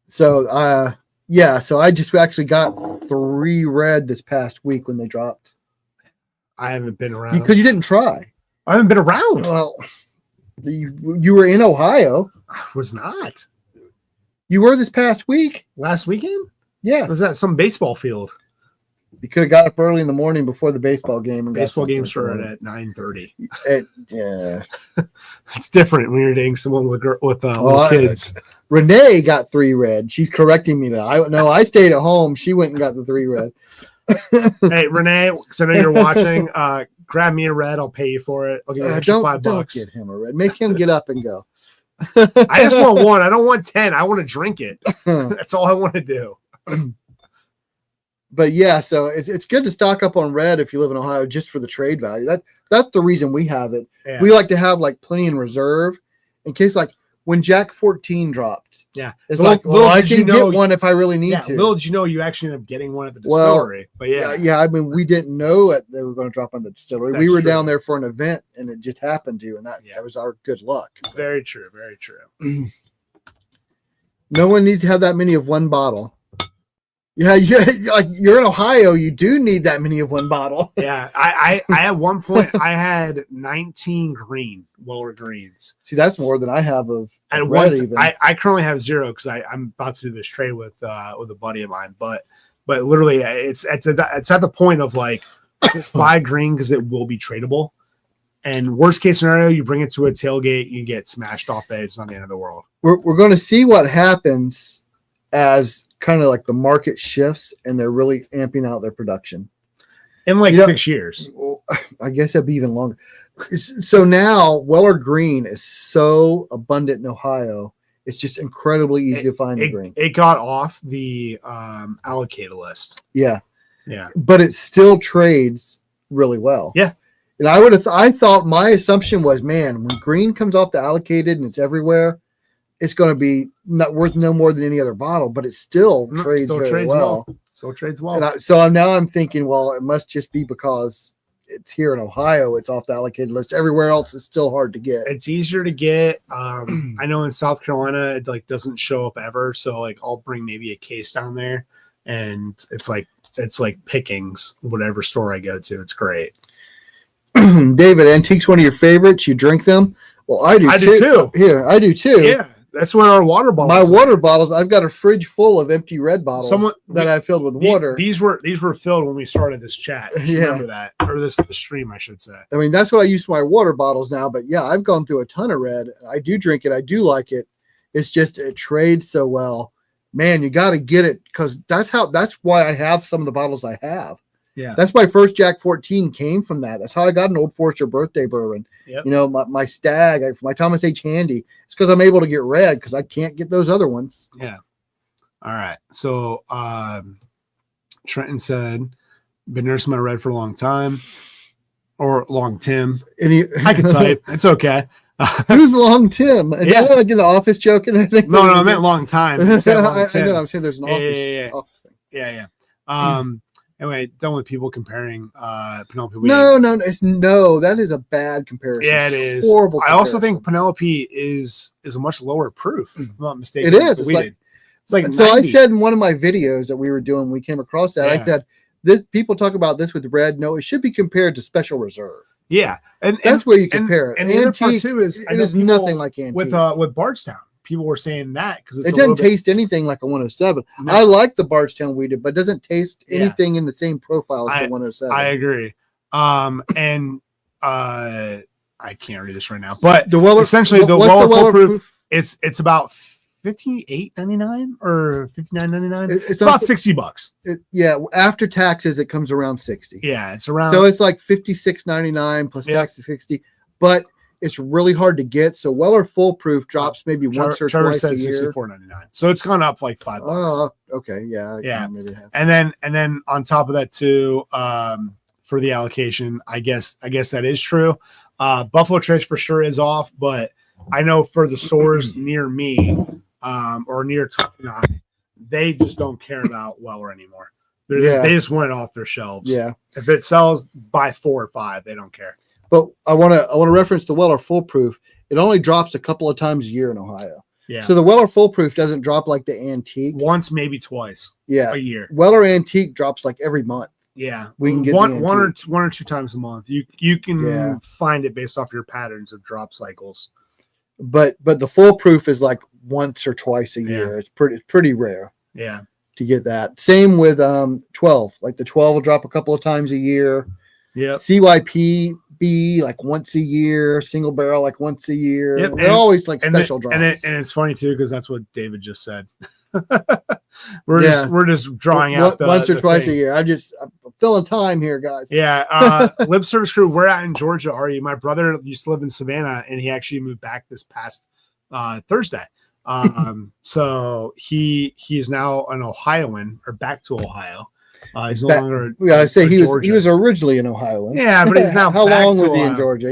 So, yeah. So I just actually got 3 red this past week when they dropped. I haven't been around because you didn't try. I haven't been around. Well, you were in Ohio. I was not. You were this past week. Last weekend? Yeah. Was that some baseball field? You could have got up early in the morning before the baseball game. And baseball game started at 9:30. Yeah. It's different when you're dating someone with little kids. Renee got 3 red. She's correcting me though. I stayed at home. She went and got the 3 red. Hey, Renee, because I know you're watching, grab me a red. I'll pay you for it. I'll give you an extra $5. Don't get him a red. Make him get up and go. I just want 1. I don't want 10. I want to drink it. That's all I want to do. But yeah, so it's good to stock up on red if you live in Ohio just for the trade value. That's the reason we have it. Yeah. We like to have like plenty in reserve in case like when Jack 14 dropped. Yeah. It's like, well, I can get one if I really need to. Little did you know you actually ended up getting one at the distillery. But yeah. I mean, we didn't know they were going to drop on the distillery. That's we were true. down there for an event, and it just happened to, and that was our good luck. Very true. Very true. No one needs to have that many of one bottle. Yeah, like you're in Ohio, you do need that many of one bottle. Yeah, I at one point I had 19 green Weller greens. See, that's more than I have of at red once. even. I currently have 0 because I'm about to do this trade with a buddy of mine. But literally, it's at the point of like just buy green because it will be tradable. And worst case scenario, you bring it to a tailgate, you get smashed off it. It's not the end of the world. We're going to see what happens as kind of like the market shifts and they're really amping out their production in like 6 years. I guess that'd be even longer. So now Weller Green is so abundant in Ohio. It's just incredibly easy to find the green. It got off the allocated list. Yeah. Yeah. But it still trades really well. Yeah. And I thought my assumption was, man, when green comes off the allocated and it's everywhere, it's going to be not worth no more than any other bottle, but it still trades very well. So it trades well. So now I'm thinking, well, it must just be because it's here in Ohio. It's off the allocated list. Everywhere else, it's still hard to get. It's easier to get. I know in South Carolina, it like doesn't show up ever. So like I'll bring maybe a case down there, and it's like pickings, whatever store I go to. It's great. David, antiques one of your favorites. You drink them? Well, I do too. Yeah, I do too. Yeah, that's what our water bottles. My water bottles. I've got a fridge full of empty red bottles that I filled with water. These were filled when we started this chat. Remember that, or this stream, I should say. I mean, that's what I use for my water bottles now. But yeah, I've gone through a ton of red. I do drink it. I do like it. It's just it trades so well. Man, you got to get it because that's why I have some of the bottles I have. Yeah, that's my first Jack 14 came from that. That's how I got an Old Forester birthday bourbon. Yep. You know, my Stag, my Thomas H. Handy. It's because I'm able to get red because I can't get those other ones. Yeah. All right. So Trenton said, been nursing my red for a long time, or Long Tim. I can type. It's okay. Who's Long Tim? Is that like in the office joke? And everything? No, I meant long time. I know. I'm saying there's an office thing. Yeah. Anyway, done with people comparing Penelope. No, that is a bad comparison. Yeah, it is. Horrible. I also think Penelope is a much lower proof, if I'm not mistaken. It is. It's like so 90. I said in one of my videos that we were doing, we came across that. I said this people talk about this with red. No, it should be compared to Special Reserve. Yeah, and that's where you compare it. And the other part too is it is nothing like antique. With Bardstown. People were saying that because it doesn't taste anything like a 107. No. I like the Bardstown weeded, but it doesn't taste anything in the same profile as the 107. I agree. And I can't read this right now, but essentially the Weller proof, it's about $58.99 or $59.99. It's about $60. After taxes, it comes around 60. Yeah, it's around. So it's like $56.99 plus taxes 60, but it's really hard to get. So Weller Full Proof drops maybe once or twice a year. $64.99. So it's gone up like $5. Oh, okay, yeah. Maybe it has. And then on top of that too, for the allocation, I guess that is true. Buffalo Trace for sure is off, but I know for the stores near me, or near they just don't care about Weller anymore. They just want it off their shelves. Yeah. If it sells by 4 or 5, they don't care. But I want to reference the Weller Full Proof. It only drops a couple of times a year in Ohio. Yeah. So the Weller Full Proof doesn't drop like the Antique. Once, maybe twice. Yeah. A year. Weller Antique drops like every month. Yeah. We can get one or two times a month. You can find it based off your patterns of drop cycles. But the Full Proof is like once or twice a year. It's pretty rare. Yeah. To get that. Same with 12. Like the 12 will drop a couple of times a year. Yeah. CYP like once a year, single barrel like once a year. Yep. They're always like special drops. And it's funny too because that's what David just said. We're just drawing out once or twice a year. I'm filling time here, guys. Yeah. Lip Service Crew, where at in Georgia are you? My brother used to live in Savannah and he actually moved back this past Thursday. So he is now an Ohioan or back to Ohio. He's no longer. Yeah, I say he was originally an Ohioan. Yeah, but he's now. How long was he in Georgia?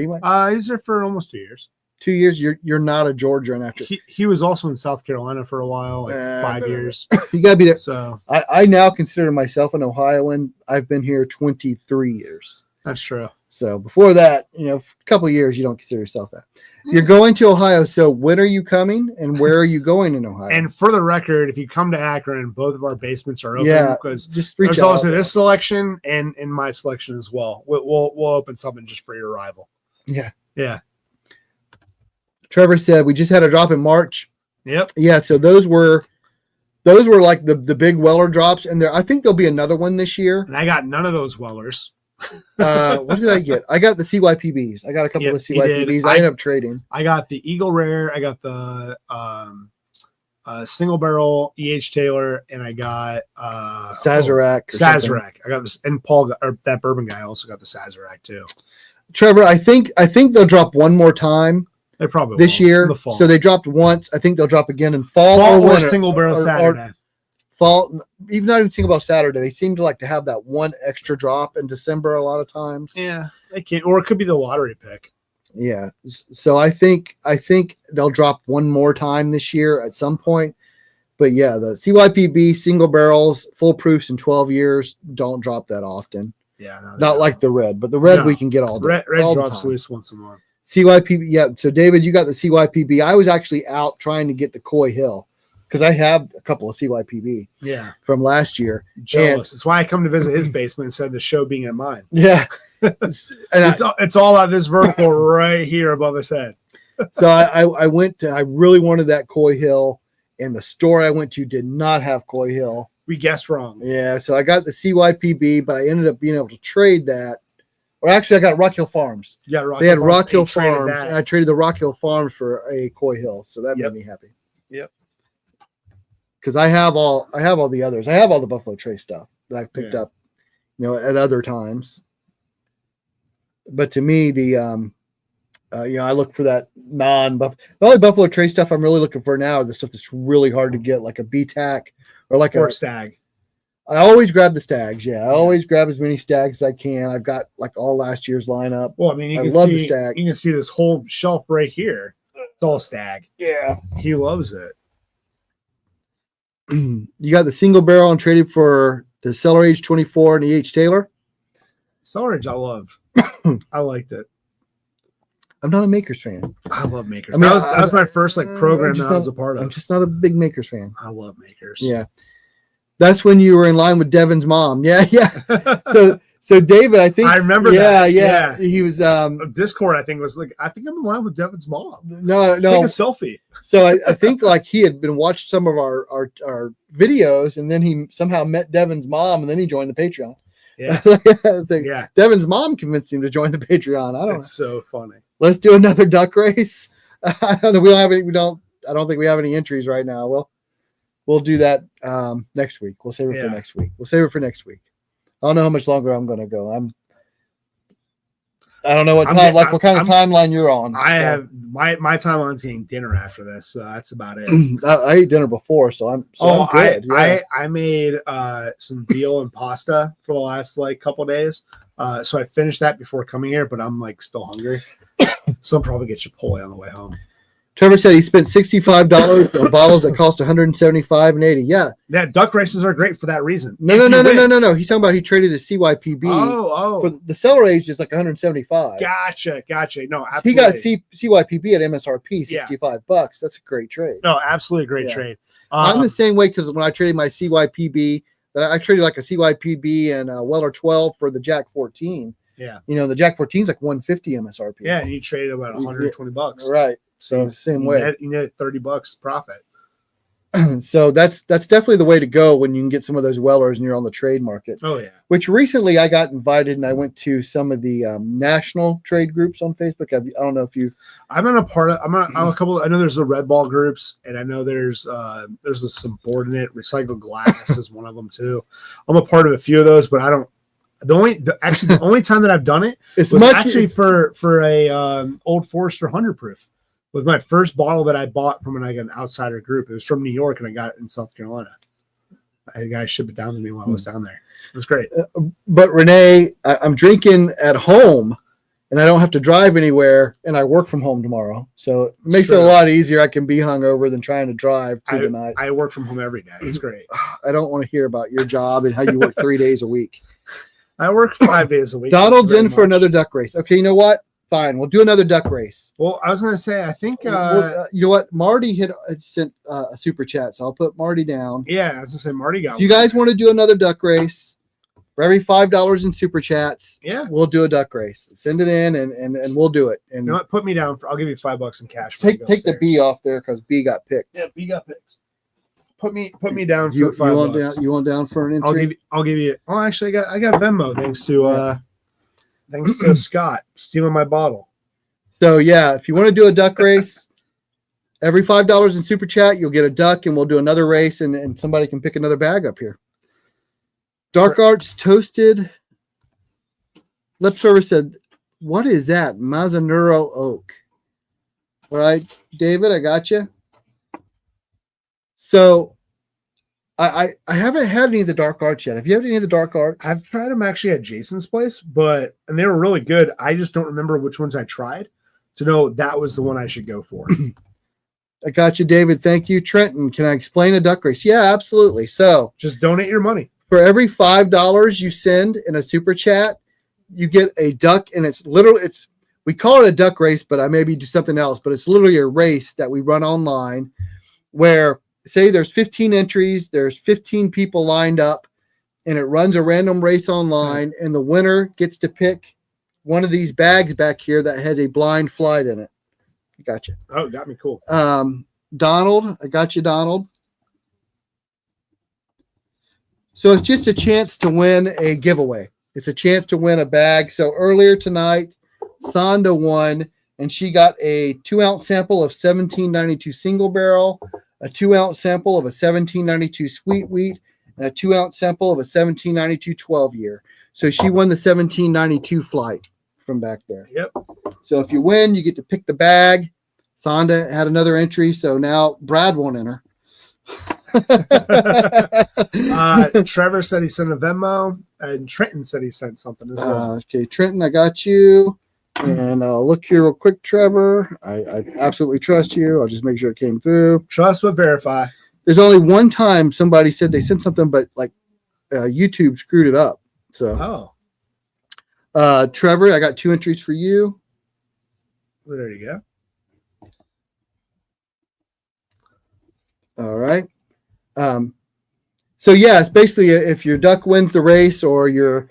He's there for almost 2 years. 2 years. You're not a Georgian after. He was also in South Carolina for a while, like 5 years. You gotta be there. So I now consider myself an Ohioan. I've been here 23 years. That's true. So before that, a couple of years, you don't consider yourself that. You're going to Ohio. So when are you coming and where are you going in Ohio? And for the record, if you come to Akron, both of our basements are open because just there's also this selection and my selection as well. We'll open something just for your arrival. Yeah. Yeah. Trevor said we just had a drop in March. Yep. Yeah. So those were like the big Weller drops, and I think there'll be another one this year. And I got none of those Wellers. What did I get? I got the CYPBs. I got a couple of CYPBs. I ended up trading. I got the Eagle Rare. I got the single barrel EH Taylor, and I got Sazerac. Sazerac. I got this, and Paul or that bourbon guy also got the Sazerac too. Trevor, I think they'll drop one more time. They probably this year. So they dropped once. I think they'll drop again in fall or single barrel Saturday. fall, even not even thinking about Saturday, they seem to like to have that one extra drop in December a lot of times. Yeah, they can't, or it could be the lottery pick. Yeah. So I think they'll drop one more time this year at some point. But yeah, the CYPB single barrels, full proofs in 12 years don't drop that often. Yeah, no, Not like the red, but the red No. we can get all day. Red all drops the at least once a month. CYPB, yeah. So David, you got the CYPB. I was actually out trying to get the Coy Hill because I have a couple of CYPB Yeah, from last year. jealous. That's why I come to visit his basement instead of the show being at mine. Yeah. And It's all about this vertical right here above his head. so I went to, I really wanted that Coy Hill, and the store I went to did not have Coy Hill. We guessed wrong. Yeah, so I got the CYPB, but I ended up being able to trade that. Or actually, I got Rock Hill Farms. Yeah, They had Rock Hill He traded Farms, that. and I traded the Rock Hill Farms for a Coy Hill, so that Yep. made me happy. Yep. Because I have all the others. I have all the Buffalo Trace stuff that I've picked up, at other times. But to me, the I look for that the only Buffalo Trace stuff I'm really looking for now is the stuff that's really hard to get, like a BTAC or like Or a stag. I always grab the stags. Yeah, I always grab as many stags as I can. I've got like all last year's lineup. Well, I mean, I you love can the see, stag. You can see this whole shelf right here. It's all stag. Yeah. He loves it. You got the single barrel and traded for the Cellar Age 24 and the H. Taylor. Storage, I love. I liked it. I'm not a Makers fan. I love Makers. I mean, that was my first program that I was a part I'm of. just not a big Makers fan. I love Makers. Yeah. That's when you were in line with Devin's mom. Yeah, yeah. So David, I think I remember yeah, that. Yeah. He was Discord, I think, was like, I think I'm in line with Devin's mom. no. Take a selfie. So I think like he had been watched some of our videos, and then he somehow met Devin's mom, and then he joined the Patreon. Yeah. I think Yeah. Devin's mom convinced him to join the Patreon. I don't know. It's so funny. Let's do another duck race. I don't know. We don't have any. I don't think we have any entries right now. We'll do that next week. We'll save it for next week. I don't know how much longer I'm going to go. I don't know what time. What kind of timeline you're on. I have my timeline's getting dinner after this, so that's about it. I ate dinner before, so I'm good. I made some veal and pasta for the last couple days. So I finished that before coming here, but I'm still hungry. So I'll probably get Chipotle on the way home. Trevor said he spent $65 on bottles that cost $175.80. Yeah, duck races are great for that reason. No. He's talking about he traded a CYPB. For the Cellar Age is like $175. Gotcha. No, absolutely. He got CYPB at MSRP, $65. That's a great trade. No, absolutely a great trade. I'm the same way because when I traded my CYPB, I traded like a CYPB and a Weller 12 for the Jack 14. Yeah. The Jack 14 is like $150 MSRP. Yeah, and you traded about $120. Right. So same way. You net $30 profit. So that's definitely the way to go when you can get some of those Wellers and you're on the trade market. Oh yeah. Which recently I got invited and I went to some of the national trade groups on Facebook. I don't know if you. I'm in a part of. I'm a couple. I know there's the Red Ball groups, and I know there's a subordinate recycled glass is one of them too. I'm a part of a few of those, but I don't. The only time that I've done it was actually for a Old Forester 100 proof. With my first bottle that I bought from an outsider group. It was from New York, and I got it in South Carolina. The guy shipped it down to me while I was down there. It was great. But Renee, I'm drinking at home, and I don't have to drive anywhere, and I work from home tomorrow. So it makes it a lot easier. I can be hungover than trying to drive through the night. I work from home every day. It's great. I don't want to hear about your job and how you work 3 days a week. I work 5 days a week. Donald's in for another duck race. Okay, you know what? Fine, we'll do another duck race. Well, I was going to say, I think... you know what? Marty had sent a super chat, so I'll put Marty down. Yeah, I was going to say, Marty got If you guys want to do another duck race, for every $5 in super chats, we'll do a duck race. Send it in, and we'll do it. And you know what? Put me down. I'll give you $5 in cash. Take the B off there because B got picked. Yeah, B got picked. Put me down for $5. You want down for an entry? I'll give you... Oh, actually, I got Venmo thanks to Scott stealing my bottle. So yeah, if you want to do a duck race, every $5 in super chat, you'll get a duck, and we'll do another race, and somebody can pick another bag up here. Dark Arts Toasted Lip Service said, "What is that? Mazanuro oak." All right, David, I got you. So I haven't had any of the dark arts yet. Have you had any of the dark arts? I've tried them actually at Jason's place, and they were really good. I just don't remember which ones I tried to know that was the one I should go for. I got you, David. Thank you. Trenton, can I explain a duck race? Yeah, absolutely. So Just donate your money. for every $5 you send in a super chat, you get a duck, and we call it a duck race, but I maybe do something else, but it's literally a race that we run online where say there's 15 entries, there's 15 people lined up, and it runs a random race online, and the winner gets to pick one of these bags back here that has a blind flight in it. Gotcha. Oh, got me. Cool. Donald, I got you, Donald. So it's just a chance to win a giveaway. It's a chance to win a bag. So earlier tonight, Sonda won, and she got a 2-ounce sample of 1792 single barrel, a 2-ounce sample of a 1792 sweet wheat, and a 2-ounce sample of a 1792 12-year. So she won the 1792 flight from back there. Yep. So if you win, you get to pick the bag. Sonda had another entry, so now Brad won't enter. Trevor said he sent a Venmo, and Trenton said he sent something as well. Okay, Trenton, I got you. And I'll look here real quick, Trevor. I absolutely trust you. I'll just make sure it came through. Trust but verify. There's only one time somebody said they sent something, but YouTube screwed it up. So, Trevor, I got 2 entries for you. There you go. All right. So yeah, it's basically if your duck wins the race, or your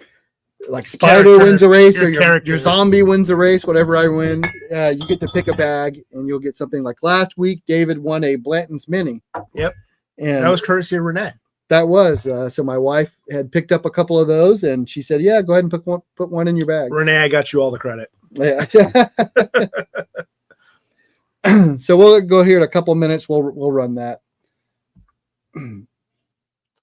spider wins a race, or your zombie wins a race, whatever I win, you get to pick a bag, and you'll get something. Like last week, David won a Blanton's Mini. Yep. And that was courtesy of Renee. That was so my wife had picked up a couple of those, and she said, "Yeah, go ahead and put one in your bag." Renee, I got you all the credit. Yeah. So we'll go here in a couple of minutes. We'll run that.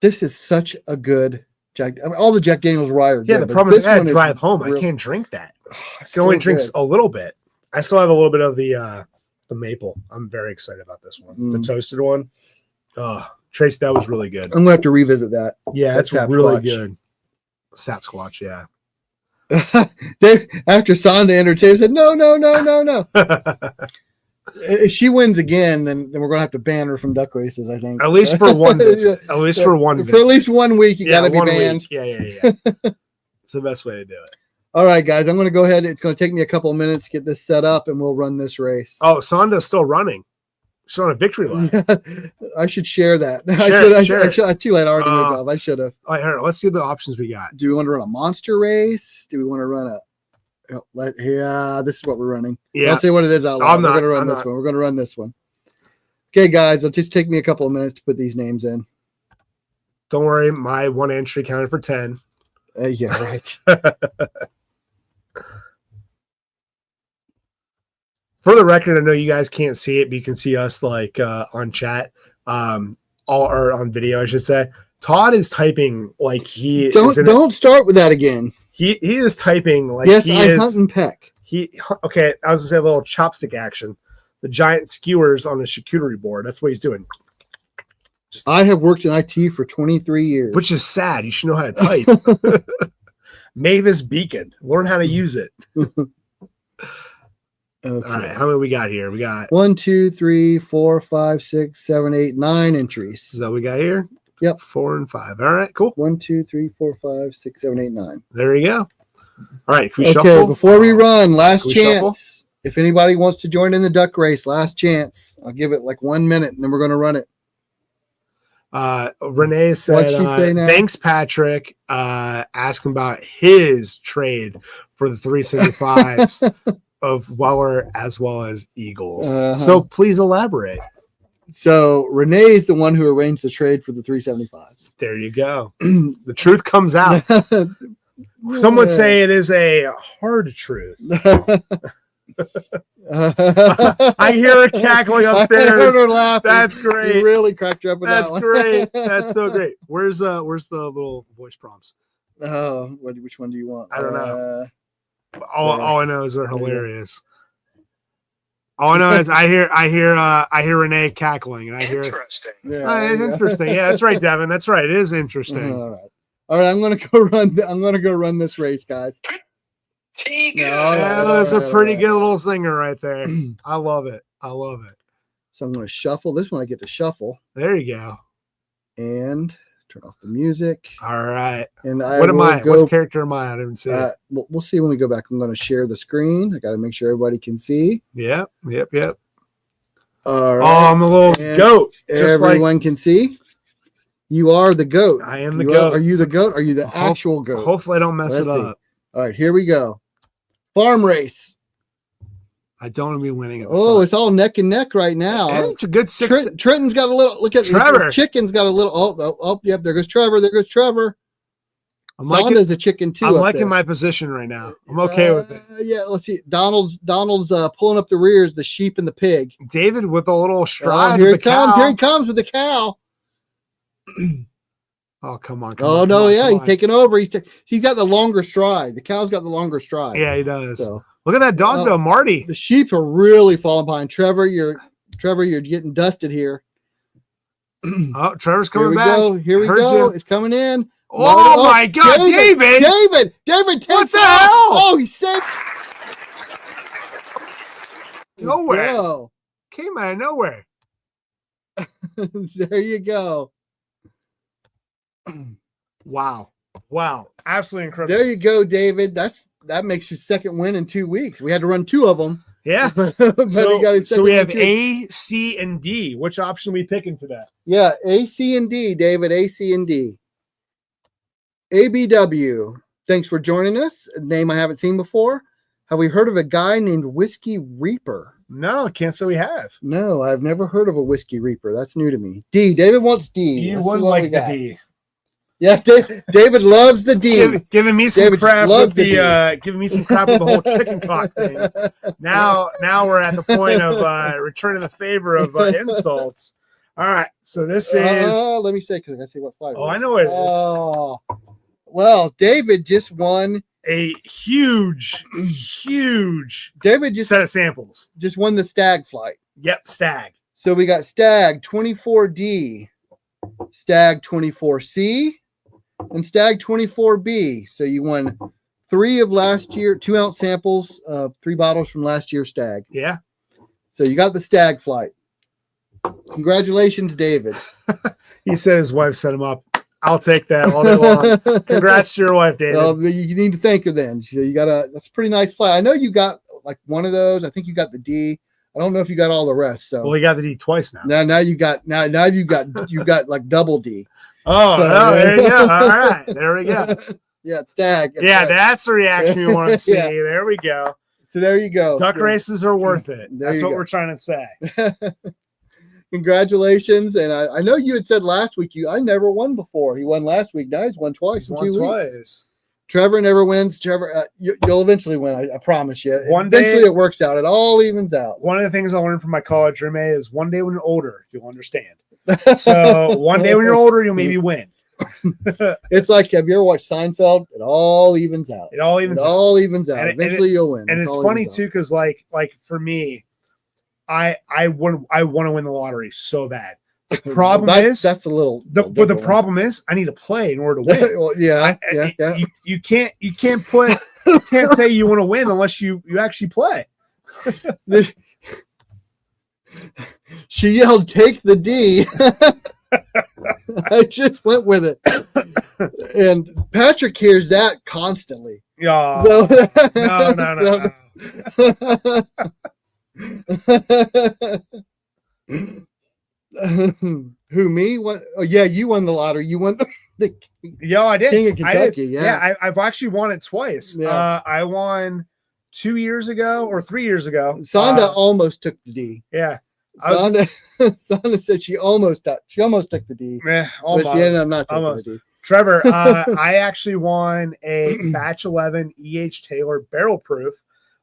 This is such a good Jack. I mean, all the Jack Daniel's rye are good. Yeah, the problem is I had to drive home. Real, I can't drink that. I can only drink a little bit. I still have a little bit of the maple. I'm very excited about this one. The toasted one. Trace, that was really good. I'm gonna have to revisit that. Yeah, that's really good. Sapsquatch, yeah. Dave, after Sonda entered, Dave said, No. If she wins again, then we're gonna have to ban her from duck races, I think. At least for one visit. At least for one visit. For at least 1 week, you gotta be banned. Yeah. It's the best way to do it. All right, guys, I'm gonna go ahead. It's gonna take me a couple of minutes to get this set up, and we'll run this race. Oh, Sonda's still running. She's on a victory lap. I should share that. Share too late. I already moved off. I should have. All right, here, let's see the options we got. Do we want to run a monster race? Do we want to run a this is what we're running. Yeah. Don't say what it is out loud. We're going to run this one. We're going to run this one. Okay, guys, it'll just take me a couple of minutes to put these names in. Don't worry, my one entry counted for 10. Yeah, right. For the record, I know you guys can't see it, but you can see us on chat, or on video, I should say. Todd is typing like he don't start with that again. He is typing like yes, I hunt and peck. Okay, I was gonna say a little chopstick action. The giant skewers on a charcuterie board. That's what he's doing. I have worked in IT for 23 years. Which is sad. You should know how to type. Mavis Beacon. Learn how to use it. Okay. All right, how many we got here? We got 1, 2, 3, 4, 5, 6, 7, 8, 9 entries. Is that what we got here? Yep. 4 and 5. All right, cool. 1, 2, 3, 4, 5, 6, 7, 8, 9. There you go. All right, can we okay, shuffle? Before we run, last we chance. Shuffle? If anybody wants to join in the duck race, last chance. I'll give it like 1 minute, and then we're going to run it. Renee said, thanks, Patrick. Asking about his trade for the 375s of Weller as well as Eagles. So please elaborate. So Renee is the one who arranged the trade for the 375s. There you go. The truth comes out. Some would say it is a hard truth. I hear her cackling upstairs. I heard her laughing. That's great. You really cracked her up with that one. That's great. That's so great. Where's the little voice prompts? Oh, which one do you want? I don't know. All I know is they're hilarious. All I know is I hear Renee cackling, and I hear Interesting. Yeah, it's interesting. Yeah, that's right, Devin. That's right. It is interesting. All right. I'm gonna go run. I'm gonna go run this race, guys. T good. All right. Yeah, that's a pretty good little singer right there. I love it. I love it. So I'm gonna shuffle this one. I get to shuffle There you go. and turn off the music. All right. And I What am will I? Go, What character am I? I didn't see it. we'll see when we go back. I'm gonna share the screen. I got to make sure everybody can see. Yep. All right. Oh, I'm a little And goat. Everyone can see. You are the goat. I am the goat. Are you the goat? Are you the actual goat? Hopefully I don't mess Let's it see. up. All right, here we go. Farm race. I don't want to be winning it. Oh, it's all neck and neck right now. And it's a good six. Trenton's got a little. Look at Trevor. Chicken's got a little. Oh, yep. There goes Trevor. There goes Trevor. Sonda's a chicken too. I'm up liking there. my position right now. I'm okay with it. Yeah, let's see. Donald's pulling up the rears, the sheep and the pig. David with a little stride. Here with he the comes. cow. Here he comes with the cow. Oh, come on. He's taking over. He's got the longer stride. The cow's got the longer stride. Yeah, he does. So look at that dog though, Marty. the sheep are really falling behind. Trevor, you're getting dusted here. Oh, Trevor's Here coming we back. go. Here we Heard go. you. It's coming in. Oh my God, David! David takes What the off. hell? Oh, he saved. Nowhere. Go. Came out of nowhere. There you go. Wow. Absolutely incredible. There you go, David. That makes your second win in 2 weeks. We had to run 2 of them. Yeah. but he got his So second we win have in 2 weeks. A, C, and D. Which option are we picking today? Yeah, A, C, and D, David. A, C, and D. ABW. Thanks for joining us. A name I haven't seen before. Have we heard of a guy named Whiskey Reaper? No, can't say we have. No, I've never heard of a Whiskey Reaper. That's new to me. D. David wants D. You Let's see would what we like the got. D. Yeah, David loves the D. Giving me some David crap loves with the giving me some crap with the whole chicken cock thing. Now we're at the point of returning the favor of insults. All right, so this is. Let me say because I gotta see what flight. Oh, I know what it is. Oh, well, David just won. A huge David just set of samples. won the Stag flight. Yep, Stag. So we got Stag 24D, Stag 24C, and Stag 24B. So you won 3 of last year, 2-ounce samples, 3 bottles from last year's Stag. Yeah. So you got the Stag flight. Congratulations, David. He said his wife set him up. I'll take that all day long. Congrats to your wife, David. Well, you need to thank her then. So you got that's a pretty nice flight. I know you got like one of those. I think you got the D. I don't know if you got all the rest. So well, he got the D twice now. now you got you got like double D. Oh, So- no, there you go. All right, there we go. Yeah, it's Stag. It's Yeah, Stag. that's the reaction we want to see. Yeah. There we go. So there you go. Duck So, races are worth it. There That's you what go. we're trying to say. Congratulations. And I know you had said last week I never won before. He won last week. Now he's won twice in 2 weeks. Twice. Trevor never wins. Trevor, you'll eventually win. I promise you. One day- Eventually it works out. It all evens out. One of the things I learned from my college roommate is one day when you're older, you'll understand. So one day when you're older, you'll maybe win. It's like, have you ever watched Seinfeld? It all evens out. It all evens It out. all evens out. And Eventually you'll win. And it's all funny evens out. too, because like for me, I want to win the lottery so bad. The problem that's a little. but the problem is I need to play in order to win. Well, yeah. You can't say you want to win unless you actually play. She yelled, "Take the D." I just went with it. And Patrick hears that constantly. Yeah. So- No. Who, me? What? Oh, yeah, you won the lottery. You won the Yeah, I did. King of I did. Kentucky. Yeah. I've actually won it twice. Yeah. I won 2 years ago or 3 years ago. Sonda almost took the D. Yeah. Sonda said she almost took the D. Almost. But she ended up not taking Almost. the D. Trevor, I actually won a batch 11 E.H. Taylor barrel proof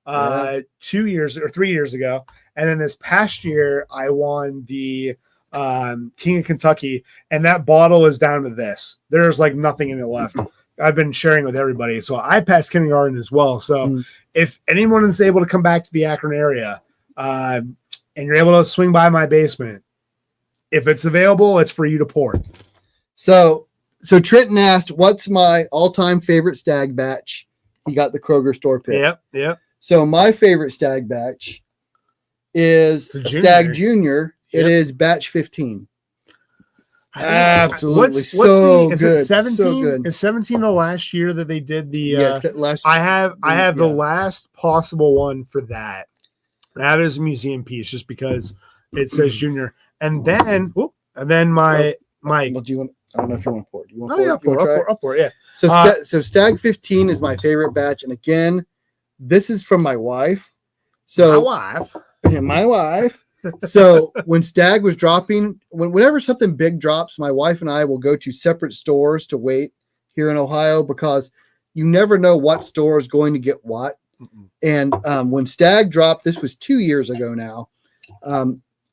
2 years or 3 years ago. And then this past year, I won the King of Kentucky, and that bottle is down to this. There's like nothing in it left. I've been sharing with everybody. So I passed kindergarten as well. So if anyone is able to come back to the Akron area, and you're able to swing by my basement, if it's available, it's for you to pour. So Trenton asked, "What's my all-time favorite stag batch?" He got the Kroger store pick. Yep. So my favorite stag batch is a Stag Junior. It is batch 15. Absolutely, is good. It 17? So good. Is 17 the last year that they did the? Yes, last. I have the last possible one for that. That is a museum piece, just because it says Junior, and then my. Well, do you want? I don't know if you want to pour it. Do you want to pour? I'll pour. Yeah. So Stag 15 is my favorite batch, and again, this is from my wife. So my wife. So when Stag was dropping, whenever something big drops, my wife and I will go to separate stores to wait here in Ohio, because you never know what store is going to get what. And when Stag dropped, this was 2 years ago now,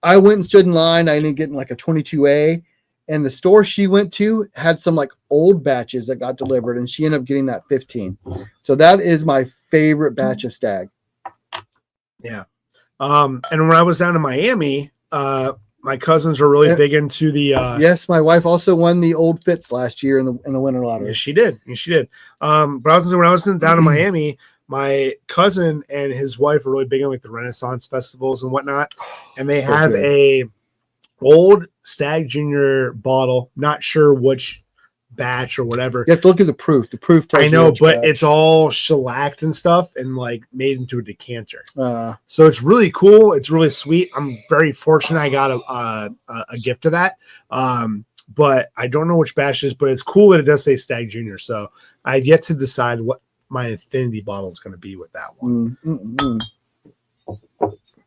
I went and stood in line. I ended up getting like a 22A, and the store she went to had some like old batches that got delivered, and she ended up getting that 15. So that is my favorite batch of Stag. Yeah. And when I was down in Miami, my cousins are really big into the. Yes, my wife also won the old Fitz last year in the winter lottery. Yes, she did. But when I was down in Miami, my cousin and his wife are really big on like the Renaissance festivals and whatnot, and they have a old Stag Junior bottle. Not sure which batch or whatever. You have to look at the proof. The proof tells I know, you but batch. it's all shellacked and stuff and like made into a decanter. So it's really cool. It's really sweet. I'm very fortunate I got a gift of that. But I don't know which batch it is, but it's cool that it does say Stag Junior. So I've yet to decide what my infinity bottle is going to be with that one.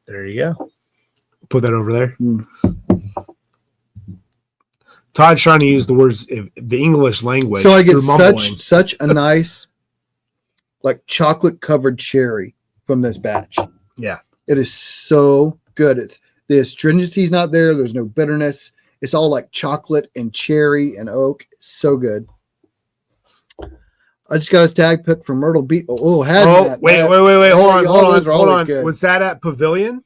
There you go. Put that over there. Todd's trying to use the words, the English language. So I get such a nice, like chocolate covered cherry from this batch. Yeah, it is so good. The astringency is not there. There's no bitterness. It's all like chocolate and cherry and oak. So good. I just got a Stag pick from Myrtle Beach. Wait. Hold on. Good. Was that at Pavilion?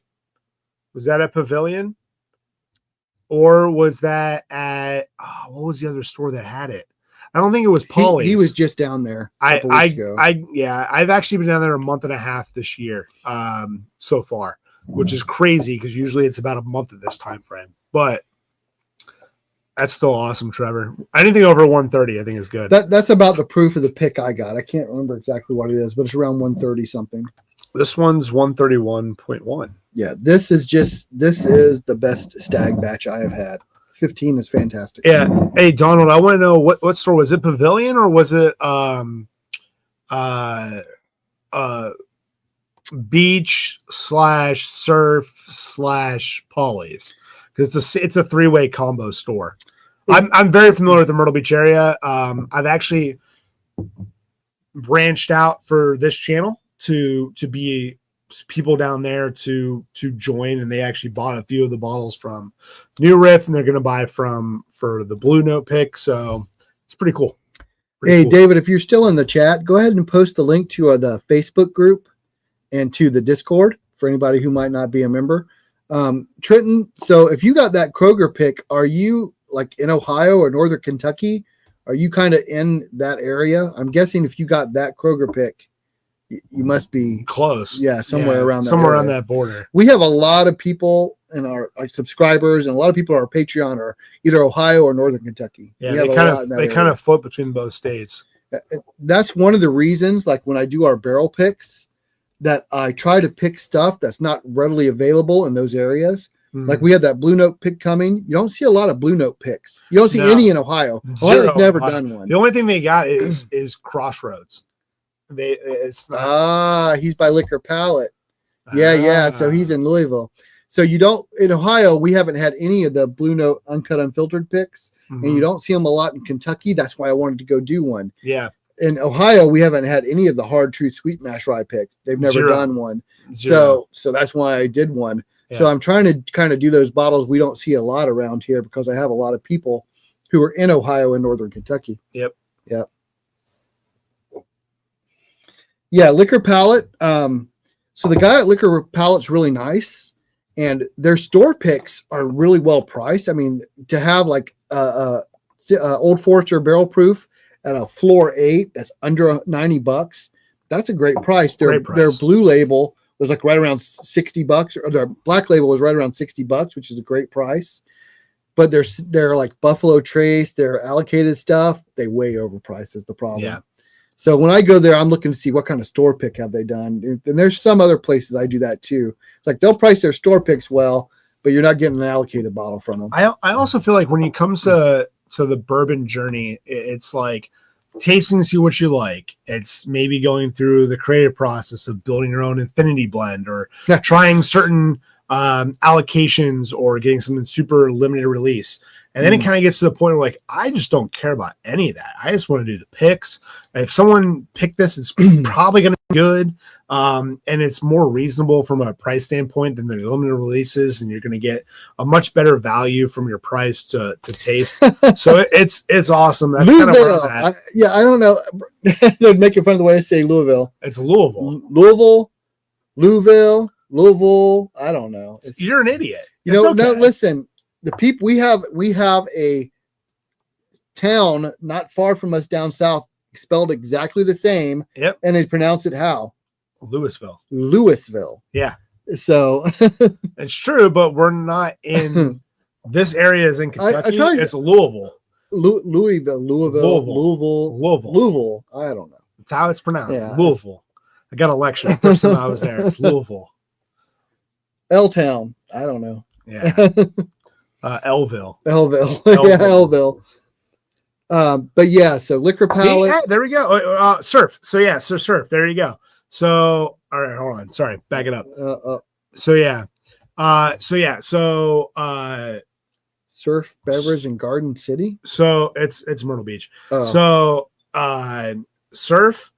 Or was that at what was the other store that had it? I don't think it was Paulie's. He was just down there a couple weeks ago. I've actually been down there a month and a half this year so far, which is crazy because usually it's about a month at this time frame. But that's still awesome, Trevor. Anything over 130, I think, is good. That's about the proof of the pick I got. I can't remember exactly what it is, but it's around 130 something. This one's 131.1. Yeah, this is the best Stag batch I have had. 15 is fantastic. Yeah. Hey, Donald, I want to know what store was it? Pavilion or was it beach / surf / Paulie's? Because it's a 3-way combo store. I'm very familiar with the Myrtle Beach area. I've actually branched out for this channel to be people down there to join, and they actually bought a few of the bottles from New Riff, and they're going to buy for the Blue Note pick. So it's pretty cool. Cool. David, if you're still in the chat, go ahead and post the link to the Facebook group and to the Discord for anybody who might not be a member. Trenton, so if you got that Kroger pick, are you like in Ohio or Northern Kentucky? Are you kind of in that area? I'm guessing if you got that Kroger pick, you must be close. Yeah, somewhere around that border. We have a lot of people in our subscribers, and a lot of people on our Patreon are either Ohio or Northern Kentucky. Yeah, they kind of float between both states. That's one of the reasons, like when I do our barrel picks, that I try to pick stuff that's not readily available in those areas. Like we have that Blue Note pick coming. You don't see a lot of Blue Note picks. You don't see any in Ohio. Ohio's never done one. The only thing they got is Crossroads. It's not. He's by Liquor Palette. Yeah. So he's in Louisville. So you don't in Ohio. We haven't had any of the Blue Note uncut unfiltered picks, and you don't see them a lot in Kentucky. That's why I wanted to go do one. Yeah. In Ohio, we haven't had any of the Hard Truth Sweet Mash Rye picks. They've never done one. So that's why I did one. Yeah. So I'm trying to kind of do those bottles we don't see a lot around here because I have a lot of people who are in Ohio and Northern Kentucky. Yep. Yeah, Liquor Palette. So the guy at Liquor Palette's really nice, and their store picks are really well priced. I mean, to have like Old Forester barrel proof at a floor 8 that's under $90, that's a great price. Their blue label was like right around $60, or their black label was right around $60, which is a great price. But they're like Buffalo Trace, their allocated stuff, they way overpriced is the problem. Yeah. So when I go there, I'm looking to see what kind of store pick have they done. And there's some other places I do that too. It's like they'll price their store picks well, but you're not getting an allocated bottle from them. I also feel like when it comes to the bourbon journey, it's like tasting to see what you like. It's maybe going through the creative process of building your own infinity blend, or trying certain allocations, or getting something super limited release. And then it kind of gets to the point where like, I just don't care about any of that. I just want to do the picks. If someone picked this, it's probably going to be good. And it's more reasonable from a price standpoint than the limited releases. And you're going to get a much better value from your price to taste. So it's awesome. That's kind of where I'm at. I don't know. They're making fun of the way I say Louisville. It's Louisville. Louisville. I don't know. You're an idiot. No, listen. The people we have a town not far from us down south spelled exactly the same. Yep. And they pronounce it how? Louisville. Yeah. So it's true, but we're not in this area is in Kentucky. It's Louisville. Louisville. I don't know. That's how it's pronounced. Yeah. Louisville. I got a lecture the first time I was there. It's Louisville. L-Town. I don't know. Yeah. Elville. Yeah, Elville. But yeah, so Liquor Palette. Yeah, there we go. Surf. So surf. There you go. So all right, hold on. Sorry, back it up. Surf Beverage in Garden City. So it's Myrtle Beach. Oh. So surf.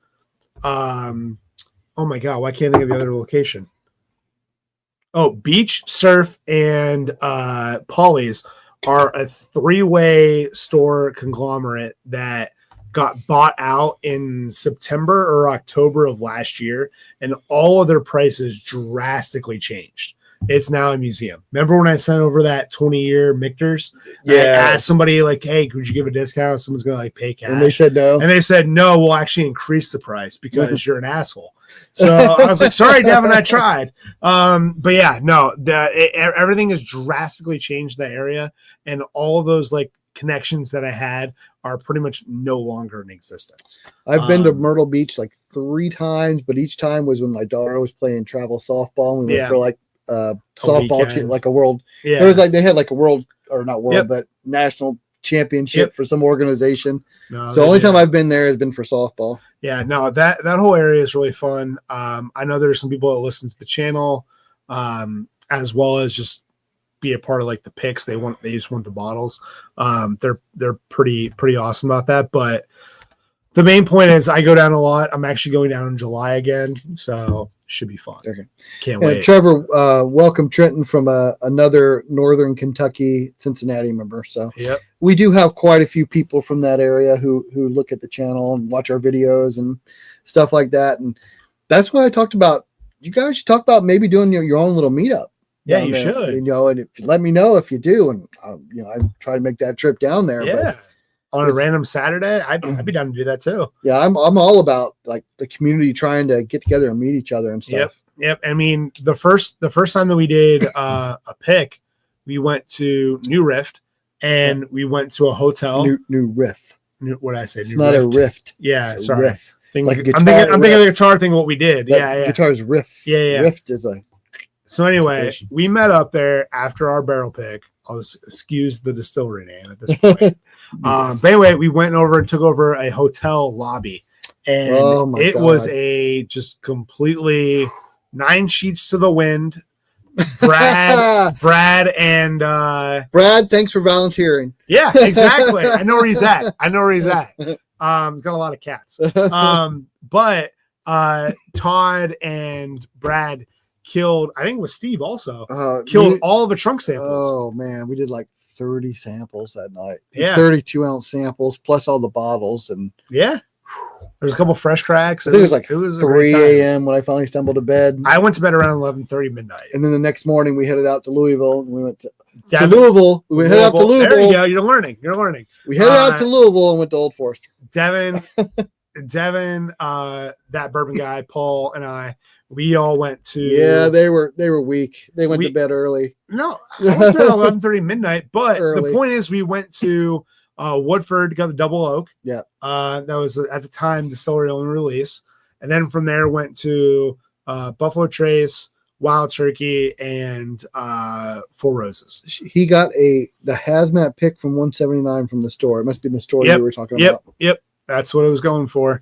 Oh my God, why can't I think of the other location? Oh, Beach, Surf, and Polly's are a 3-way store conglomerate that got bought out in September or October of last year, and all of their prices drastically changed. It's now a museum. Remember when I sent over that 20-year Michter's? Yeah. I asked somebody like, hey, could you give a discount? Someone's going to like pay cash. And they said no. And they said, no, we'll actually increase the price because you're an asshole. So I was like, sorry, Devin, I tried. But yeah, no, everything has drastically changed that area. And all of those like connections that I had are pretty much no longer in existence. I've been to Myrtle Beach like 3 times, but each time was when my daughter was playing travel softball. And we went for like softball, like a world. Yeah. It was like they had like a world, or not world, but national championship for some organization. No, so the only time I've been there has been for softball. Yeah, no, that whole area is really fun. I know there's some people that listen to the channel, as well as just be a part of like the picks. They just want the bottles. They're pretty awesome about that. But the main point is I go down a lot. I'm actually going down in July again, so should be fun. Okay. Can't wait. Trevor, welcome Trenton from another Northern Kentucky, Cincinnati member. So we do have quite a few people from that area who look at the channel and watch our videos and stuff like that. And that's why I talked about, you guys should talk about maybe doing your own little meetup. Yeah, you should. And if let me know if you do, and I try to make that trip down there. Yeah. On a random Saturday, I'd be down to do that too. Yeah, I'm all about like the community trying to get together and meet each other and stuff. Yep. I mean, the first time that we did a pick, we went to New Rift, and we went to a hotel. New Rift. What did I say? It's not a rift. Yeah, it's sorry. Riff. I'm thinking of the guitar thing. What we did. Yeah. Guitar's riff. Yeah. Rift is a. So anyway, we met up there after our barrel pick. I'll excuse the distillery name at this point. But anyway, we went over and took over a hotel lobby, and it was a just completely 9 sheets to the wind. Brad, and Brad, thanks for volunteering. Yeah, exactly. I know where he's at. He's got a lot of cats. But Todd and Brad killed, I think it was Steve also, killed all the trunk samples. Oh man, we did like 30 samples that night. Yeah. 32-ounce samples plus all the bottles. And There's a couple fresh cracks. I think it was like a great 3 time. a.m. when I finally stumbled to bed. I went to bed around 11:30 midnight. And then the next morning we headed out to Louisville. And we went to Devin, Louisville. We headed out to Louisville. There you go. You're learning. You're learning. We headed out to Louisville and went to Old Forester. Devin, that bourbon guy, Paul, and I, we all went to. Yeah, they were weak. They went to bed early. No, I went to bed at 11:30 midnight. But Early. the point is, we went to Woodford, got the double oak. Yeah. That was at the time distillery only release, and then from there went to Buffalo Trace, Wild Turkey, and Four Roses. He got the hazmat pick from 179 from the store. It must be in the store you were talking about. Yep. That's what I was going for.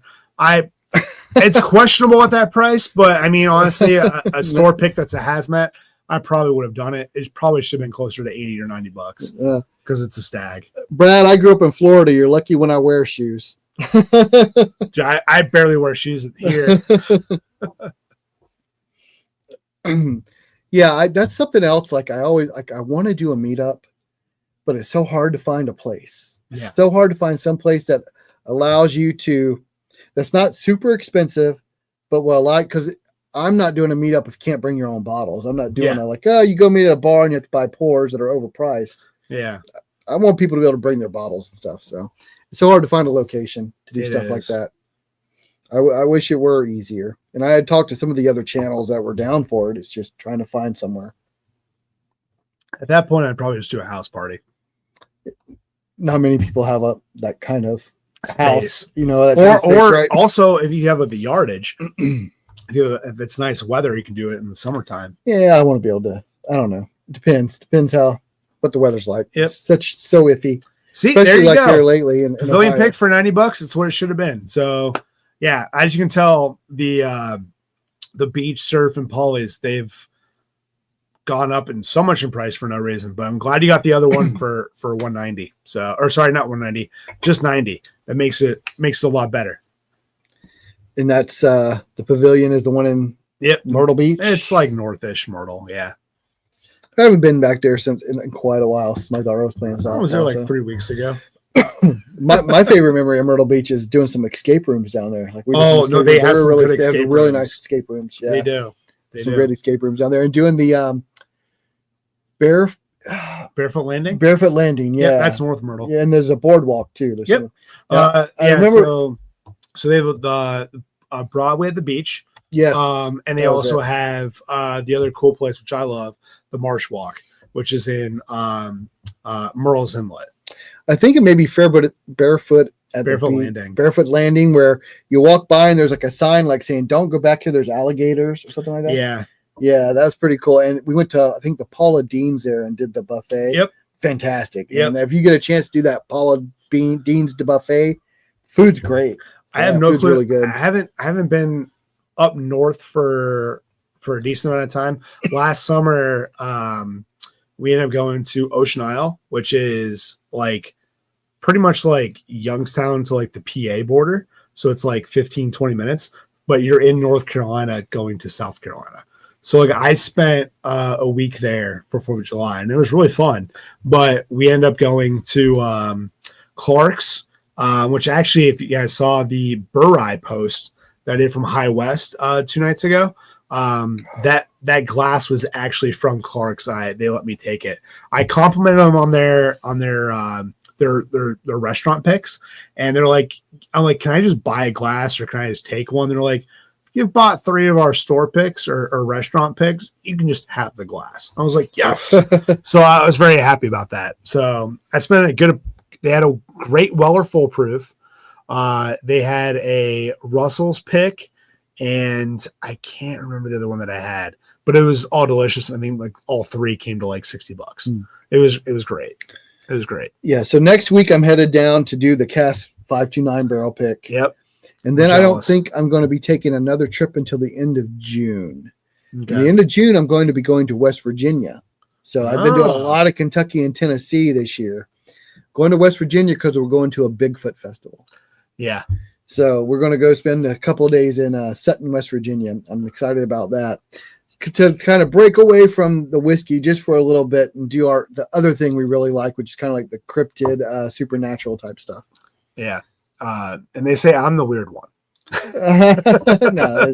It's questionable at that price, but I mean, honestly, a store pick that's a hazmat, I probably would have done it. It probably should have been closer to $80 or $90 because it's a stag. Brad, I grew up in Florida. You're lucky when I wear shoes. Dude, I barely wear shoes here. Yeah, that's something else. Like I want to do a meetup, but it's so hard to find a place. It's so hard to find some place that allows you to, that's not super expensive, but because I'm not doing a meetup if you can't bring your own bottles. I'm not doing you go meet at a bar and you have to buy pours that are overpriced. Yeah. I want people to be able to bring their bottles and stuff. So it's so hard to find a location to do stuff like that. I wish it were easier. And I had talked to some of the other channels that were down for it. It's just trying to find somewhere. At that point, I'd probably just do a house party. Not many people have that kind of house, space. Right? Also, if you have the yardage, if it's nice weather, you can do it in the summertime. Yeah, I want to be able to. I don't know. It depends what the weather's like. Yep. It's so iffy. See, especially there you go. Here lately. In Pavilion pick for $90. It's what it should have been. So, yeah, as you can tell, the beach surf and polys, they've gone up in so much in price for no reason. But I'm glad you got the other one for 190. So, or sorry, not 190, just 90. That makes it a lot better. And that's the Pavilion is the one in Myrtle Beach. It's like northish Myrtle. Yeah. I haven't been back there in quite a while since my daughter was playing softball. I was there like 3 weeks ago. my favorite memory of Myrtle Beach is doing some escape rooms down there. Like they have really nice escape rooms. Yeah, they do. Great escape rooms down there, and doing the Barefoot Landing. Barefoot Landing, yeah, that's North Myrtle. Yeah, and there's a boardwalk too. I remember. So they have the Broadway at the beach. Yes, and they also have the other cool place which I love, the Marsh Walk, which is in Merle's Inlet. I think it may be Barefoot at Barefoot Landing. Barefoot Landing, where you walk by and there's like a sign like saying "Don't go back here." There's alligators or something like that. Yeah, that's pretty cool. And we went to I think the Paula Dean's there and did the buffet. Yep, fantastic. Yep. And if you get a chance to do that Paula Dean's buffet, food's great. I have no clue. Really good. I haven't been up north for a decent amount of time. Last summer, we ended up going to Ocean Isle, which is like pretty much like Youngstown to like the PA border. So it's like 15-20 minutes, but you're in North Carolina going to South Carolina. So like I spent a week there for 4th of July and it was really fun, but we ended up going to Clark's, which actually, if you guys saw the Burr-Eye post that I did from High West 2 nights ago, that glass was actually from Clark's. They let me take it. I complimented them on their restaurant picks, and I'm like, can I just buy a glass or can I just take one? They're like, you've bought 3 of our store picks or restaurant picks, you can just have the glass. I was like, yes. So I was very happy about that. So I spent they had a great Weller Full Proof. They had a Russell's pick, and I can't remember the other one that I had, but it was all delicious. I think like all 3 came to like $60. It was great. It was great. Yeah. So next week I'm headed down to do the CASK 529 barrel pick. Yep. And then I don't think I'm going to be taking another trip until the end of June. Okay. At the end of June, I'm going to be going to West Virginia. So I've been doing a lot of Kentucky and Tennessee this year. Going to West Virginia because we're going to a Bigfoot festival. Yeah. So we're going to go spend a couple of days in Sutton, West Virginia. I'm excited about that. To kind of break away from the whiskey just for a little bit and do the other thing we really like, which is kind of like the cryptid, supernatural type stuff. Yeah. and they say I'm the weird one. No,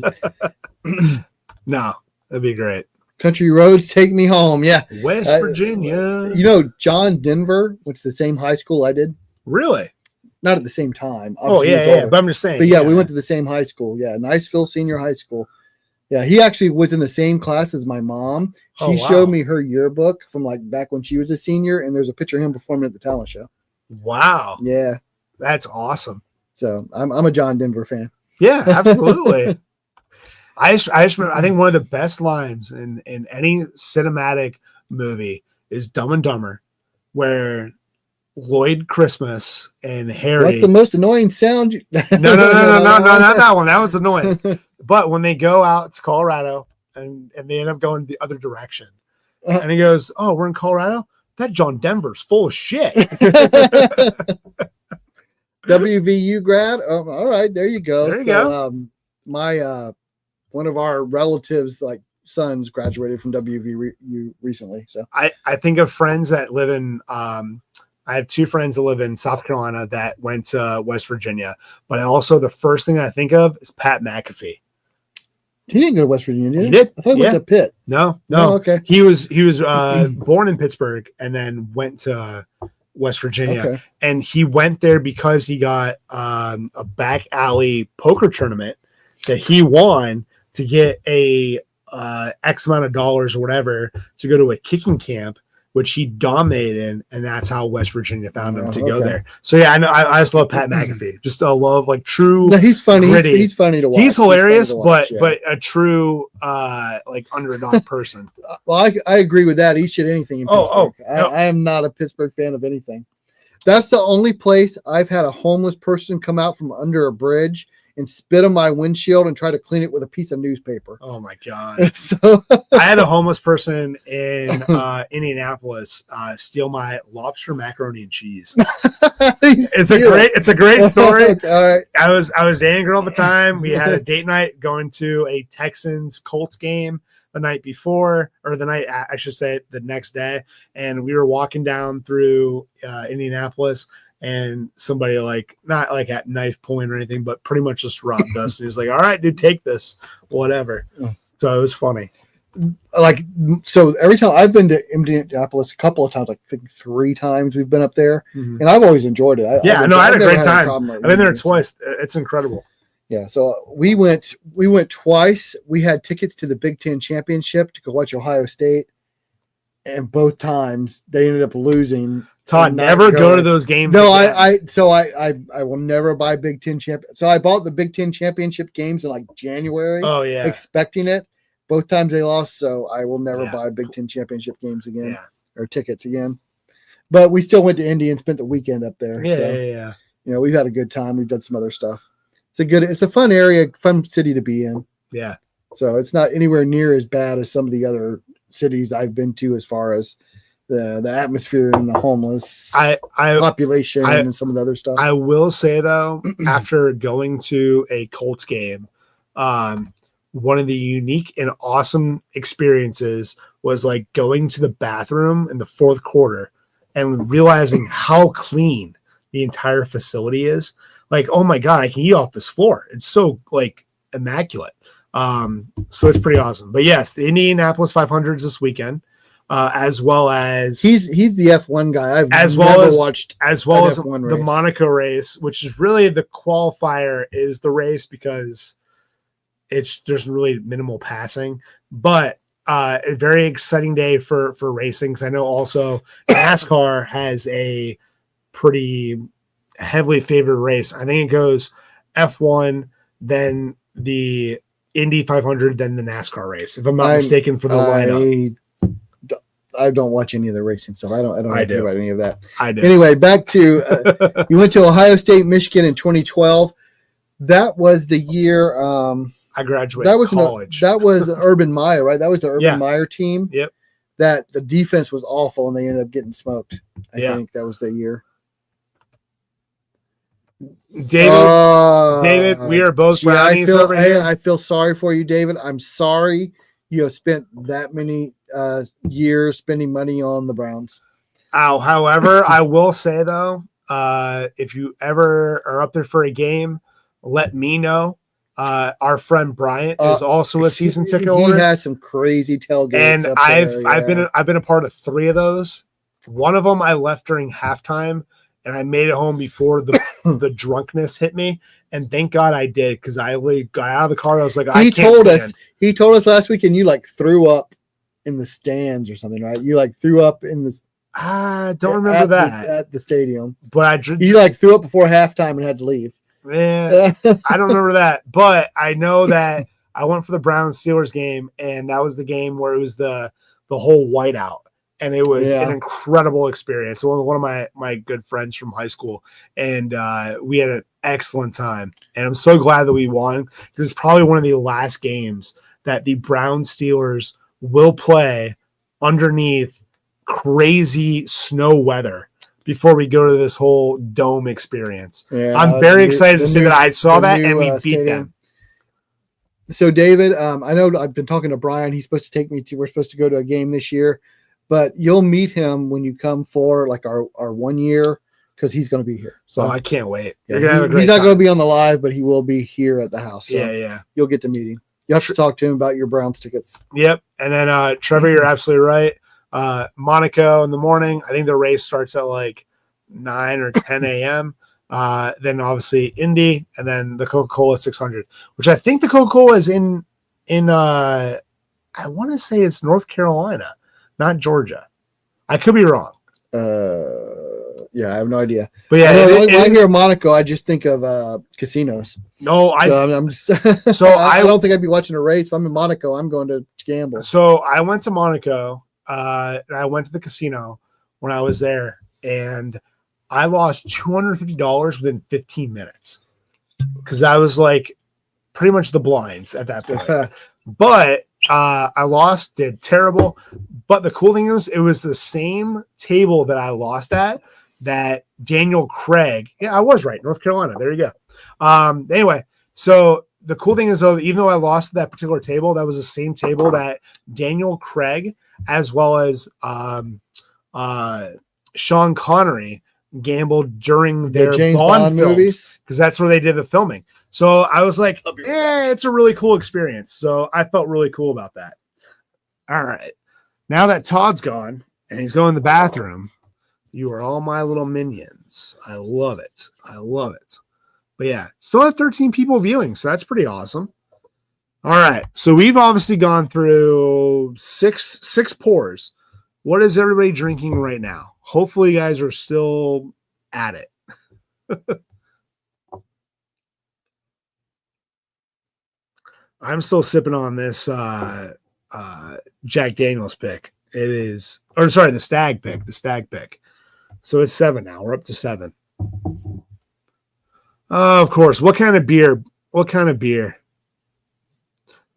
No, that'd be great. country roads take me home. Yeah. West Virginia. You know, John Denver went to the same high school I did. Really? Not at the same time. Oh, Obviously, yeah, he was yeah. older. But I'm just saying. But yeah, we went to the same high school. Yeah, Niceville Senior High School. Yeah, he actually was in the same class as my mom. She Oh, wow. showed me her yearbook from like back when she was a senior, and there's a picture of him performing at the talent show. Wow. Yeah, That's awesome. so I'm a John Denver fan. Yeah, absolutely. I just remember, I think one of the best lines in any cinematic movie is Dumb and Dumber, where Lloyd Christmas and Harry. Like the most annoying sound. No, not that one. That one's annoying. But when they go out to Colorado and they end up going the other direction, and he goes, "Oh, we're in Colorado. That John Denver's full of shit." WVU grad. Oh, all right, there you go. There you go. My one of our relatives, like sons, graduated from WVU recently. So I think of friends that live in. I have two friends that live in South Carolina that went to West Virginia, but also the first thing I think of is Pat McAfee. he didn't go to West Virginia. He did? I thought he went to Pitt. No. Oh, okay. He was born in Pittsburgh and then went to West Virginia. Okay. And he went there because he got a back alley poker tournament that he won to get a X amount of dollars or whatever to go to a kicking camp, which he dominated in, and that's how West Virginia found him to go there. So yeah, I know. I just love Pat McAfee. Just a love, like true. No, he's funny. Gritty. He's funny to watch. He's hilarious, funny to watch, yeah. but a true like underdog person. Well, I agree with that. He should anything in Pittsburgh. No. I am not a Pittsburgh fan of anything. That's the only place I've had a homeless person come out from under a bridge and spit on my windshield and try to clean it with a piece of newspaper. Oh my God. So I had a homeless person in Indianapolis steal my lobster macaroni and cheese. It's a great story. Okay, all right. I was dating a girl at the time. We had a date night going to a Texans Colts game the night before, or the night, I should say, the next day. And we were walking down through Indianapolis, and somebody not like at knife point or anything, but pretty much just robbed us. And he's like, "All right, dude, take this, whatever." So it was funny. So every time I've been to Indianapolis a couple of times, like I think 3 times we've been up there, Mm-hmm. and I've always enjoyed it. I had a great time. I've been there twice. It's incredible. Yeah, so we went twice. We had tickets to the Big Ten championship to go watch Ohio State, and both times they ended up losing. Todd, never go to those games. No, I will never buy Big Ten champ. So I bought the Big Ten championship games in like January. Oh yeah, expecting it. Both times they lost, so I will never buy Big Ten championship games again or tickets again. But we still went to Indy and spent the weekend up there. Yeah. You know, we've had a good time. We've done some other stuff. It's a fun area, fun city to be in. Yeah. So it's not anywhere near as bad as some of the other cities I've been to as far as the atmosphere and the homeless population and some of the other stuff. I will say though, after going to a Colts game, one of the unique and awesome experiences was like going to the bathroom in the fourth quarter and realizing how clean the entire facility is. Like, oh my God, I can eat off this floor. It's so like immaculate. So it's pretty awesome. But yes, the Indianapolis 500s this weekend, as well as he's the F1 guy. I've watched as well as the Monaco race, which is really the qualifier is the race because there's really minimal passing, but a very exciting day for racing. Because I know also NASCAR has a pretty heavily favored race. I think it goes F1, then the Indy 500, then the NASCAR race, if I'm not mistaken, for the lineup. I don't watch any of the racing stuff. I don't know about any of that. I do. Anyway, back to you went to Ohio State, Michigan in 2012. That was the year I graduated college. That was Urban Meyer, right? That was the Urban Meyer team. Yep. That the defense was awful and they ended up getting smoked. I think that was the year. David, we are both brownies over here. I feel sorry for you, David. I'm sorry you have spent that many years spending money on the Browns. However, I will say though, if you ever are up there for a game, let me know. Our friend Bryant is also a season ticket holder. He has some crazy tailgates. And up I've there, been a part of 3 of those. One of them I left during halftime, and I made it home before the drunkenness hit me. And thank God I did, because I got out of the car. I was like, He told us last week, and you like threw up in the stands or something, right? You like threw up in the. I don't remember that at the stadium. But you like threw up before halftime and had to leave. Man, I don't remember that, but I know that I went for the Browns Steelers game, and that was the game where it was the whole whiteout, and it was an incredible experience. So one of my good friends from high school, and we had an excellent time, and I'm so glad that we won. This is probably one of the last games that the Browns Steelers will play underneath crazy snow weather before we go to this whole dome experience. Yeah, I'm very excited to see that I saw that and we beat them. So David, I know I've been talking to Brian. He's supposed to take me we're supposed to go to a game this year, but you'll meet him when you come for like our 1 year, because he's going to be here. So I can't wait. Yeah, he's not going to be on the live, but he will be here at the house. So yeah. You'll get to meet him. You have to talk to him about your Browns tickets. Yep. And then Trevor, you're absolutely right. Monaco in the morning. I think the race starts at like 9 or 10 a.m. Then obviously Indy, and then the Coca-Cola 600, which I think the Coca-Cola is in I want to say it's North Carolina, not Georgia. I could be wrong. Yeah, I have no idea. But yeah, when I hear Monaco, I just think of casinos. No, I'm just so I don't think I'd be watching a race. If I'm in Monaco, I'm going to gamble. So I went to Monaco. And I went to the casino when I was there, and I lost $250 within 15 minutes because I was like pretty much the blinds at that point. But I did terrible. But the cool thing is, it was the same table that I lost at that Daniel Craig. Yeah, I was right. North Carolina. There you go. Anyway, so the cool thing is, though, even though I lost that particular table, that was the same table that Daniel Craig, as well as Sean Connery, gambled during their James Bond movies, because that's where they did the filming. So I was like, it's a really cool experience. So I felt really cool about that. All right. Now that Todd's gone and he's going to the bathroom, you are all my little minions. I love it. But yeah, still have 13 people viewing, so that's pretty awesome. All right, so we've obviously gone through six pours. What is everybody drinking right now? Hopefully you guys are still at it. I'm still sipping on this Jack Daniels pick. It is, or sorry, the stag pick. So it's 7 now. We're up to 7. Of course. What kind of beer?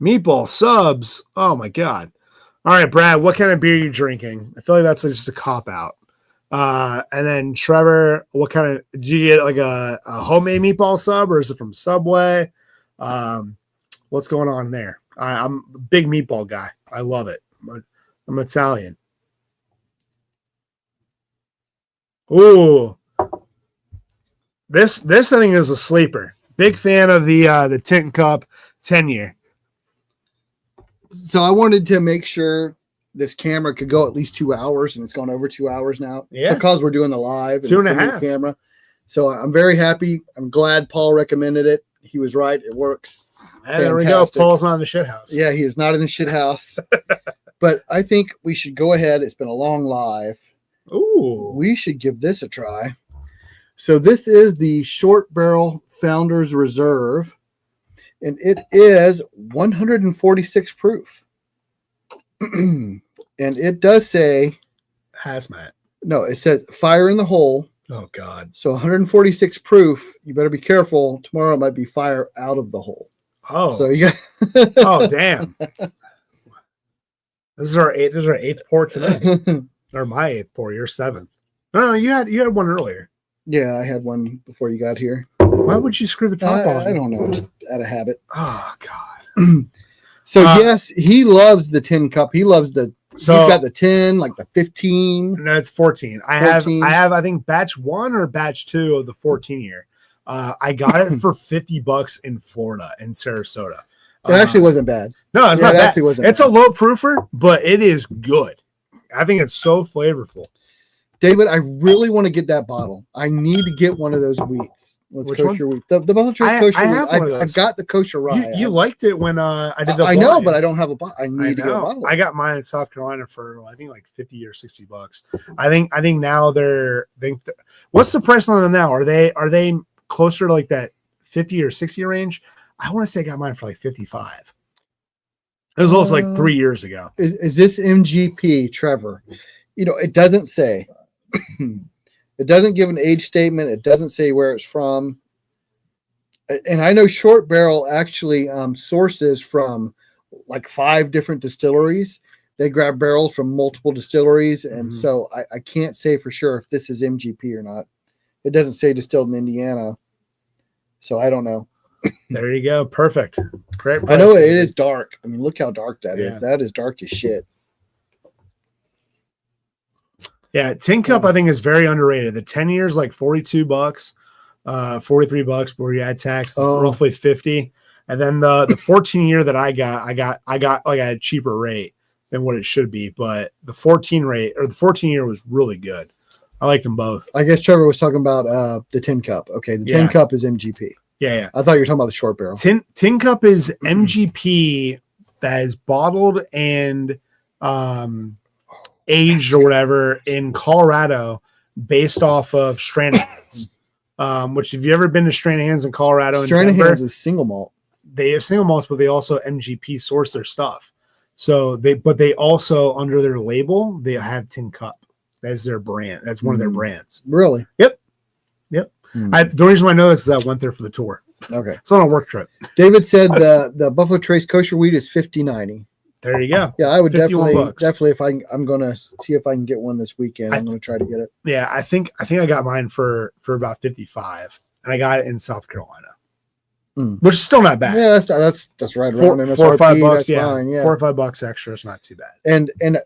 Meatball subs. Oh my God. All right, Brad, what kind of beer are you drinking? I feel like that's just a cop out. And then Trevor, what kind of, do you get like a homemade meatball sub, or is it from Subway? What's going on there? I'm a big meatball guy. I love it. I'm Italian. Ooh. This thing is a sleeper. Big fan of the Tin Cup 10-year. So I wanted to make sure this camera could go at least 2 hours, and it's gone over 2 hours now. Yeah, because we're doing the live 2.5 camera. So I'm very happy. I'm glad Paul recommended it. He was right. It works. And there we go. Paul's not in the shit house. Yeah, he is not in the shit house. But I think we should go ahead. It's been a long live. Ooh, we should give this a try. So this is the Short Barrel Founders Reserve, and it is 146 proof. And it does say hazmat. No, it says fire in the hole. Oh God. So 146 proof. You better be careful. Tomorrow might be fire out of the hole. Oh. So you got oh damn. This is our eighth pour tonight. Or my 8th pour. You're 7th. No, you had one earlier. Yeah, I had one before you got here. Why would you screw the top on? I don't know. Just out of habit. Oh God. So yes, he loves the tin cup. He loves the So you've got the 10, like the 15. No, it's 14. 14. I have I think batch 1 or batch 2 of the 14 year. I got it for $50 in Florida, in Sarasota. It actually wasn't bad. No, it's Yeah, not it bad. actually wasn't It's bad. a low proofer, but it is good. I think it's so flavorful. David, I really want to get that bottle. I need to get one of those wheats. What's Which kosher wheat? The Buffalo Trace kosher I wheat. have one of those. I've got the kosher rye. You liked it when I did the I know, blind. but I don't have a bottle. I need to get a bottle. I got mine in South Carolina for I think like $50 or $60. I think now what's the price on them now? Are they closer to like that 50 or 60 range? I want to say I got mine for like 55. It was also like 3 years ago. Is this MGP, Trevor? It doesn't say. It doesn't give an age statement. It doesn't say where it's from. And I know Short Barrel actually sources from like 5 different distilleries. They grab barrels from multiple distilleries. And so I can't say for sure if this is MGP or not. It doesn't say distilled in Indiana. So I don't know. There you go. Perfect. Great price, I know it David. is dark. I mean, look how dark that is. That is dark as shit. Yeah, Tin Cup I think is very underrated. The 10 years like $42, $43 where you add tax, it's roughly 50. And then the 14 year that I got like at a cheaper rate than what it should be, but the 14 year was really good. I liked them both. I guess Trevor was talking about the Tin Cup. Okay, the Tin Cup is MGP. Yeah. I thought you were talking about the Short Barrel. Tin Cup is MGP that is bottled and aged or whatever in Colorado based off of Stranahan's. Which if you've ever been to Stranahan's in Colorado, Stranahan's is single malt. They have single malts, but they also MGP source their stuff. So they also under their label they have Tin Cup. That's their brand. That's one of their brands. Really? Yep. The reason why I know this is I went there for the tour. Okay. It's on a work trip. David said the Buffalo Trace kosher wheat is $50.90. There you go. Yeah, I would definitely $51. if I'm gonna see if I can get one this weekend. I'm gonna try to get it. Yeah, I think I got mine for about 55, and I got it in South Carolina, which is still not bad. Yeah, that's right around MSRP. $4 or $5. That's fine. Yeah, $4 or $5 extra is not too bad. And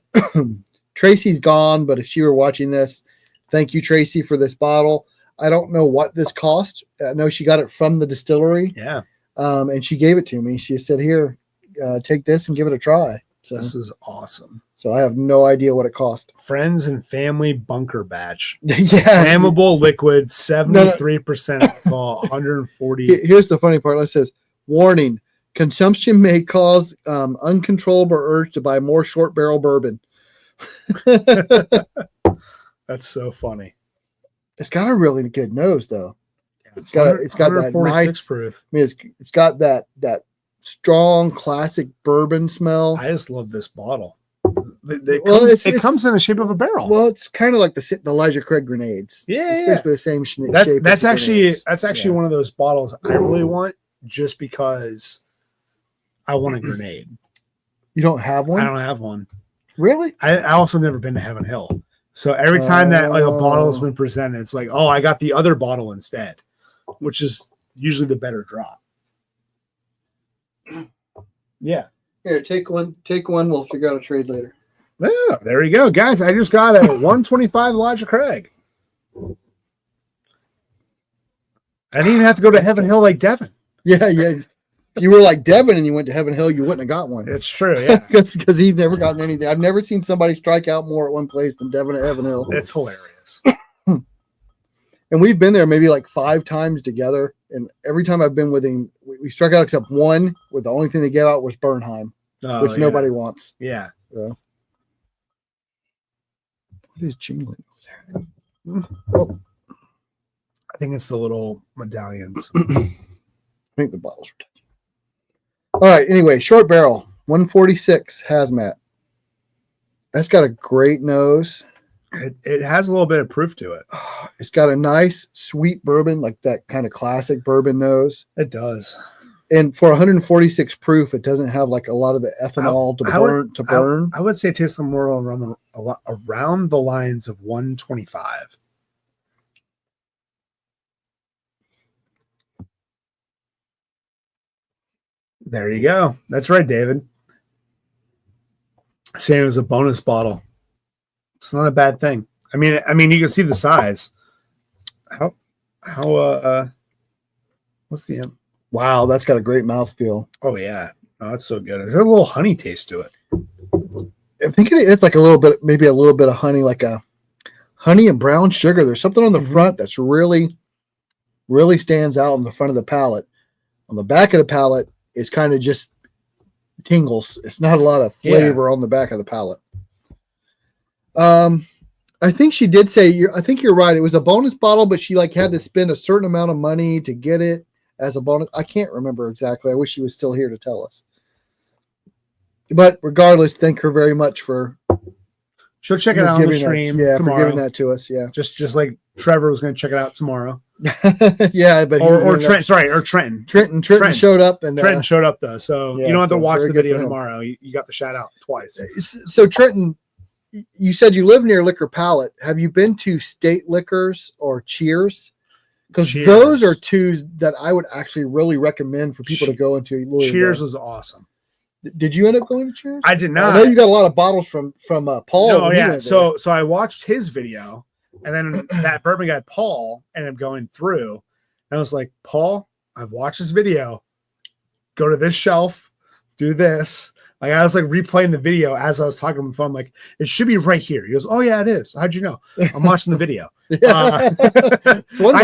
Tracy's gone, but if she were watching this, thank you, Tracy, for this bottle. I don't know what this cost. I know she got it from the distillery. Yeah. And she gave it to me. She said, "Here, take this and give it a try." So this is awesome. So I have no idea what it cost. Friends and Family Bunker Batch. Yeah. Flammable liquid, 73% alcohol, 140. Here's the funny part. It says, warning, consumption may cause uncontrollable urge to buy more short barrel bourbon. That's so funny. It's got a really good nose, though. Yeah, it's got that nice proof. I mean, it's got that strong classic bourbon smell. I just love this bottle. It comes in the shape of a barrel. Well, it's kind of like the Elijah Craig grenades. Yeah, it's basically the same shape. That's actually one of those bottles I really want, just because I want a grenade. You don't have one? I don't have one. Really? I also never been to Heaven Hill, so every time that like a bottle has been presented, it's like, oh, I got the other bottle instead, which is usually the better drop. Yeah. Here, take one. We'll figure out a trade later. Yeah, there you go, guys. I just got a 125 Elijah Craig. I didn't even have to go to Heaven Hill like Devin. Yeah. If you were like Devin and you went to Heaven Hill, you wouldn't have got one. It's true, yeah. Because he's never gotten anything. I've never seen somebody strike out more at one place than Devin at Heaven Hill. It's hilarious. And we've been there maybe like 5 times together. And every time I've been with him, we struck out except one, where the only thing they gave out was Bernheim, which nobody wants. Yeah. So. What is jingling over there? Oh. I think it's the little medallions. I think the bottles are touching. All right. Anyway, short barrel, 146 hazmat. That's got a great nose. It has a little bit of proof to it. It's got a nice sweet bourbon, like that kind of classic bourbon nose. It does. And for 146 proof, it doesn't have like a lot of the ethanol to burn. I would say it tastes more around the lines of 125. There you go. That's right, David. saying it was a bonus bottle. It's not a bad thing. I mean, you can see the size. How what's the Wow, that's got a great mouthfeel. Oh yeah, oh, that's so good. There's a little honey taste to it. I think it's like a little bit, maybe a little bit of honey, like a honey and brown sugar. There's something on the front that's really stands out on the front of the palate. On the back of the palate is kind of just tingles. It's not a lot of flavor on the back of the palate. I think she did say, I think you're right. It was a bonus bottle, but she like had to spend a certain amount of money to get it as a bonus. I can't remember exactly. I wish she was still here to tell us. But regardless, thank her very much for. She'll check it out on the stream. For giving tomorrow. that to us. Yeah, just like Trevor was going to check it out tomorrow. Yeah, but or Trent. Sorry, or Trenton. Trenton showed up, and Trenton showed up though, so you don't have to watch the video tomorrow. You got the shout out twice. So Trenton, you said you live near Liquor Palette. Have you been to State Liquors or Cheers? Because those are two that I would actually really recommend for people to go into. Louisville. Cheers was awesome. Did you end up going to Cheers? I did not. I know you got a lot of bottles from Paul. Oh yeah. So I watched his video, and then that bourbon guy Paul ended up going through, and I was like, Paul, I've watched this video. Go to this shelf, do this. Like I was like replaying the video as I was talking on the phone. I'm like, it should be right here. He goes, oh yeah, it is. How'd you know? I'm watching the video. I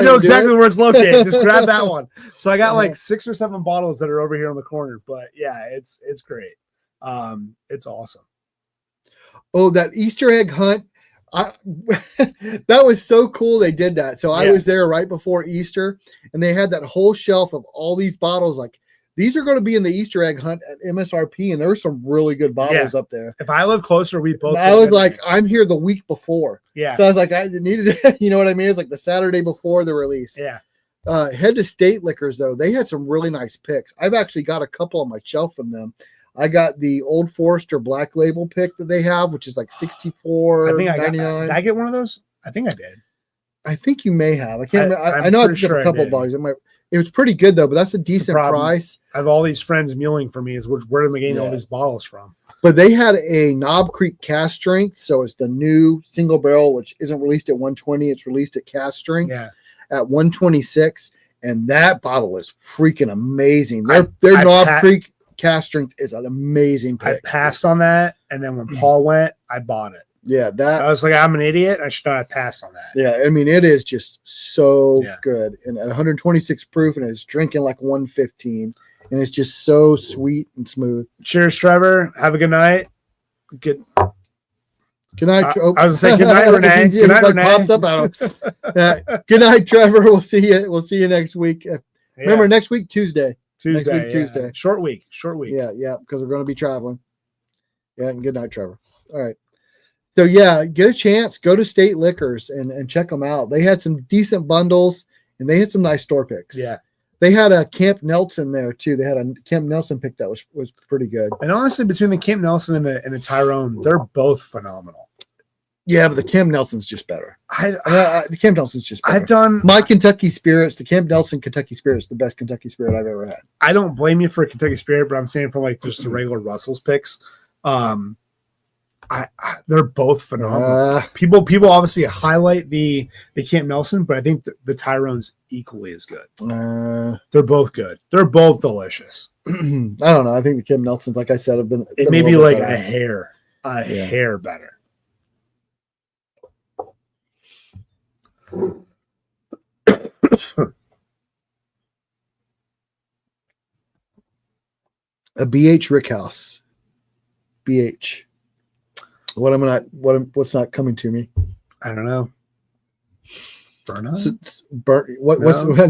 know exactly where it's located. Just grab that one. So I got like 6 or 7 bottles that are over here on the corner. But yeah, it's great. It's awesome. Oh, that Easter egg hunt. That was so cool. They did that. So I was there right before Easter, and they had that whole shelf of all these bottles. Like these are going to be in the Easter egg hunt at MSRP, and there were some really good bottles up there. If I live closer, we both. I was like, I'm here the week before. Yeah. So I was like, I needed it. You know what I mean? It's like the Saturday before the release. Yeah. Head to State Liquors though. They had some really nice picks. I've actually got a couple on my shelf from them. I got the Old Forester Black Label pick that they have, which is like $64.99. Did I get one of those? I think I did. I think you may have. I can't remember. I know I picked up a couple of bottles. It was pretty good though, but that's a decent price. I have all these friends mulling for me. Where am I getting all these bottles from? But they had a Knob Creek cask strength, so it's the new single barrel, which isn't released at 120. It's released at cask strength at 126, and that bottle is freaking amazing. Their Knob Creek cask strength is an amazing pick. I passed on that, and then when Paul went, I bought it. Yeah, I was like, I'm an idiot. I should not have passed on that. Yeah, I mean, it is just so good. And at 126 proof, and it's drinking like 115. And it's just so sweet and smooth. Cheers, Trevor. Have a good night. Good night. I was going to say good night, Renee. Good night, Renee. Popped up. Good night, Trevor. We'll see you next week. Remember, next week, Tuesday. Tuesday. Short week. Yeah, because we're going to be traveling. Yeah, and good night, Trevor. All right. So, yeah, get a chance. Go to State Liquors and check them out. They had some decent bundles, and they had some nice store picks. Yeah. They had a Camp Nelson there, too. They had a Camp Nelson pick that was pretty good. And honestly, between the Camp Nelson and the Tyrone, they're both phenomenal. Yeah, but the Camp Nelson's just better. The Camp Nelson's just better. I've done my Kentucky Spirits. The Camp Nelson Kentucky Spirit's the best Kentucky Spirit I've ever had. I don't blame you for a Kentucky Spirit, but I'm saying from like just the regular Russell's picks. They're both phenomenal. People obviously highlight the Camp Nelson, but I think the Tyrone's equally as good. They're both good. They're both delicious. I don't know. I think the Camp Nelsons, like I said, have been. It may be like a hair better. A BH Rickhouse. BH. What's not coming to me? I don't know. Burnout?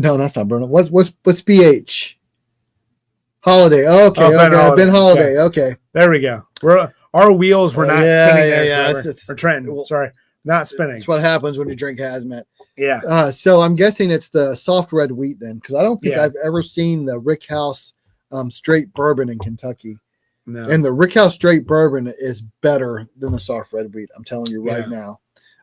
No, that's not burnout. What's BH? Holiday. Oh, okay. Ben Holiday. Okay. There we go. Our wheels were not spinning there. Yeah. Or Trenton. Sorry. Not spinning. That's what happens when you drink hazmat. Yeah. So I'm guessing it's the soft red wheat then, because I don't think I've ever seen the Rickhouse straight bourbon in Kentucky. No. And the Rickhouse straight bourbon is better than the soft red wheat. I'm telling you right now.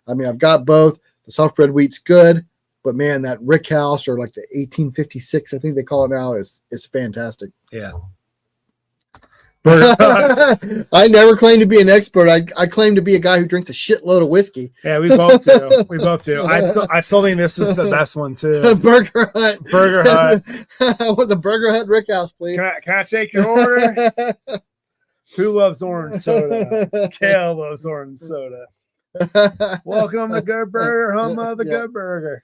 I mean, I've got both. The soft red wheat's good, but man, that Rickhouse or like the 1856, I think they call it now, is fantastic. Yeah. I never claim to be an expert. I claim to be a guy who drinks a shitload of whiskey. Yeah, we both do. We both do. I still think this is the best one too. Burger Hut. Burger Hut. I want the Burger Hut Rickhouse, please. Can I take your order? Who loves orange soda? Kale loves orange soda. Welcome to Good Burger, home of the Good Burger.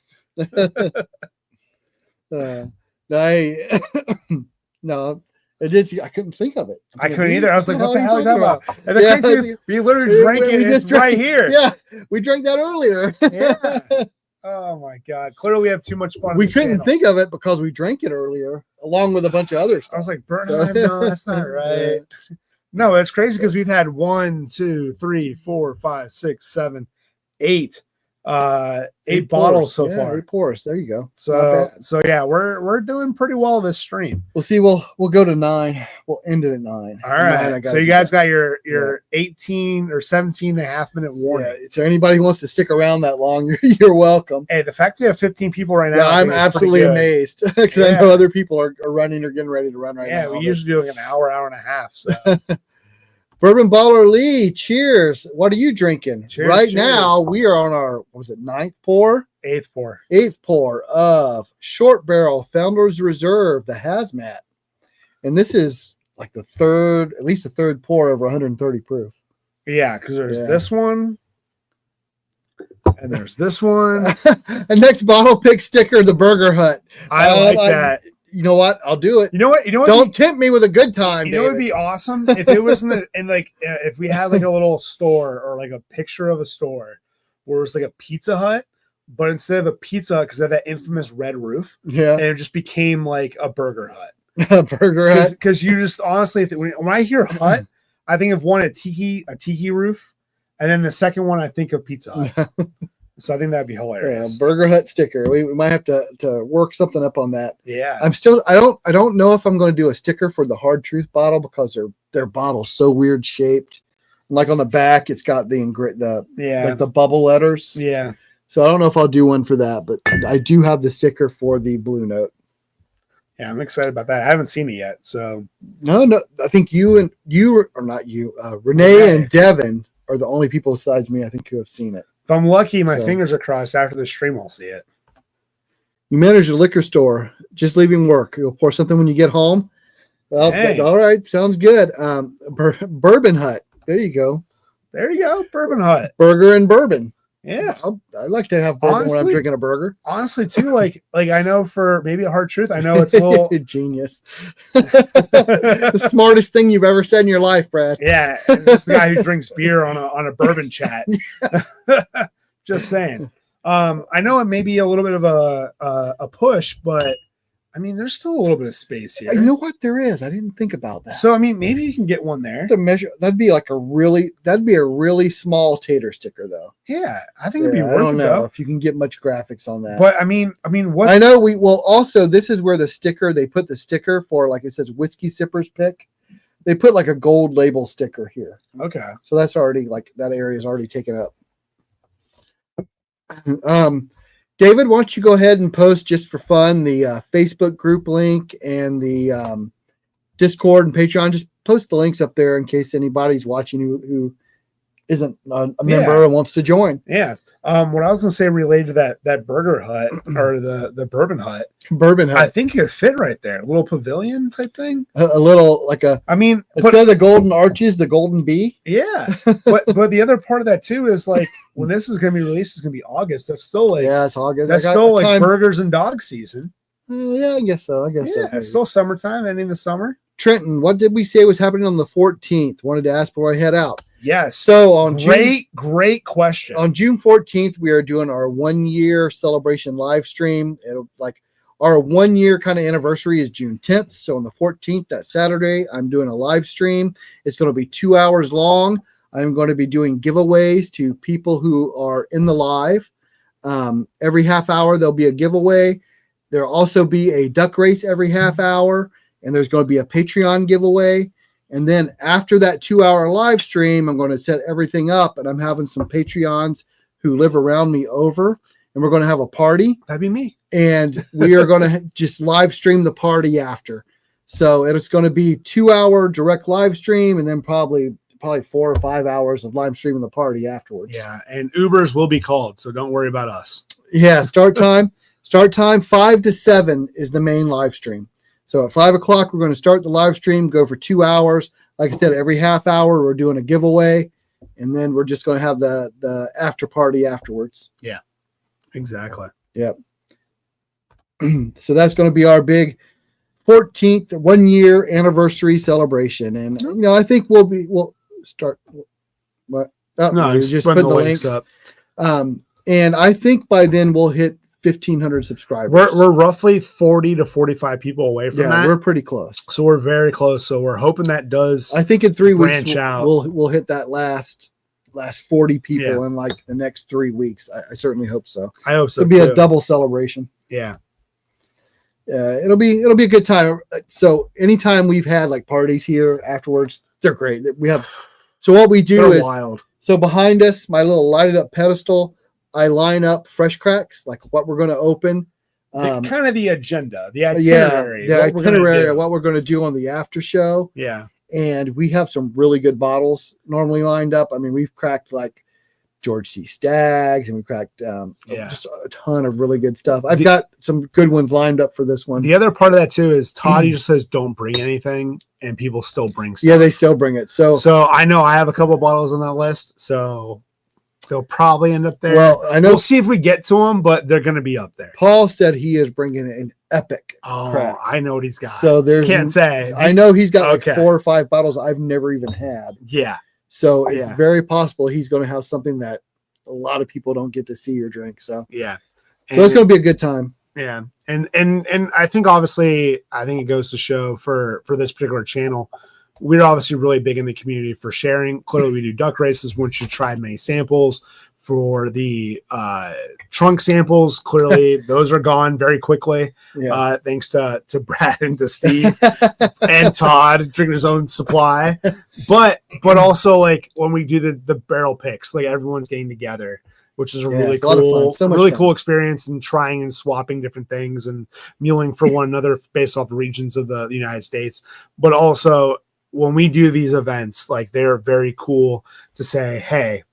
No, it did. I couldn't think of it. I couldn't either. I was like, what the hell are you talking about? And the crazy is, we literally drank it. It's right here. Yeah, we drank that earlier. Yeah. Oh my God. Clearly, we have too much fun. We couldn't think of it because we drank it earlier, along with a bunch of other stuff. I was like, Bernheim, no, that's not right. Yeah. No, it's crazy because we've had 1, 2, 3, 4, 5, 6, 7, 8. 8 bottles so far. 8 pours. There you go. So yeah, we're doing pretty well this stream. We'll see. We'll go to 9. We'll end it at 9. All right. So you guys got your 18 or 17 and a half minute warning. Yeah. So anybody who wants to stick around that long, you're welcome. Hey, the fact we have 15 people right now, yeah, I'm absolutely amazed because I know other people are running or getting ready to run right now. Yeah, we usually do like an hour and a half. So. Bourbon Baller Lee, cheers. What are you drinking? Cheers. Now, we are on our, 9th pour? 8th pour. 8th pour of Short Barrel Founders Reserve, the Hazmat. And this is like the third, at least the third pour over 130 proof. Yeah, because there's this one. And there's this one. And next bottle pick sticker, the Burger Hut. I like that. You know what? I'll do it. You know what? Don't tempt me with a good time. You know what would be awesome if it was if we had like a little store or like a picture of a store where it's like a Pizza Hut, but instead of a Pizza Hut, because they have that infamous red roof, and it just became like a Burger Hut. A Burger Hut. Because you just honestly, when I hear Hut, I think of one a tiki roof, and then the second one I think of Pizza Hut. So I think that'd be hilarious. Yeah, Burger Hut sticker. We might have to work something up on that. Yeah. I don't know if I'm going to do a sticker for the Hard Truth bottle because their bottle's so weird shaped. Like on the back, it's got the bubble letters. Yeah. So I don't know if I'll do one for that, but I do have the sticker for the Blue Note. Yeah, I'm excited about that. I haven't seen it yet. So no, I think Renee and Devin are the only people besides me, I think, who have seen it. If I'm lucky, my fingers are crossed. After the stream, I'll see it. You manage a liquor store, just leaving work. You'll pour something when you get home. Well, all right, sounds good. Bourbon Hut. There you go. Bourbon Hut. Burger and bourbon. Yeah, I like to have bourbon when I'm drinking a burger. Honestly, too, like I know for maybe a Hard Truth, I know it's a little genius. The smartest thing you've ever said in your life, Brad. Yeah, and this guy who drinks beer on a bourbon chat. Just saying. I know it may be a little bit of a push, but I mean, there's still a little bit of space here. You know what? There is. I didn't think about that. So I mean, maybe you can get one there. To measure, that'd be a really small tater sticker, though. Yeah, I think it'd be worth it. I don't know though. if you can get much graphics on that. But I mean, what? I know also this is where they put the sticker for, like it says Whiskey Sippers Pick. They put like a gold label sticker here. Okay. So that's already that area is already taken up. David, why don't you go ahead and post just for fun the Facebook group link and the Discord and Patreon. Just post the links up there in case anybody's watching who isn't a member and wants to join. Yeah. What I was going to say related to that Burger Hut or the Bourbon Hut. Bourbon Hut. I think it fit right there. A little pavilion type thing. A little like instead of the golden arches, the golden bee. Yeah. but the other part of that too is like when this is going to be released, it's going to be August. That's still it's August. That's still like burgers and dog season. Yeah, I guess so. It's still summertime, ending the summer. Trenton, what did we say was happening on the 14th? Wanted to ask before I head out. Yes. So on great question. On June 14th, we are doing our 1-year celebration live stream. It'll our 1-year kind of anniversary is June 10th. So on the 14th, that Saturday, I'm doing a live stream. It's going to be 2 hours long. I'm going to be doing giveaways to people who are in the live. Every half hour, there'll be a giveaway. There'll also be a duck race every half hour. And there's going to be a Patreon giveaway. And then after that 2-hour live stream, I'm going to set everything up, and I'm having some Patreons who live around me over, and we're going to have a party. That'd be me. And we are going to just live stream the party after. So it's going to be 2-hour direct live stream, and then probably 4 or 5 hours of live streaming the party afterwards. Yeah, and Ubers will be called, so don't worry about us. Yeah, start time 5 to 7 is the main live stream. So at 5 o'clock, we're going to start the live stream, go for 2 hours. Like I said, every half hour, we're doing a giveaway, and then we're just going to have the after party afterwards. Yeah, exactly. Yep. So that's going to be our big 14th 1 year anniversary celebration. And, I think we'll start. What? Oh, No, just put the links up. And I think by then we'll hit 1,500 subscribers. We're roughly 40 to 45 people away from that. We're pretty close. So we're very close. So we're hoping that does. I think in 3 weeks branch out. we'll hit that last 40 people in like the next 3 weeks. I certainly hope so. I hope so. It'll be a double celebration. Yeah. It'll be a good time. So anytime we've had like parties here afterwards, they're great. So what we do is wild. So behind us, my little lighted up pedestal, I line up Freshcracks, like what we're going to open. Kind of the agenda, the itinerary. The itinerary of what we're going to do on the after show. Yeah. And we have some really good bottles normally lined up. I mean, we've cracked like George C. Staggs, and we cracked just a ton of really good stuff. I've got some good ones lined up for this one. The other part of that too is Todd just says don't bring anything, and people still bring stuff. Yeah, they still bring it. So I know I have a couple bottles on that list, so they'll probably end up there. Well, I know we'll see if we get to them, but they're going to be up there. Paul said he is bringing an epic. Oh, I know what he's got. So can't say. I know he's got like 4 or 5 bottles I've never even had. Yeah. So it's very possible he's going to have something that a lot of people don't get to see or drink. So yeah. So it's going to be a good time. Yeah. And I think obviously it goes to show for this particular channel, we're obviously really big in the community for sharing. Clearly we do duck races once you try many samples. For the trunk samples, clearly those are gone very quickly. Yeah. Thanks to Brad and to Steve and Todd drinking his own supply. But also like when we do the barrel picks, like everyone's getting together, which is a really cool, cool experience, and trying and swapping different things and muling for one another based off regions of the United States. But also when we do these events, like they're very cool to say, hey,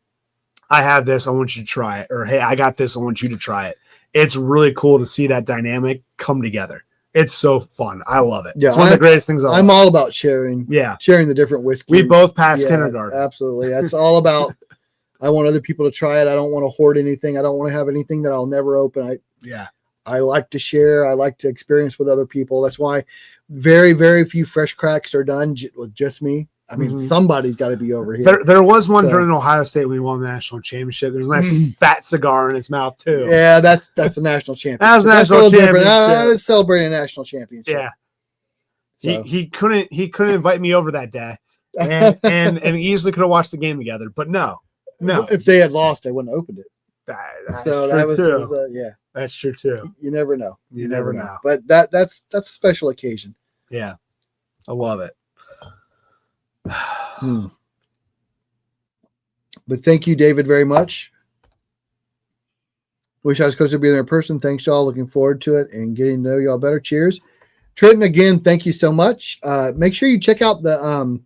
I have this, I want you to try it. Or, hey, I got this, I want you to try it. It's really cool to see that dynamic come together. It's so fun. I love it. Yeah, it's one of the greatest things I'm all about sharing. Yeah. Sharing the different whiskey. We both passed kindergarten. Absolutely. That's all about, I want other people to try it. I don't want to hoard anything. I don't want to have anything that I'll never open. I like to share. I like to experience with other people. That's why very, very few fresh cracks are done with just me. I mean, somebody's got to be over here. There was one during Ohio State when we won the national championship. There's a nice fat cigar in his mouth too. Yeah, that's a national championship. That was a national championship. I was celebrating a national championship. Yeah, so. He couldn't invite me over that day, and easily could have watched the game together. But no. If they had lost, I wouldn't have opened it. That's true too. Yeah, that's true too. You never know. You never know. But that's a special occasion. Yeah, I love it. But thank you, David, very much. Wish I was closer to being there in person. Thanks, y'all. Looking forward to it and getting to know y'all better. Cheers. Trenton, again, thank you so much. Make sure you check out the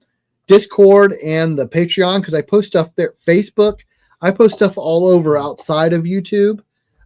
Discord and the Patreon, because I post stuff there. Facebook, I post stuff all over outside of YouTube.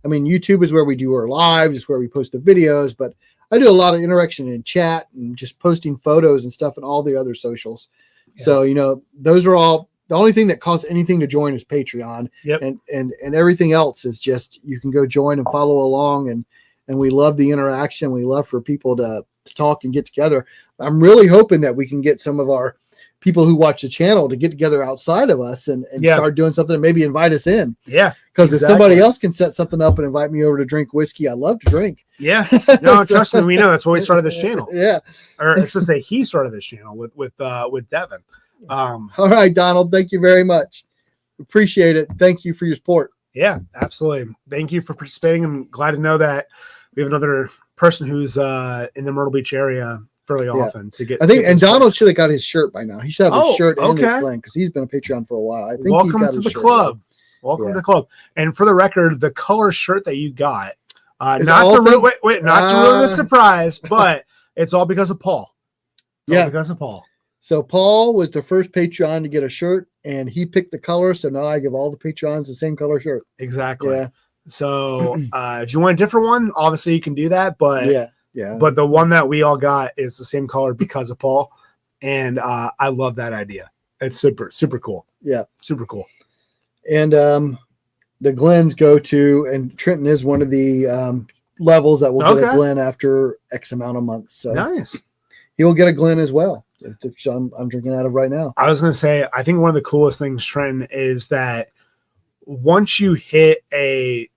I mean, YouTube is where we do our lives, it's where we post the videos, but I do a lot of interaction in chat and just posting photos and stuff and all the other socials. Yeah. So, those are all, the only thing that costs anything to join is Patreon. Yep. And everything else is just, you can go join and follow along. And we love the interaction. We love for people to talk and get together. I'm really hoping that we can get some of our people who watch the channel to get together outside of us and start doing something and maybe invite us in. Yeah. Because if somebody else can set something up and invite me over to drink whiskey, I love to drink. Yeah. No, trust me, we know that's why we started this channel. Yeah. Or I should say he started this channel with Devin. All right, Donald, thank you very much. Appreciate it. Thank you for your support. Yeah, absolutely. Thank you for participating. I'm glad to know that we have another person who's in the Myrtle Beach area fairly often to get. I think, and Donald should have got his shirt by now. He should have his shirt and his blank, because he's been a Patreon for a while. I think welcome to the club. Welcome to the club. And for the record, the color shirt that you got, not to ruin the surprise, but it's all because of Paul. It's all because of Paul. So Paul was the first Patreon to get a shirt, and he picked the color. So now I give all the Patreons the same color shirt. Exactly. Yeah. So if you want a different one, obviously you can do that. But yeah. But the one that we all got is the same color because of Paul, and I love that idea. It's super cool. Yeah, super cool. And the Glens go to, and Trenton is one of the levels that will get a Glen after X amount of months. So nice. He will get a Glen as well. Which I'm drinking out of right now. I was going to say, I think one of the coolest things, Trenton, is that once you hit the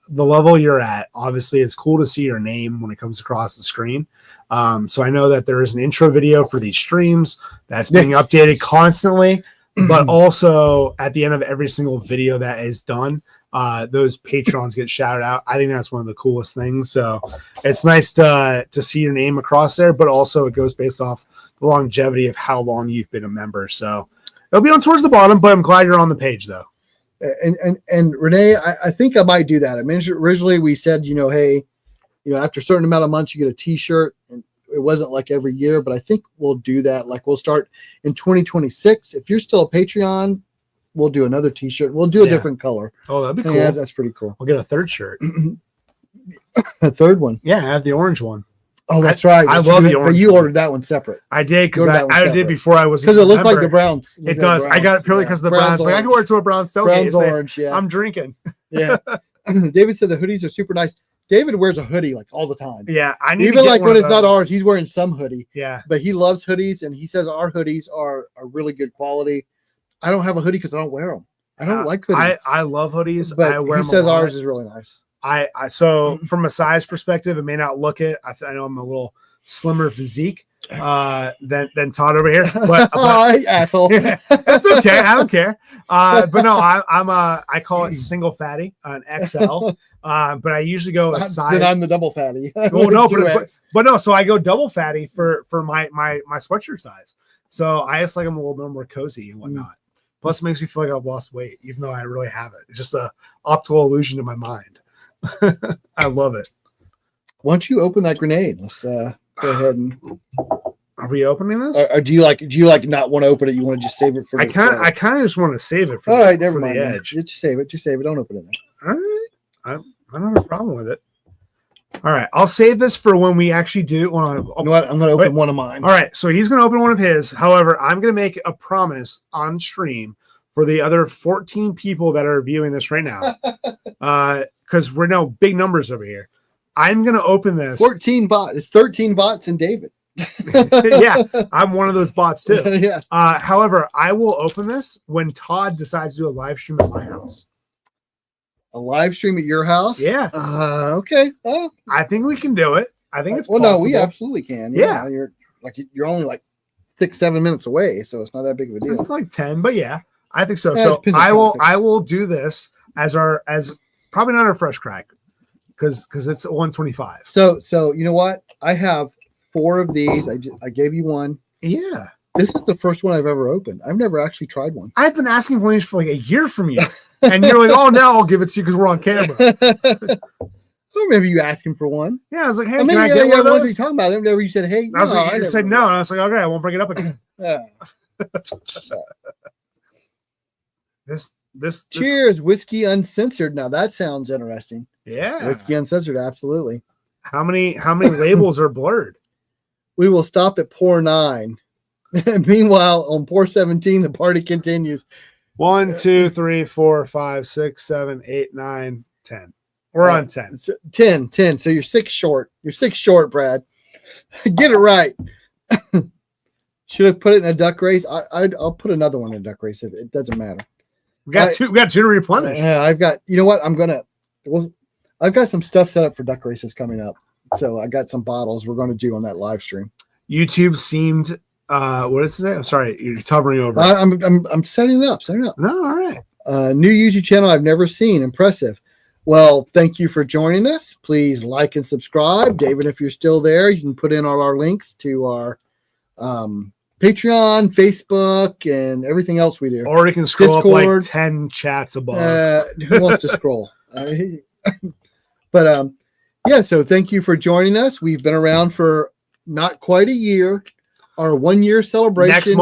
level you're at, obviously it's cool to see your name when it comes across the screen. So I know that there is an intro video for these streams that's being updated constantly, but also at the end of every single video that is done, those patrons get shouted out. I think that's one of the coolest things. So it's nice to see your name across there, but also it goes based off the longevity of how long you've been a member. So it'll be on towards the bottom, but I'm glad you're on the page though. And Renee, I think I might do that. I mean, originally we said, hey, after a certain amount of months, you get a t-shirt, and it wasn't like every year, but I think we'll do that. Like we'll start in 2026. If you're still a Patreon, we'll do another t-shirt. We'll do a different color. Oh, that'd be cool. Yeah, that's pretty cool. We'll get a third shirt. A third one. Yeah, I have the orange one. Oh, that's right. I love the orange. But you ordered that one separate. I did because I did before I was, because it looked like the Browns. It does. I got it purely because of the Browns. Like, I can wear it to a Browns tailgate. Browns orange. Yeah, I'm drinking. Yeah. David said the hoodies are super nice. David wears a hoodie like all the time. Yeah, I need even like when it's not ours, he's wearing some hoodie. Yeah, but he loves hoodies, and he says our hoodies are really good quality. I don't have a hoodie because I don't wear them. I don't like hoodies. I love hoodies. But I wear he says ours is really nice. So from a size perspective, it may not look it. I know I'm a little slimmer physique than Todd over here, but asshole. That's okay. I don't care. But no, I call it single fatty, an XL. But I usually go a size. Then I'm the double fatty. Well, no, but no. So I go double fatty for my sweatshirt size. So I just like I'm a little bit more cozy and whatnot. Plus, it makes me feel like I've lost weight, even though I really haven't. It's just a optical illusion in my mind. I love it. Once you open that grenade, let's go ahead and. Are we opening this? Or do you like not want to open it? You want to just save it for? I kind of just want to save it for. All right, never mind. The edge. Just save it. Don't open it. Then. All right, I don't have a problem with it. All right, I'll save this for when we actually do. You know what? I'm going to open one of mine. All right, so he's going to open one of his. However, I'm going to make a promise on stream for the other 14 people that are viewing this right now, because we're now big numbers over here. I'm going to open this. 14 bots. It's 13 bots and David. Yeah, I'm one of those bots too. Yeah. However, I will open this when Todd decides to do a live stream at my house. A live stream at your house? Yeah. Okay. Oh, I think we can do it. I think it's possible. No, we absolutely can. Yeah. You're only like 6-7 minutes away, so it's not that big of a deal. It's like 10, but yeah, I think so. So I will do this as probably not our fresh crack because it's 125. So you know what? I have 4 of these. I gave you one. Yeah. This is the first one I've ever opened. I've never actually tried one. I've been asking for these for like a year from you. And you're like, oh, now I'll give it to you because we're on camera. Or maybe you asked him for one. Yeah, I was like, hey, can I get one of those? You talking about it? Whenever you said, hey, I was like, you said no. And I was like, okay, I won't bring it up again. This Cheers, Whiskey Uncensored. Now that sounds interesting. Yeah. Whiskey Uncensored, absolutely. How many labels are blurred? We will stop at pour 9. Meanwhile, on pour 17, the party continues. 1, 2, 3, 4, 5, 6, 7, 8, 9, 10. We're on 10. 10. So you're 6 short. You're 6 short, Brad. Get it right. Should have put it in a duck race. I'll put another one in a duck race. It doesn't matter. We got two to replenish. Yeah, I've got. You know what? I've got some stuff set up for duck races coming up. So I got some bottles we're going to do on that live stream. YouTube seemed. What is it? I'm sorry, you're hovering over. I'm setting it up. No, all right. New YouTube channel I've never seen. Impressive. Well, thank you for joining us. Please like and subscribe. David, if you're still there, you can put in all our links to our Patreon, Facebook, and everything else we do. Or you can scroll Discord. up like 10 chats above. Who wants to scroll? But yeah, so thank you for joining us. We've been around for not quite a year. Our 1 year celebration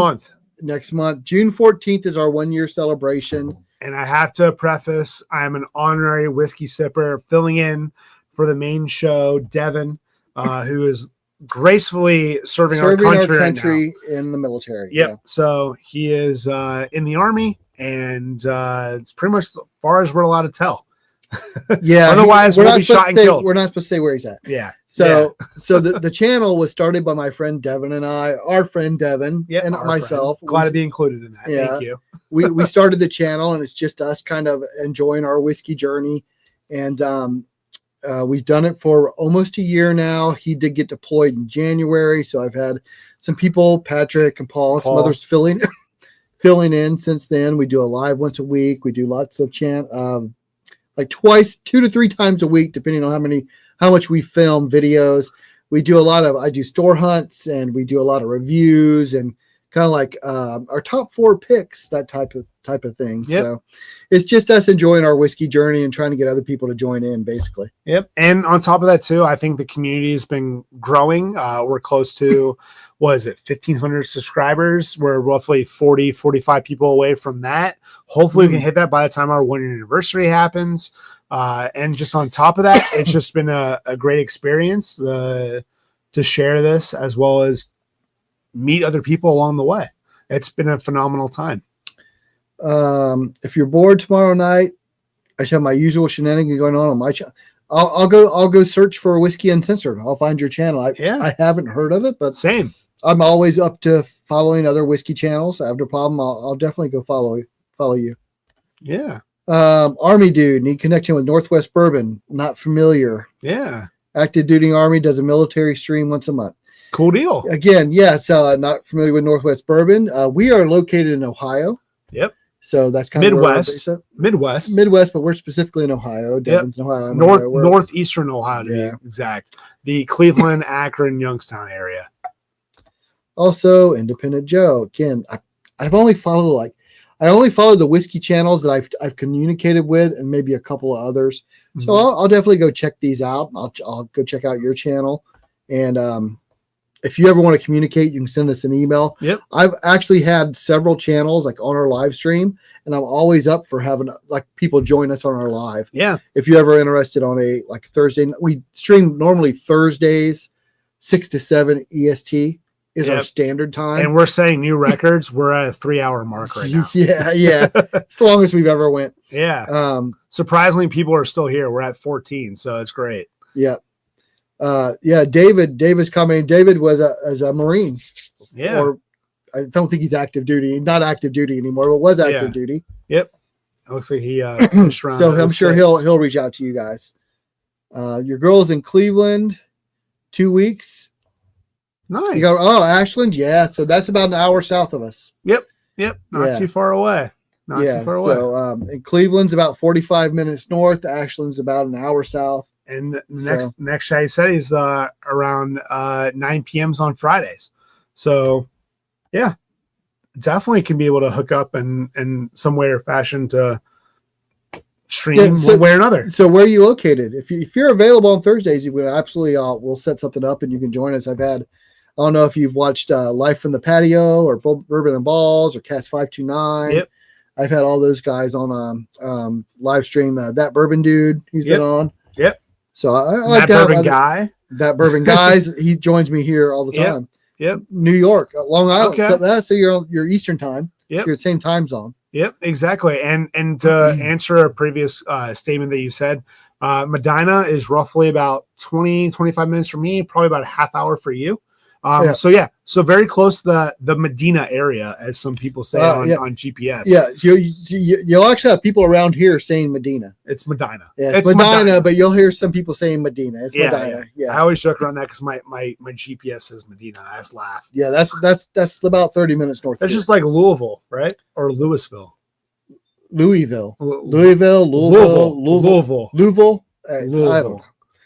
Next month, June 14th is our 1 year celebration. And I have to preface, I'm an honorary whiskey sipper filling in for the main show, Devin, who is gracefully serving our country right now. In the military. Yep. Yeah. So he is in the Army, and it's pretty much as far as we're allowed to tell. Yeah. Otherwise, we'll be shot and killed. We're not supposed to say where he's at. Yeah. So the channel was started by my friend Devin and I, our friend Devin, and myself. Glad to be included in that. Yeah. Thank you. we started the channel, and it's just us kind of enjoying our whiskey journey. And we've done it for almost a year now. He did get deployed in January, so I've had some people, Patrick and Paul, some others filling in since then. We do a live once a week. We do lots of like 2 to 3 times a week, depending on how much we film videos. We do I do store hunts, and we do a lot of reviews and kind of like our top 4 picks, that type of thing. Yep. So it's just us enjoying our whiskey journey and trying to get other people to join in, basically. Yep. And on top of that too, I think the community has been growing. We're close to, 1,500 subscribers. We're roughly 45 people away from that. Hopefully we can hit that by the time our 1 year anniversary happens. And just on top of that, it's just been a great experience to share this, as well as meet other people along the way. It's been a phenomenal time. If you're bored tomorrow night, I should have my usual shenanigans going on my channel. I'll go search for Whiskey Uncensored. I'll find your channel. I haven't heard of it, but same. I'm always up to following other whiskey channels. I have no problem. I'll definitely go follow you. Yeah. Army dude, need connection with Northwest Bourbon. Not familiar. Yeah. Active duty Army does a military stream once a month. Cool deal. Again, yes. Not familiar with Northwest Bourbon. We are located in Ohio. Yep. So that's kind Midwest. Midwest, but we're specifically in Ohio. Devon's in Ohio. Northeastern Ohio to be exact. The Cleveland, Akron, Youngstown area. Also, Independent Joe. Again, I've only followed the whiskey channels that I've communicated with, and maybe a couple of others. Mm-hmm. So I'll definitely go check these out. I'll go check out your channel, and if you ever want to communicate, you can send us an email. Yep. I've actually had several channels like on our live stream, and I'm always up for having like people join us on our live. Yeah. If you're ever interested on a Thursday, we stream normally Thursdays, 6 to 7 EST is our standard time. And we're setting new records. We're at a 3-hour mark right now. Yeah. It's the longest we've ever went. Yeah. Surprisingly, people are still here. We're at 14, so it's great. Yeah. David's coming. David was as a Marine. Yeah. Or I don't think he's active duty. Not active duty anymore, but was active duty. Yep. It looks like he finished around. So I'm sure he'll reach out to you guys. Your girl's in Cleveland, 2 weeks. Nice. You go, Ashland, yeah. So that's about an hour south of us. Yep. Not too far away. Too far away. So and Cleveland's about 45 minutes north. Ashland's about an hour south. And the next shot he said he's around 9 p.m.s on Fridays. So yeah, definitely can be able to hook up in some way or fashion to stream one way or another. So where are you located? If you're available on Thursdays, we'll set something up and you can join us. I don't know if you've watched Live from the Patio or Bourbon and Balls or CASK 529. Yep. I've had all those guys on live stream. That Bourbon dude, he's been on. Yep. So I like that Bourbon guys. He joins me here all the time. Yep. New York, Long Island. Okay. So you're Eastern time. Yep. So you're the same time zone. Yep, exactly. And to answer a previous statement that you said, Medina is roughly about 20-25 minutes from me, probably about a half hour for you. So very close to the Medina area, as some people say on GPS. Yeah, you'll actually have people around here saying Medina. It's Medina. Yeah, it's Medina, but you'll hear some people saying Medina. It's Medina. Yeah. I always joke around that because my GPS says Medina. I just laugh. Yeah, that's about 30 minutes north. That's just like Louisville, right? Or Louisville. Louisville. I don't know.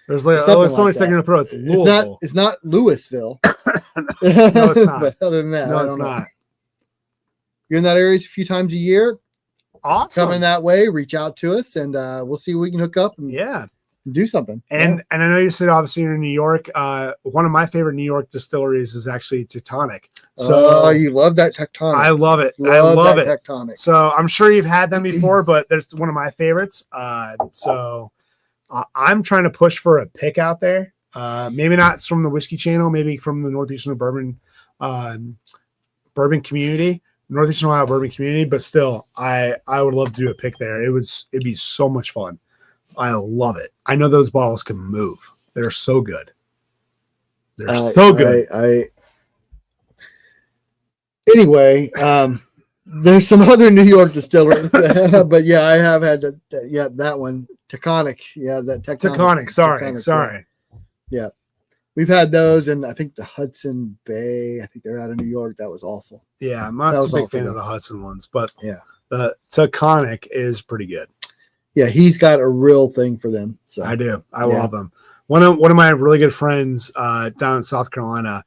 There's like something stuck in your throat. It's not Louisville. No, it's not. But other than that, I don't know. You're in that area a few times a year. Awesome. Coming that way, reach out to us and we'll see if we can hook up. And Do something. And I know you said obviously you're in New York. One of my favorite New York distilleries is actually Tectonic. So you love that Tectonic. I love it. I Love love that it. Tectonic. So I'm sure you've had them before, but there's one of my favorites. So I'm trying to push for a pick out there. Maybe not from the Whiskey Channel, maybe from the Northeastern Bourbon community, Northeastern Ohio bourbon community. But still, I would love to do a pick there. It'd be so much fun. I love it. I know those bottles can move. They're so good. They're so good. Anyway, there's some other New York distilleries, but yeah, I have had that one, Teconic. Yeah, that Teconic. Sorry. Yeah. We've had those, and I think the Hudson Bay. I think they're out of New York. That was awful. Yeah, I'm not a big fan of the Hudson ones, but yeah, the Teconic is pretty good. Yeah, he's got a real thing for them. So I do. I love them. One of my really good friends down in South Carolina,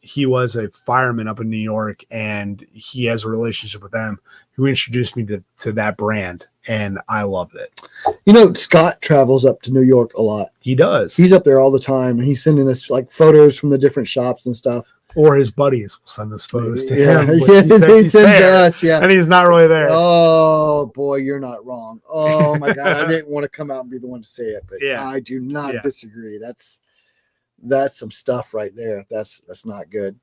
he was a fireman up in New York, and he has a relationship with them, who introduced me to that brand, and I loved it. You know, Scott travels up to New York a lot. He does. He's up there all the time, and he's sending us like photos from the different shops and stuff. Or his buddies will send us photos to him. He sends us, and he's not really there. Oh boy, you're not wrong. Oh my God, I didn't want to come out and be the one to say it, but I do not disagree. That's some stuff right there. That's not good.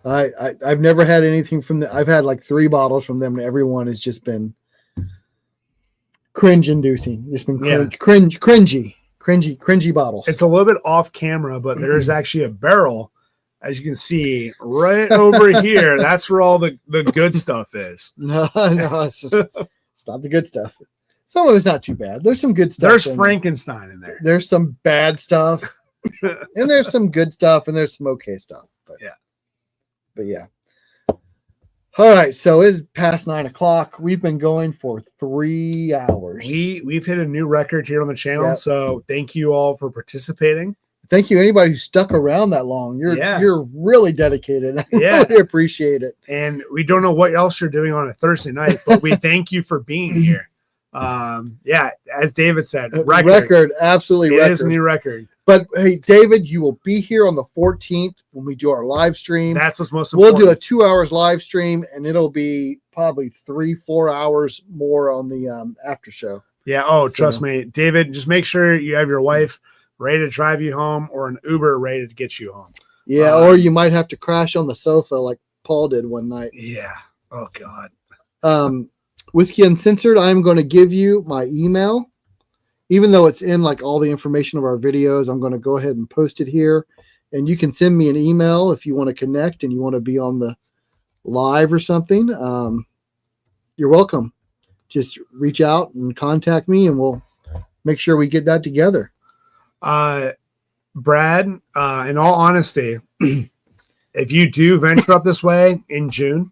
I've never had anything from them. I've had like 3 bottles from them, and every one has just been cringe-inducing. Just been cringy bottles. It's a little bit off camera, but there's actually a barrel, as you can see, right over here. That's where all the good stuff is. No, it's not the good stuff. Some of it's not too bad. There's some good stuff. There's Frankenstein in there. There's some bad stuff, and there's some good stuff, and there's some okay stuff. But yeah. All right, so it's past 9 o'clock. We've been going for 3 hours. We've hit a new record here on the channel, so thank you all for participating. Thank you, anybody who stuck around that long. You're really dedicated. I really appreciate it. And we don't know what else you're doing on a Thursday night, but we thank you for being here. As David said, record, absolutely. It is a new record. But hey, David, you will be here on the 14th when we do our live stream. That's what's most important. We'll do a 2 hours live stream, and it'll be probably 3-4 hours more on the after show. Yeah. Oh, trust me, David. Just make sure you have your wife ready to drive you home, or an Uber ready to get you home. Yeah, or you might have to crash on the sofa like Paul did one night. Yeah. Oh God. Whiskey Uncensored, I'm going to give you my email. Even though it's in like all the information of our videos, I'm going to go ahead and post it here. And you can send me an email if you want to connect and you want to be on the live or something. You're welcome. Just reach out and contact me, and we'll make sure we get that together. Brad, in all honesty, if you do venture up this way in June,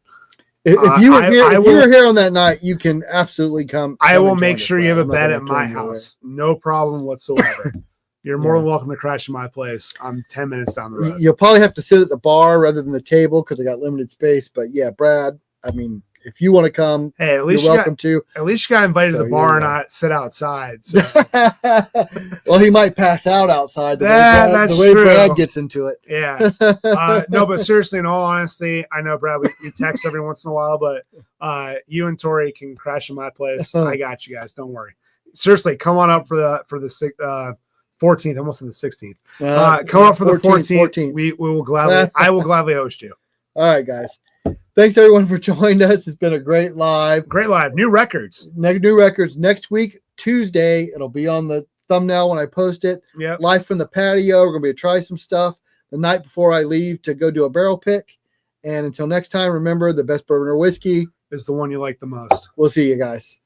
if you were here on that night, you can absolutely come. I will make sure you have a bed at my house. No problem whatsoever. You're more than welcome to crash in my place. I'm 10 minutes down the road. You'll probably have to sit at the bar rather than the table because I got limited space. But yeah, Brad, I mean, if you want to come, hey, at least you're welcome to. At least you got invited to the bar and not sit outside. So. Well, he might pass out outside the way Brad gets into it. Yeah. No, but seriously, in all honesty, I know, Brad, you text every once in a while, but you and Tori can crash in my place. I got you guys. Don't worry. Seriously, come on up for the 14th, almost in the 16th. Come up for the 14th. We will gladly. I will gladly host you. All right, guys. Thanks everyone for joining us. It's been a great live. New records. New records next week, Tuesday. It'll be on the thumbnail when I post it. Yeah. Live from the patio. We're gonna be try some stuff the night before I leave to go do a barrel pick. And until next time, remember, the best bourbon or whiskey is the one you like the most. We'll see you guys.